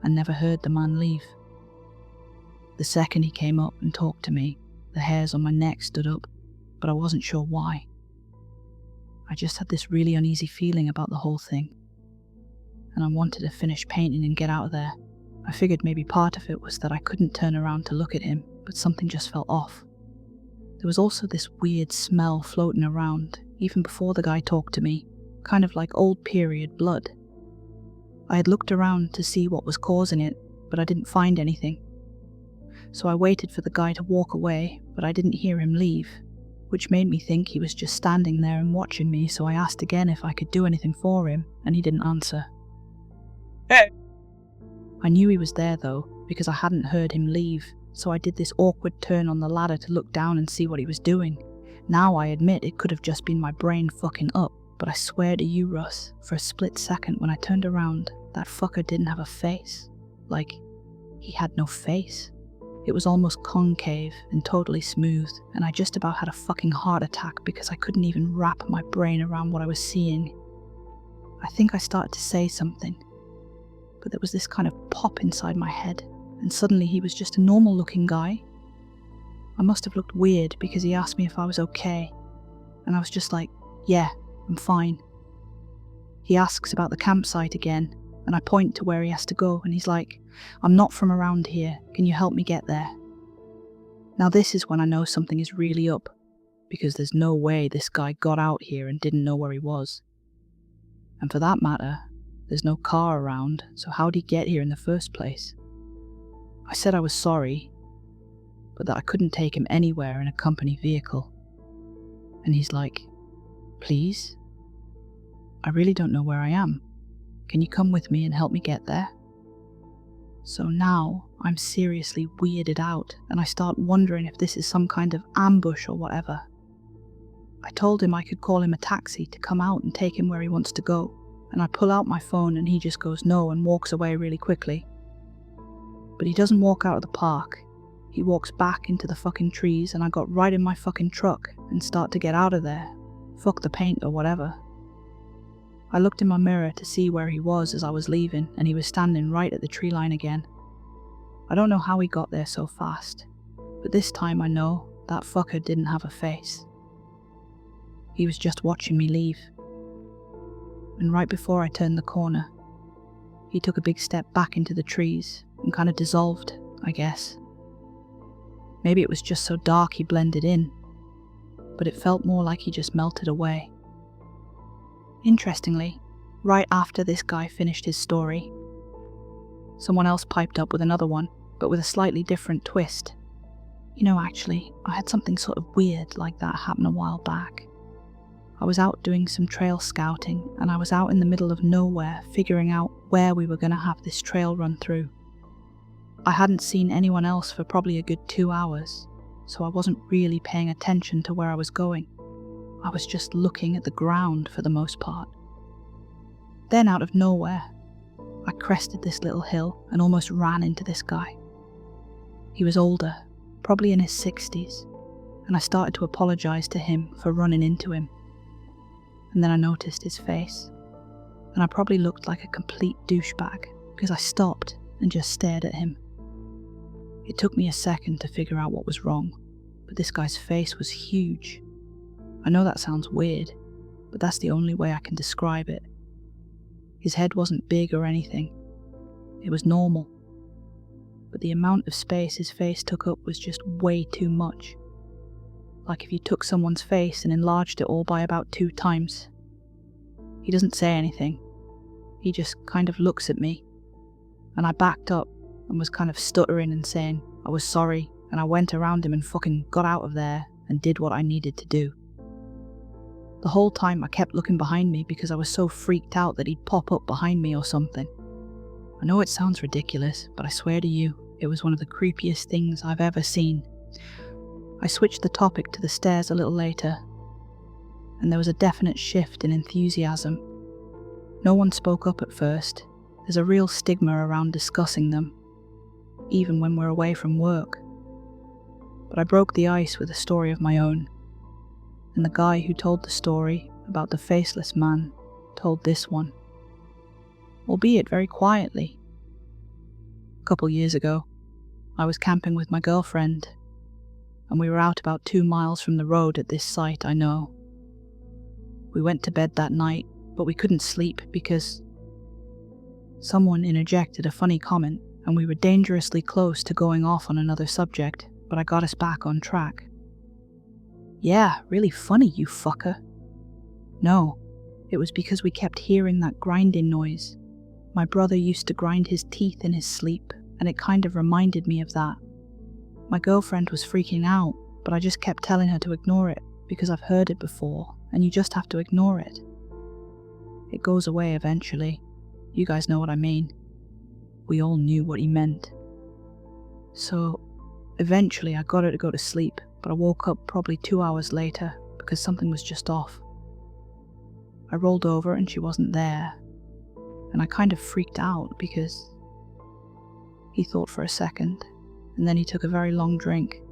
and never heard the man leave. The second he came up and talked to me, the hairs on my neck stood up, but I wasn't sure why. I just had this really uneasy feeling about the whole thing, and I wanted to finish painting and get out of there. I figured maybe part of it was that I couldn't turn around to look at him, but something just felt off. There was also this weird smell floating around, even before the guy talked to me, kind of like old period blood. I had looked around to see what was causing it, but I didn't find anything. So I waited for the guy to walk away, but I didn't hear him leave, which made me think he was just standing there and watching me, so I asked again if I could do anything for him, and he didn't answer. Hey! I knew he was there though, because I hadn't heard him leave, so I did this awkward turn on the ladder to look down and see what he was doing. Now I admit it could have just been my brain fucking up, but I swear to you, Russ, for a split second when I turned around, that fucker didn't have a face. Like, he had no face. It was almost concave and totally smooth, and I just about had a fucking heart attack because I couldn't even wrap my brain around what I was seeing. I think I started to say something, but there was this kind of pop inside my head, and suddenly he was just a normal looking guy. I must have looked weird because he asked me if I was okay, and I was just like, yeah, I'm fine. He asks about the campsite again, and I point to where he has to go, and he's like, I'm not from around here, can you help me get there? Now this is when I know something is really up, because there's no way this guy got out here and didn't know where he was. And for that matter, there's no car around, so how'd he get here in the first place? I said I was sorry, but that I couldn't take him anywhere in a company vehicle. And he's like, please? I really don't know where I am. Can you come with me and help me get there? So now I'm seriously weirded out, and I start wondering if this is some kind of ambush or whatever. I told him I could call him a taxi to come out and take him where he wants to go, and I pull out my phone and he just goes no and walks away really quickly. But he doesn't walk out of the park. He walks back into the fucking trees, and I got right in my fucking truck and start to get out of there. Fuck the paint or whatever. I looked in my mirror to see where he was as I was leaving, and he was standing right at the tree line again. I don't know how he got there so fast, but this time I know that fucker didn't have a face. He was just watching me leave. And right before I turned the corner, he took a big step back into the trees and kind of dissolved, I guess. Maybe it was just so dark he blended in, but it felt more like he just melted away. Interestingly, right after this guy finished his story, someone else piped up with another one, but with a slightly different twist. You know, actually, I had something sort of weird like that happen a while back. I was out doing some trail scouting, and I was out in the middle of nowhere figuring out where we were going to have this trail run through. I hadn't seen anyone else for probably a good 2 hours, so I wasn't really paying attention to where I was going. I was just looking at the ground for the most part. Then out of nowhere, I crested this little hill and almost ran into this guy. He was older, probably in his 60s, and I started to apologize to him for running into him. And then I noticed his face, and I probably looked like a complete douchebag because I stopped and just stared at him. It took me a second to figure out what was wrong, but this guy's face was huge. I know that sounds weird, but that's the only way I can describe it. His head wasn't big or anything. It was normal. But the amount of space his face took up was just way too much. Like if you took someone's face and enlarged it all by about 2 times. He doesn't say anything, he just kind of looks at me, and I backed up and was kind of stuttering and saying I was sorry, and I went around him and fucking got out of there and did what I needed to do. The whole time I kept looking behind me because I was so freaked out that he'd pop up behind me or something. I know it sounds ridiculous, but I swear to you, it was one of the creepiest things I've ever seen. I switched the topic to the stairs a little later, and there was a definite shift in enthusiasm. No one spoke up at first. There's a real stigma around discussing them, even when we're away from work. But I broke the ice with a story of my own, and the guy who told the story about the faceless man told this one, albeit very quietly. A couple years ago, I was camping with my girlfriend, and we were out about 2 miles from the road at this site I know. We went to bed that night, but we couldn't sleep because someone interjected a funny comment, and we were dangerously close to going off on another subject, but I got us back on track. Yeah, really funny, you fucker. No, it was because we kept hearing that grinding noise. My brother used to grind his teeth in his sleep, and it kind of reminded me of that. My girlfriend was freaking out, but I just kept telling her to ignore it because I've heard it before, and you just have to ignore it. It goes away eventually. You guys know what I mean. We all knew what he meant. So, eventually I got her to go to sleep, but I woke up probably 2 hours later because something was just off. I rolled over and she wasn't there, and I kind of freaked out because he thought for a second, and then he took a very long drink.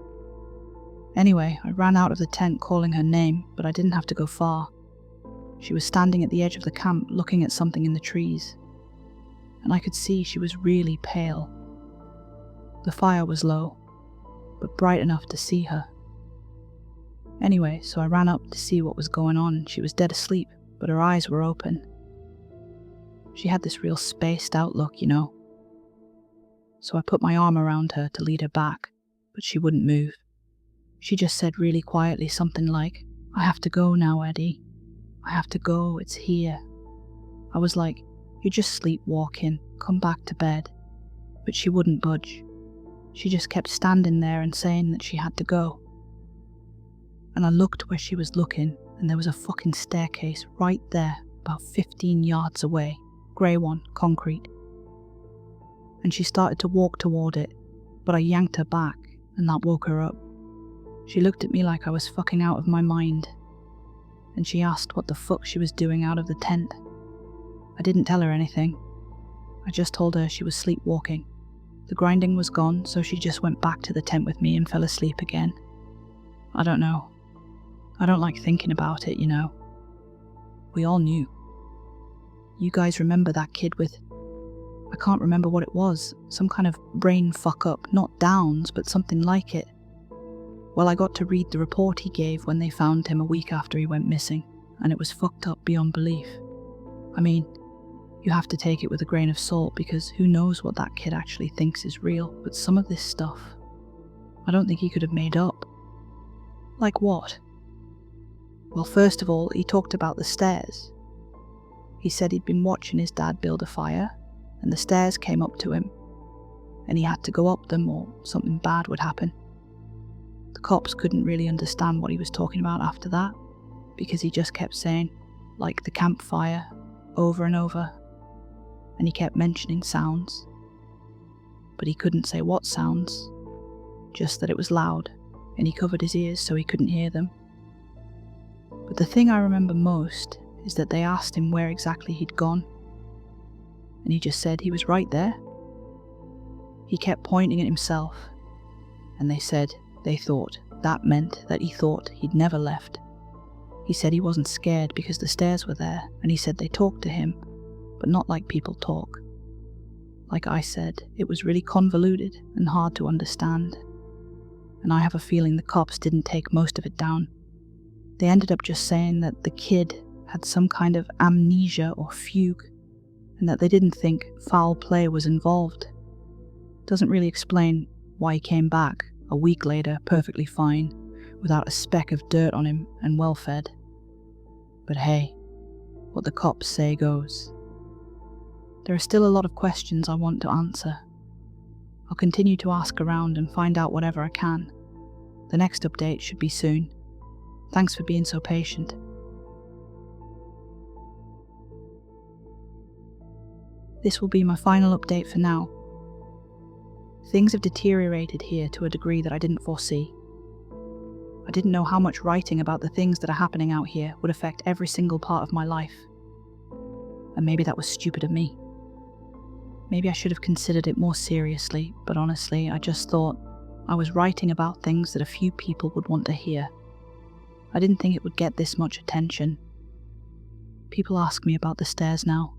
Anyway, I ran out of the tent calling her name, but I didn't have to go far. She was standing at the edge of the camp looking at something in the trees, and I could see she was really pale. The fire was low, but bright enough to see her. Anyway, so I ran up to see what was going on. She was dead asleep, but her eyes were open. She had this real spaced out look, you know. So I put my arm around her to lead her back, but she wouldn't move. She just said really quietly something like, "I have to go now, Eddie. I have to go, it's here." I was like, "You're just sleepwalking, come back to bed." But she wouldn't budge. She just kept standing there and saying that she had to go. And I looked where she was looking, and there was a fucking staircase right there, about 15 yards away, grey one, concrete. And she started to walk toward it, but I yanked her back, and that woke her up. She looked at me like I was fucking out of my mind, and she asked what the fuck she was doing out of the tent. I didn't tell her anything. I just told her she was sleepwalking. The grinding was gone, so she just went back to the tent with me and fell asleep again. I don't know. I don't like thinking about it, you know. We all knew. You guys remember that kid with... I can't remember what it was. Some kind of brain fuck up. Not Downs, but something like it. Well, I got to read the report he gave when they found him a week after he went missing, and it was fucked up beyond belief. I mean, you have to take it with a grain of salt because who knows what that kid actually thinks is real, but some of this stuff, I don't think he could have made up. Like what? Well, first of all, he talked about the stairs. He said he'd been watching his dad build a fire, and the stairs came up to him, and he had to go up them or something bad would happen. The cops couldn't really understand what he was talking about after that, because he just kept saying, like the campfire, over and over, and he kept mentioning sounds. But he couldn't say what sounds, just that it was loud, and he covered his ears so he couldn't hear them. But the thing I remember most is that they asked him where exactly he'd gone, and he just said he was right there. He kept pointing at himself, and they said they thought that meant that he thought he'd never left. He said he wasn't scared because the stairs were there, and he said they talked to him, but not like people talk. Like I said, it was really convoluted and hard to understand, and I have a feeling the cops didn't take most of it down. They ended up just saying that the kid had some kind of amnesia or fugue, and that they didn't think foul play was involved. Doesn't really explain why he came back a week later perfectly fine, without a speck of dirt on him and well fed. But hey, what the cops say goes. There are still a lot of questions I want to answer. I'll continue to ask around and find out whatever I can. The next update should be soon. Thanks for being so patient. This will be my final update for now. Things have deteriorated here to a degree that I didn't foresee. I didn't know how much writing about the things that are happening out here would affect every single part of my life. And maybe that was stupid of me. Maybe I should have considered it more seriously, but honestly, I just thought I was writing about things that a few people would want to hear. I didn't think it would get this much attention. People ask me about the stairs now.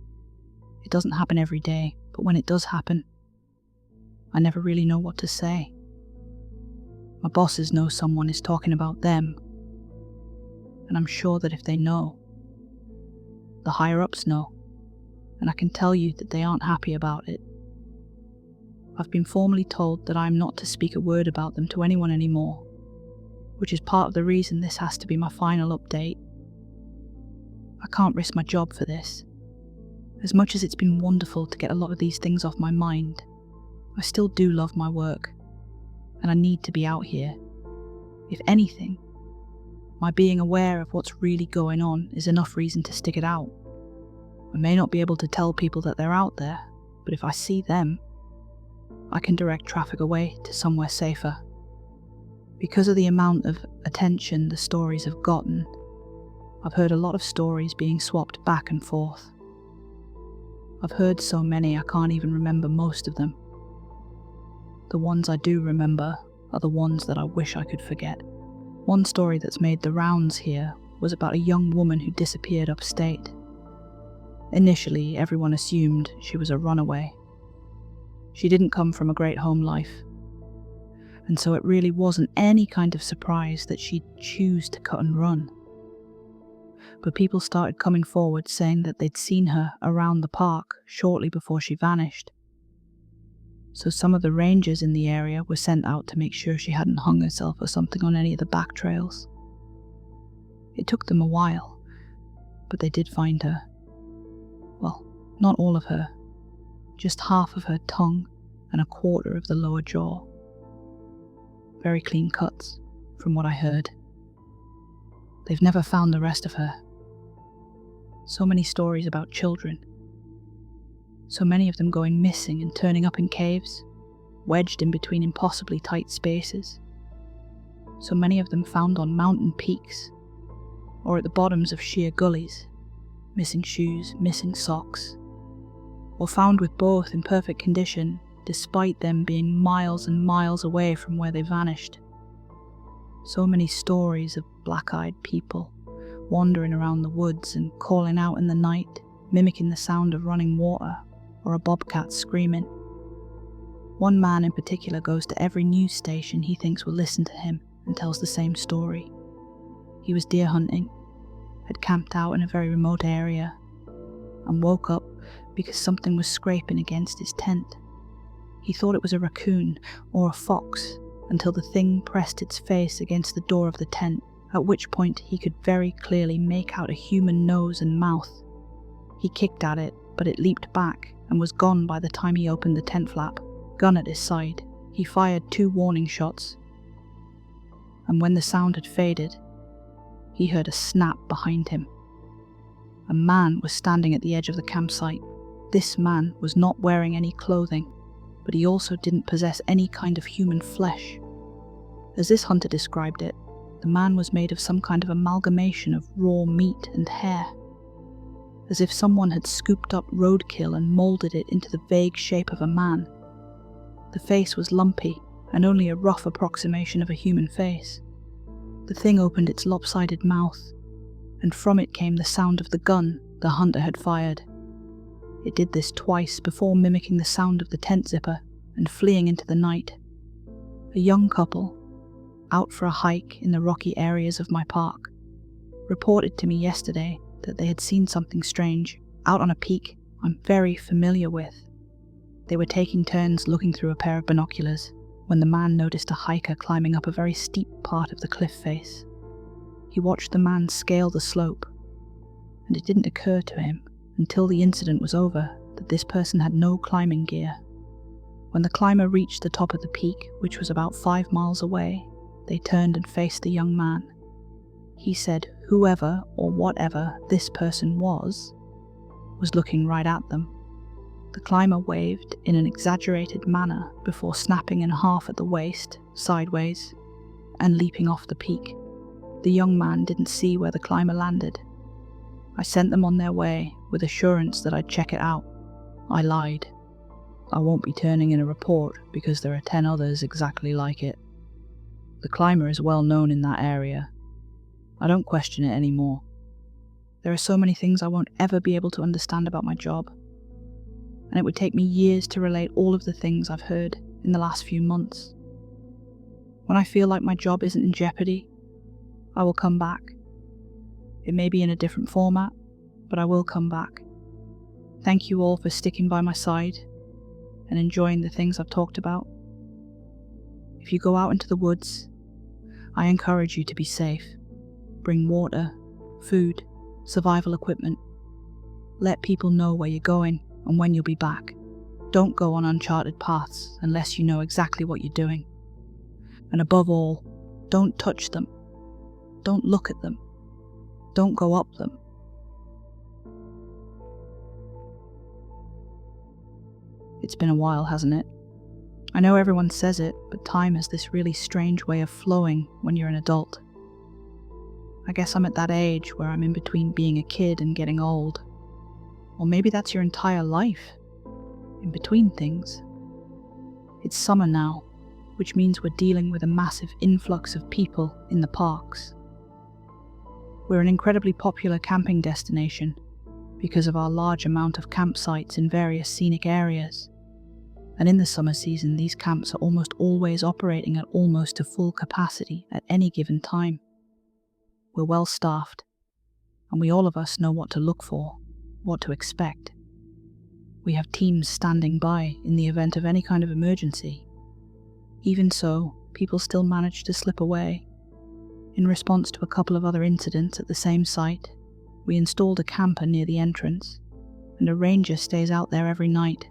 It doesn't happen every day, but when it does happen, I never really know what to say. My bosses know someone is talking about them, and I'm sure that if they know, the higher-ups know, and I can tell you that they aren't happy about it. I've been formally told that I'm not to speak a word about them to anyone anymore, which is part of the reason this has to be my final update. I can't risk my job for this. As much as it's been wonderful to get a lot of these things off my mind, I still do love my work, and I need to be out here. If anything, my being aware of what's really going on is enough reason to stick it out. I may not be able to tell people that they're out there, but if I see them, I can direct traffic away to somewhere safer. Because of the amount of attention the stories have gotten, I've heard a lot of stories being swapped back and forth. I've heard so many I can't even remember most of them. The ones I do remember are the ones that I wish I could forget. One story that's made the rounds here was about a young woman who disappeared upstate. Initially, everyone assumed she was a runaway. She didn't come from a great home life, and so it really wasn't any kind of surprise that she'd choose to cut and run. But people started coming forward saying that they'd seen her around the park shortly before she vanished. So some of the rangers in the area were sent out to make sure she hadn't hung herself or something on any of the back trails. It took them a while, but they did find her. Well, not all of her, just half of her tongue and a quarter of the lower jaw. Very clean cuts, from what I heard. They've never found the rest of her. So many stories about children. So many of them going missing and turning up in caves, wedged in between impossibly tight spaces. So many of them found on mountain peaks, or at the bottoms of sheer gullies, missing shoes, missing socks, or found with both in perfect condition, despite them being miles and miles away from where they vanished. So many stories of black-eyed people wandering around the woods and calling out in the night, mimicking the sound of running water or a bobcat screaming. One man in particular goes to every news station he thinks will listen to him and tells the same story. He was deer hunting, had camped out in a very remote area, and woke up because something was scraping against his tent. He thought it was a raccoon or a fox until the thing pressed its face against the door of the tent, at which point he could very clearly make out a human nose and mouth. He kicked at it, but it leaped back and was gone by the time he opened the tent flap, gun at his side. He fired 2 warning shots, and when the sound had faded, he heard a snap behind him. A man was standing at the edge of the campsite. This man was not wearing any clothing, but he also didn't possess any kind of human flesh. As this hunter described it, the man was made of some kind of amalgamation of raw meat and hair, as if someone had scooped up roadkill and moulded it into the vague shape of a man. The face was lumpy and only a rough approximation of a human face. The thing opened its lopsided mouth, and from it came the sound of the gun the hunter had fired. It did this twice before mimicking the sound of the tent zipper and fleeing into the night. A young couple, out for a hike in the rocky areas of my park, reported to me yesterday that they had seen something strange out on a peak I'm very familiar with. They were taking turns looking through a pair of binoculars when the man noticed a hiker climbing up a very steep part of the cliff face. He watched the man scale the slope, and it didn't occur to him until the incident was over that this person had no climbing gear. When the climber reached the top of the peak, which was about 5 miles away, they turned and faced the young man. He said whoever or whatever this person was looking right at them. The climber waved in an exaggerated manner before snapping in half at the waist, sideways, and leaping off the peak. The young man didn't see where the climber landed. I sent them on their way with assurance that I'd check it out. I lied. I won't be turning in a report because there are 10 others exactly like it. The climber is well known in that area. I don't question it anymore. There are so many things I won't ever be able to understand about my job, and it would take me years to relate all of the things I've heard in the last few months. When I feel like my job isn't in jeopardy, I will come back. It may be in a different format, but I will come back. Thank you all for sticking by my side and enjoying the things I've talked about. If you go out into the woods, I encourage you to be safe. Bring water, food, survival equipment. Let people know where you're going and when you'll be back. Don't go on uncharted paths unless you know exactly what you're doing. And above all, don't touch them. Don't look at them. Don't go up them. It's been a while, hasn't it? I know everyone says it, but time has this really strange way of flowing when you're an adult. I guess I'm at that age where I'm in between being a kid and getting old. Or maybe that's your entire life, in between things. It's summer now, which means we're dealing with a massive influx of people in the parks. We're an incredibly popular camping destination because of our large amount of campsites in various scenic areas. And in the summer season, these camps are almost always operating at almost to full capacity at any given time. We're well staffed, and all of us know what to look for, what to expect. We have teams standing by in the event of any kind of emergency. Even so, people still manage to slip away. In response to a couple of other incidents at the same site, we installed a camper near the entrance, and a ranger stays out there every night.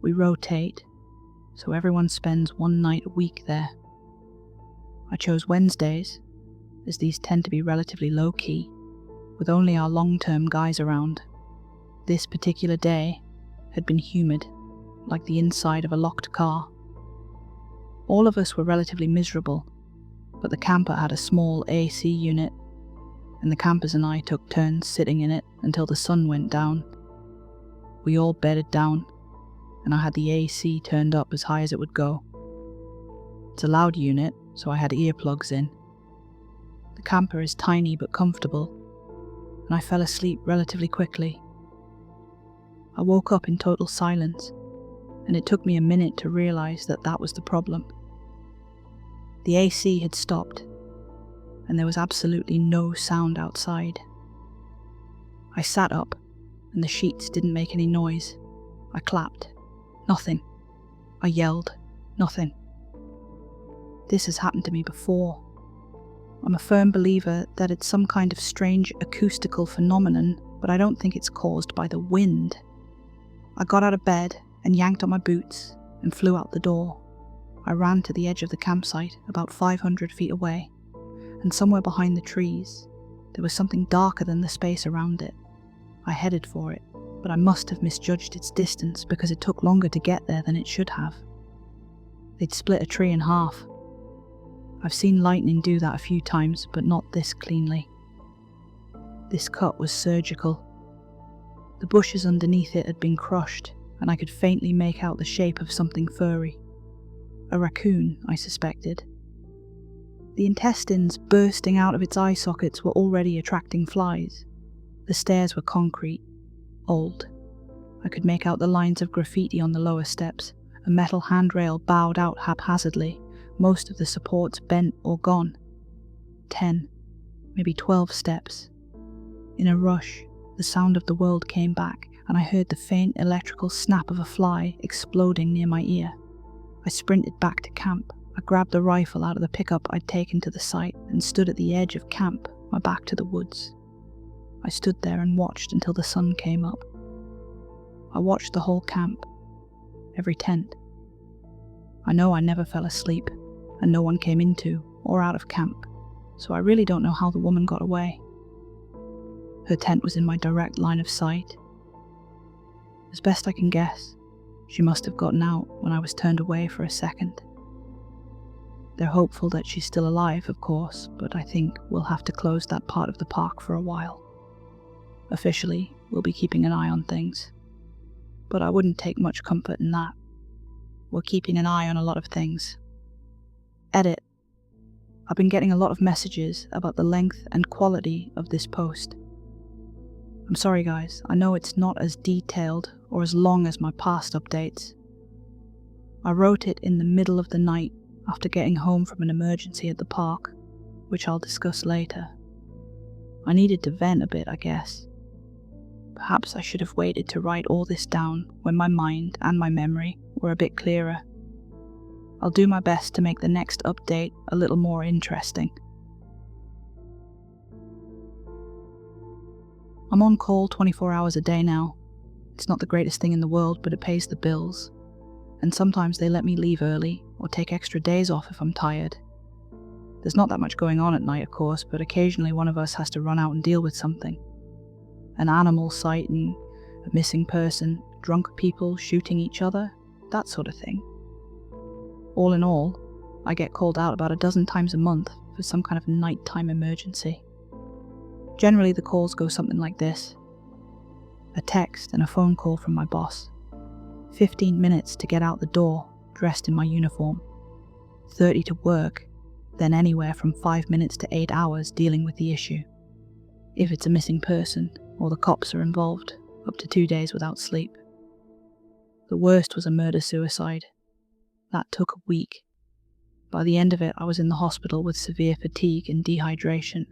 We rotate, so everyone spends one night a week there. I chose Wednesdays, as these tend to be relatively low-key, with only our long-term guys around. This particular day had been humid, like the inside of a locked car. All of us were relatively miserable, but the camper had a small AC unit, and the campers and I took turns sitting in it until the sun went down. We all bedded down, and I had the AC turned up as high as it would go. It's a loud unit, so I had earplugs in. The camper is tiny but comfortable, and I fell asleep relatively quickly. I woke up in total silence, and it took me a minute to realize that that was the problem. The AC had stopped, and there was absolutely no sound outside. I sat up, and the sheets didn't make any noise. I clapped. Nothing. I yelled. Nothing. This has happened to me before. I'm a firm believer that it's some kind of strange acoustical phenomenon, but I don't think it's caused by the wind. I got out of bed and yanked on my boots and flew out the door. I ran to the edge of the campsite, about 500 feet away, and somewhere behind the trees, there was something darker than the space around it. I headed for it, but I must have misjudged its distance because it took longer to get there than it should have. They'd split a tree in half. I've seen lightning do that a few times, but not this cleanly. This cut was surgical. The bushes underneath it had been crushed, and I could faintly make out the shape of something furry. A raccoon, I suspected. The intestines bursting out of its eye sockets were already attracting flies. The stairs were concrete, old. I could make out the lines of graffiti on the lower steps, a metal handrail bowed out haphazardly, most of the supports bent or gone. 10, maybe 12 steps. In a rush, the sound of the world came back, and I heard the faint electrical snap of a fly exploding near my ear. I sprinted back to camp. I grabbed the rifle out of the pickup I'd taken to the site and stood at the edge of camp, my back to the woods. I stood there and watched until the sun came up. I watched the whole camp, every tent. I know I never fell asleep, and no one came into or out of camp, so I really don't know how the woman got away. Her tent was in my direct line of sight. As best I can guess, she must have gotten out when I was turned away for a second. They're hopeful that she's still alive, of course, but I think we'll have to close that part of the park for a while. Officially, we'll be keeping an eye on things, but I wouldn't take much comfort in that. We're keeping an eye on a lot of things. Edit. I've been getting a lot of messages about the length and quality of this post. I'm sorry guys, I know it's not as detailed or as long as my past updates. I wrote it in the middle of the night after getting home from an emergency at the park, which I'll discuss later. I needed to vent a bit, I guess. Perhaps I should have waited to write all this down when my mind and my memory were a bit clearer. I'll do my best to make the next update a little more interesting. I'm on call 24 hours a day now. It's not the greatest thing in the world, but it pays the bills. And sometimes they let me leave early or take extra days off if I'm tired. There's not that much going on at night, of course, but occasionally one of us has to run out and deal with something. An animal sighting, a missing person, drunk people shooting each other, that sort of thing. All in all, I get called out about a dozen times a month for some kind of nighttime emergency. Generally the calls go something like this. A text and a phone call from my boss. 15 minutes to get out the door, dressed in my uniform. 30 to work, then anywhere from 5 minutes to 8 hours dealing with the issue. If it's a missing person, or the cops are involved, up to 2 days without sleep. The worst was a murder-suicide. That took a week. By the end of it, I was in the hospital with severe fatigue and dehydration.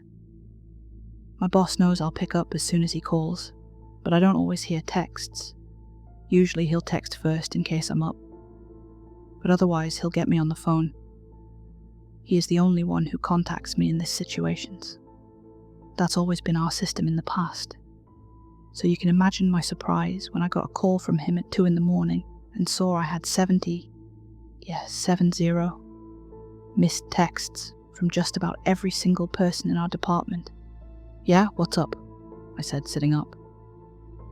My boss knows I'll pick up as soon as he calls, but I don't always hear texts. Usually he'll text first in case I'm up, but otherwise he'll get me on the phone. He is the only one who contacts me in these situations. That's always been our system in the past. So you can imagine my surprise when I got a call from him at 2 a.m. and saw I had 70 missed texts from just about every single person in our department. Yeah, what's up? I said, sitting up.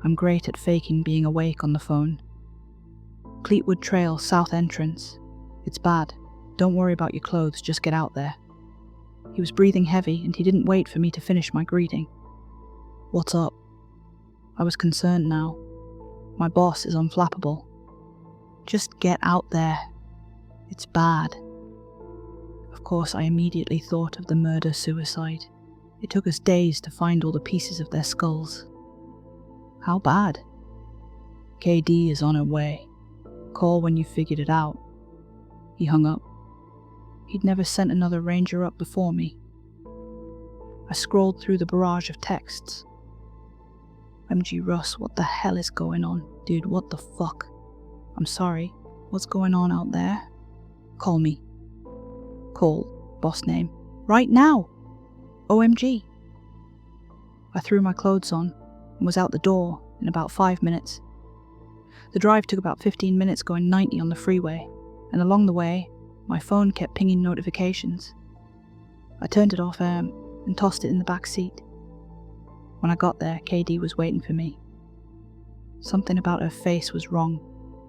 I'm great at faking being awake on the phone. Cleetwood Trail, South Entrance. It's bad. Don't worry about your clothes, just get out there. He was breathing heavy and he didn't wait for me to finish my greeting. What's up? I was concerned now. My boss is unflappable. Just get out there. It's bad. Of course, I immediately thought of the murder-suicide. It took us days to find all the pieces of their skulls. How bad? KD is on her way. Call when you figured it out. He hung up. He'd never sent another ranger up before me. I scrolled through the barrage of texts. MG Russ, what the hell is going on? Dude, what the fuck? I'm sorry. What's going on out there? Call me. Call. Boss name. Right now! OMG! I threw my clothes on and was out the door in about 5 minutes. The drive took about 15 minutes going 90 on the freeway, and along the way, my phone kept pinging notifications. I turned it off and tossed it in the back seat. When I got there, KD was waiting for me. Something about her face was wrong,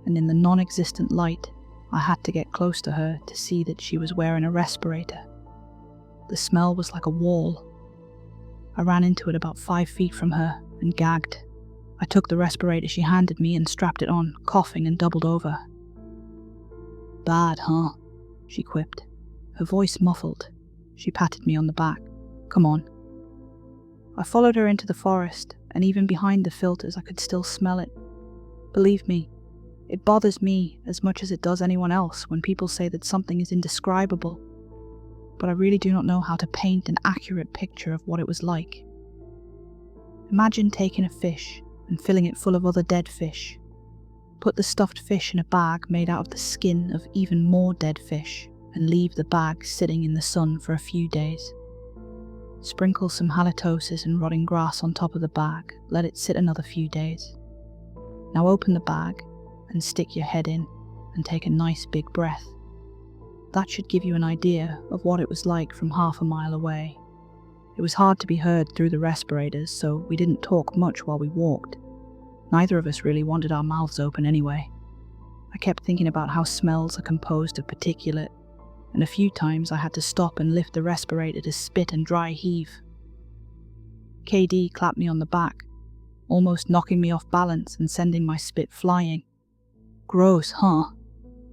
and in the non-existent light, I had to get close to her to see that she was wearing a respirator. The smell was like a wall. I ran into it about 5 feet from her and gagged. I took the respirator she handed me and strapped it on, coughing and doubled over. Bad, huh? She quipped, her voice muffled. She patted me on the back. Come on. I followed her into the forest, and even behind the filters I could still smell it. Believe me, it bothers me as much as it does anyone else when people say that something is indescribable, but I really do not know how to paint an accurate picture of what it was like. Imagine taking a fish and filling it full of other dead fish. Put the stuffed fish in a bag made out of the skin of even more dead fish and leave the bag sitting in the sun for a few days. Sprinkle some halitosis and rotting grass on top of the bag, let it sit another few days. Now open the bag and stick your head in and take a nice big breath. That should give you an idea of what it was like from half a mile away. It was hard to be heard through the respirators, so we didn't talk much while we walked. Neither of us really wanted our mouths open anyway. I kept thinking about how smells are composed of particulate, and a few times I had to stop and lift the respirator to spit and dry heave. KD clapped me on the back, almost knocking me off balance and sending my spit flying. "Gross, huh?"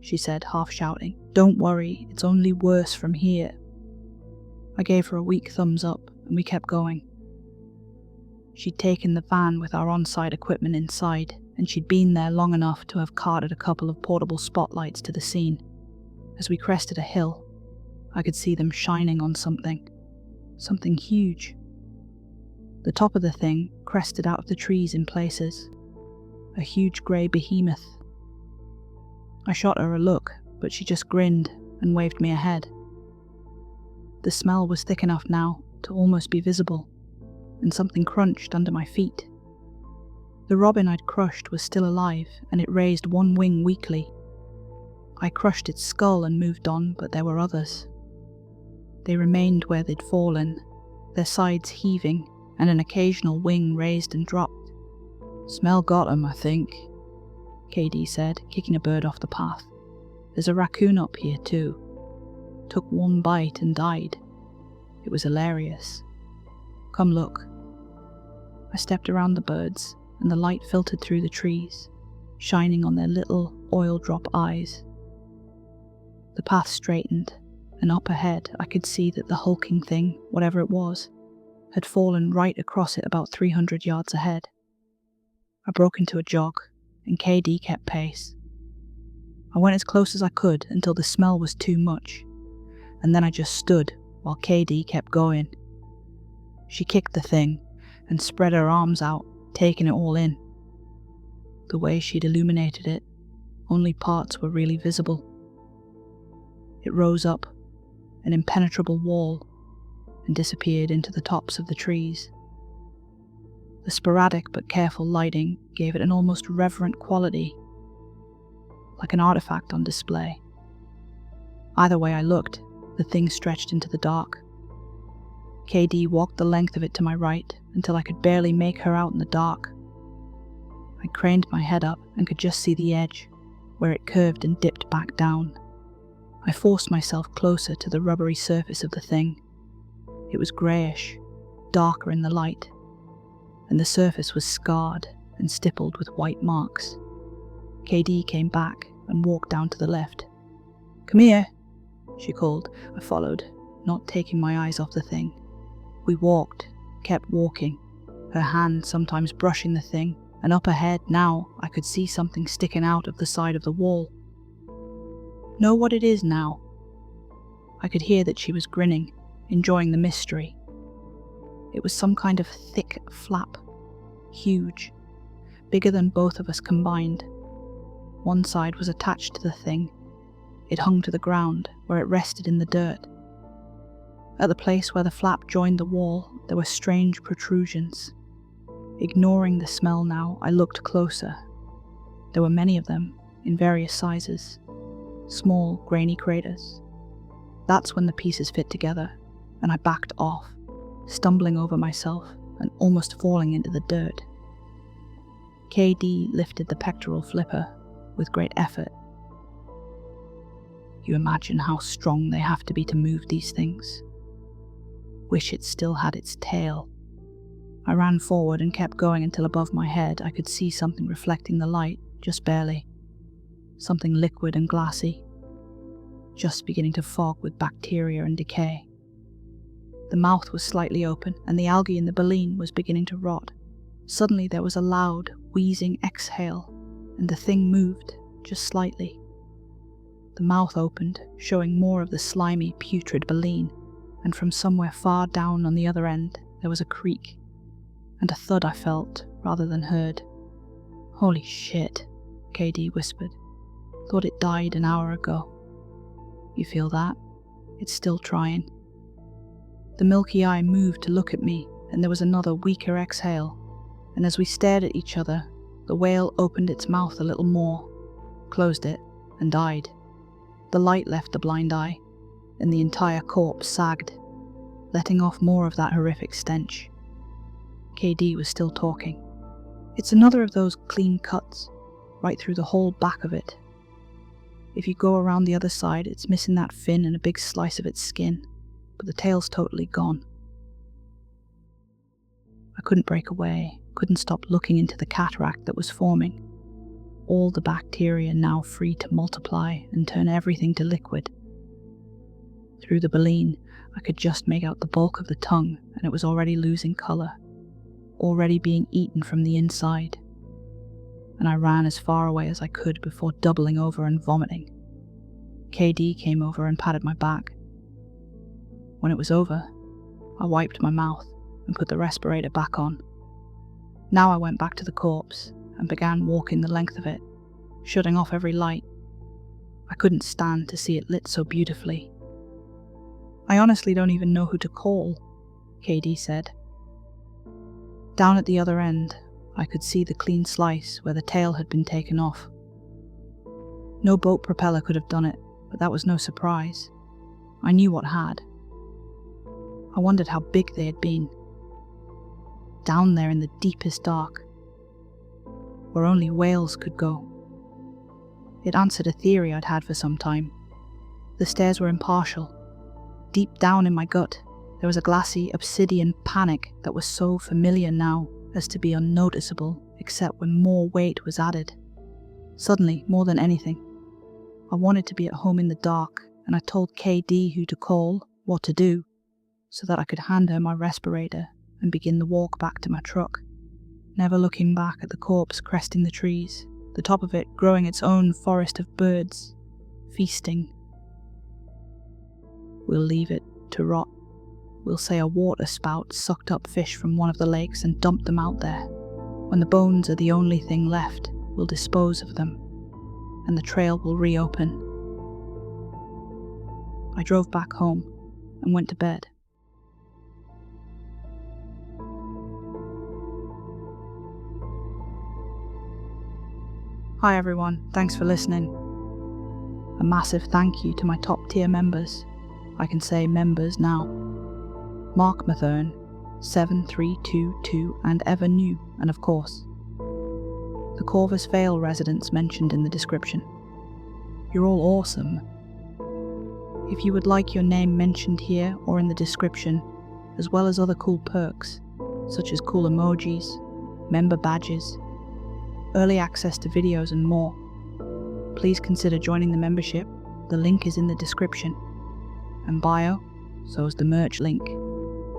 she said, half shouting. "Don't worry, it's only worse from here." I gave her a weak thumbs up and we kept going. She'd taken the van with our on-site equipment inside, and she'd been there long enough to have carted a couple of portable spotlights to the scene. As we crested a hill, I could see them shining on something huge. The top of the thing crested out of the trees in places, a huge grey behemoth. I shot her a look, but she just grinned and waved me ahead. The smell was thick enough now to almost be visible, and something crunched under my feet. The robin I'd crushed was still alive, and it raised one wing weakly. I crushed its skull and moved on, but there were others. They remained where they'd fallen, their sides heaving, and an occasional wing raised and dropped. "Smell got 'em, I think," KD said, kicking a bird off the path. "There's a raccoon up here too. Took one bite and died. It was hilarious. Come look." I stepped around the birds, and the light filtered through the trees, shining on their little oil drop eyes. The path straightened, and up ahead I could see that the hulking thing, whatever it was, had fallen right across it about 300 yards ahead. I broke into a jog, and KD kept pace. I went as close as I could until the smell was too much, and then I just stood while KD kept going. She kicked the thing and spread her arms out, taking it all in. The way she'd illuminated it, only parts were really visible. It rose up, an impenetrable wall, and disappeared into the tops of the trees. The sporadic but careful lighting gave it an almost reverent quality, like an artifact on display. Either way I looked, the thing stretched into the dark. KD walked the length of it to my right until I could barely make her out in the dark. I craned my head up and could just see the edge, where it curved and dipped back down. I forced myself closer to the rubbery surface of the thing. It was greyish, darker in the light, and the surface was scarred and stippled with white marks. KD came back and walked down to the left. "Come here," she called. I followed, not taking my eyes off the thing. We walked, kept walking, her hand sometimes brushing the thing, and up ahead now I could see something sticking out of the side of the wall. "Know what it is now?" I could hear that she was grinning, enjoying the mystery. It was some kind of thick flap, huge, bigger than both of us combined. One side was attached to the thing. It hung to the ground, where it rested in the dirt. At the place where the flap joined the wall, there were strange protrusions. Ignoring the smell now, I looked closer. There were many of them, in various sizes. Small, grainy craters. That's when the pieces fit together, and I backed off, stumbling over myself and almost falling into the dirt. KD lifted the pectoral flipper with great effort. You imagine how strong they have to be to move these things. Wish it still had its tail. I ran forward and kept going until above my head I could see something reflecting the light, just barely. Something liquid and glassy, just beginning to fog with bacteria and decay. The mouth was slightly open, and the algae in the baleen was beginning to rot. Suddenly there was a loud, wheezing exhale, and the thing moved, just slightly. The mouth opened, showing more of the slimy, putrid baleen, and from somewhere far down on the other end there was a creak, and a thud I felt, rather than heard. "Holy shit," KD whispered. "Thought it died an hour ago." "You feel that? It's still trying." The milky eye moved to look at me, and there was another weaker exhale, and as we stared at each other, The whale opened its mouth a little more, closed it, and died. The light left the blind eye, and the entire corpse sagged, letting off more of that horrific stench. KD was still talking. It's another of those clean cuts, right through the whole back of it. If you go around the other side, it's missing that fin and a big slice of its skin, but the tail's totally gone. I couldn't break away, couldn't stop looking into the cataract that was forming. All the bacteria now free to multiply and turn everything to liquid. Through the baleen, I could just make out the bulk of the tongue, and it was already losing colour, already being eaten from the inside. And I ran as far away as I could before doubling over and vomiting. KD came over and patted my back. When it was over, I wiped my mouth and put the respirator back on. Now I went back to the corpse and began walking the length of it, shutting off every light. I couldn't stand to see it lit so beautifully. I honestly don't even know who to call, KD said. Down at the other end, I could see the clean slice where the tail had been taken off. No boat propeller could have done it, but that was no surprise. I knew what had. I wondered how big they had been. Down there in the deepest dark, where only whales could go. It answered a theory I'd had for some time. The stares were impartial. Deep down in my gut, there was a glassy, obsidian panic that was so familiar now as to be unnoticeable except when more weight was added. Suddenly, more than anything, I wanted to be at home in the dark, and I told KD who to call, what to do, so that I could hand her my respirator and begin the walk back to my truck, never looking back at the corpse cresting the trees, the top of it growing its own forest of birds, feasting. We'll leave it to rot. We'll say a water spout sucked up fish from one of the lakes and dumped them out there. When the bones are the only thing left, we'll dispose of them, and the trail will reopen. I drove back home and went to bed. Hi everyone, thanks for listening. A massive thank you to my top tier members. I can say members now. Mark Mathern, 7322 and Ever New, and of course, the Corvus Vale residents mentioned in the description. You're all awesome. If you would like your name mentioned here or in the description, as well as other cool perks, such as cool emojis, member badges, early access to videos and more, please consider joining the membership. The link is in the description and bio, so is the merch link.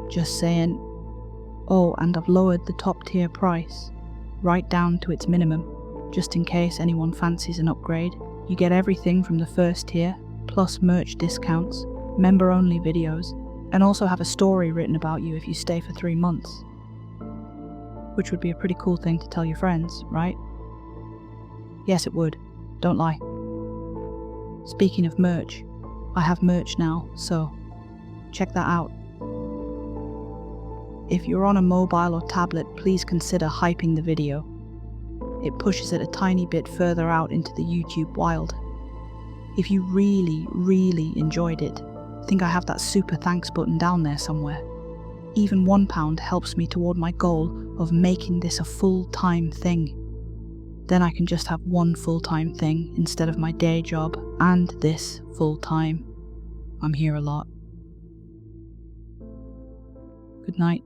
Just saying. Oh, and I've lowered the top tier price right down to its minimum, just in case anyone fancies an upgrade. You get everything from the first tier, plus merch discounts, member only videos, and also have a story written about you if you stay for 3 months. Which would be a pretty cool thing to tell your friends, right? Yes, it would. Don't lie. Speaking of merch, I have merch now, so check that out. If you're on a mobile or tablet, please consider hyping the video. It pushes it a tiny bit further out into the YouTube wild. If you really enjoyed it, I think I have that super thanks button down there somewhere. Even £1 helps me toward my goal of making this a full-time thing. Then I can just have one full-time thing instead of my day job and this full-time. I'm here a lot. Good night.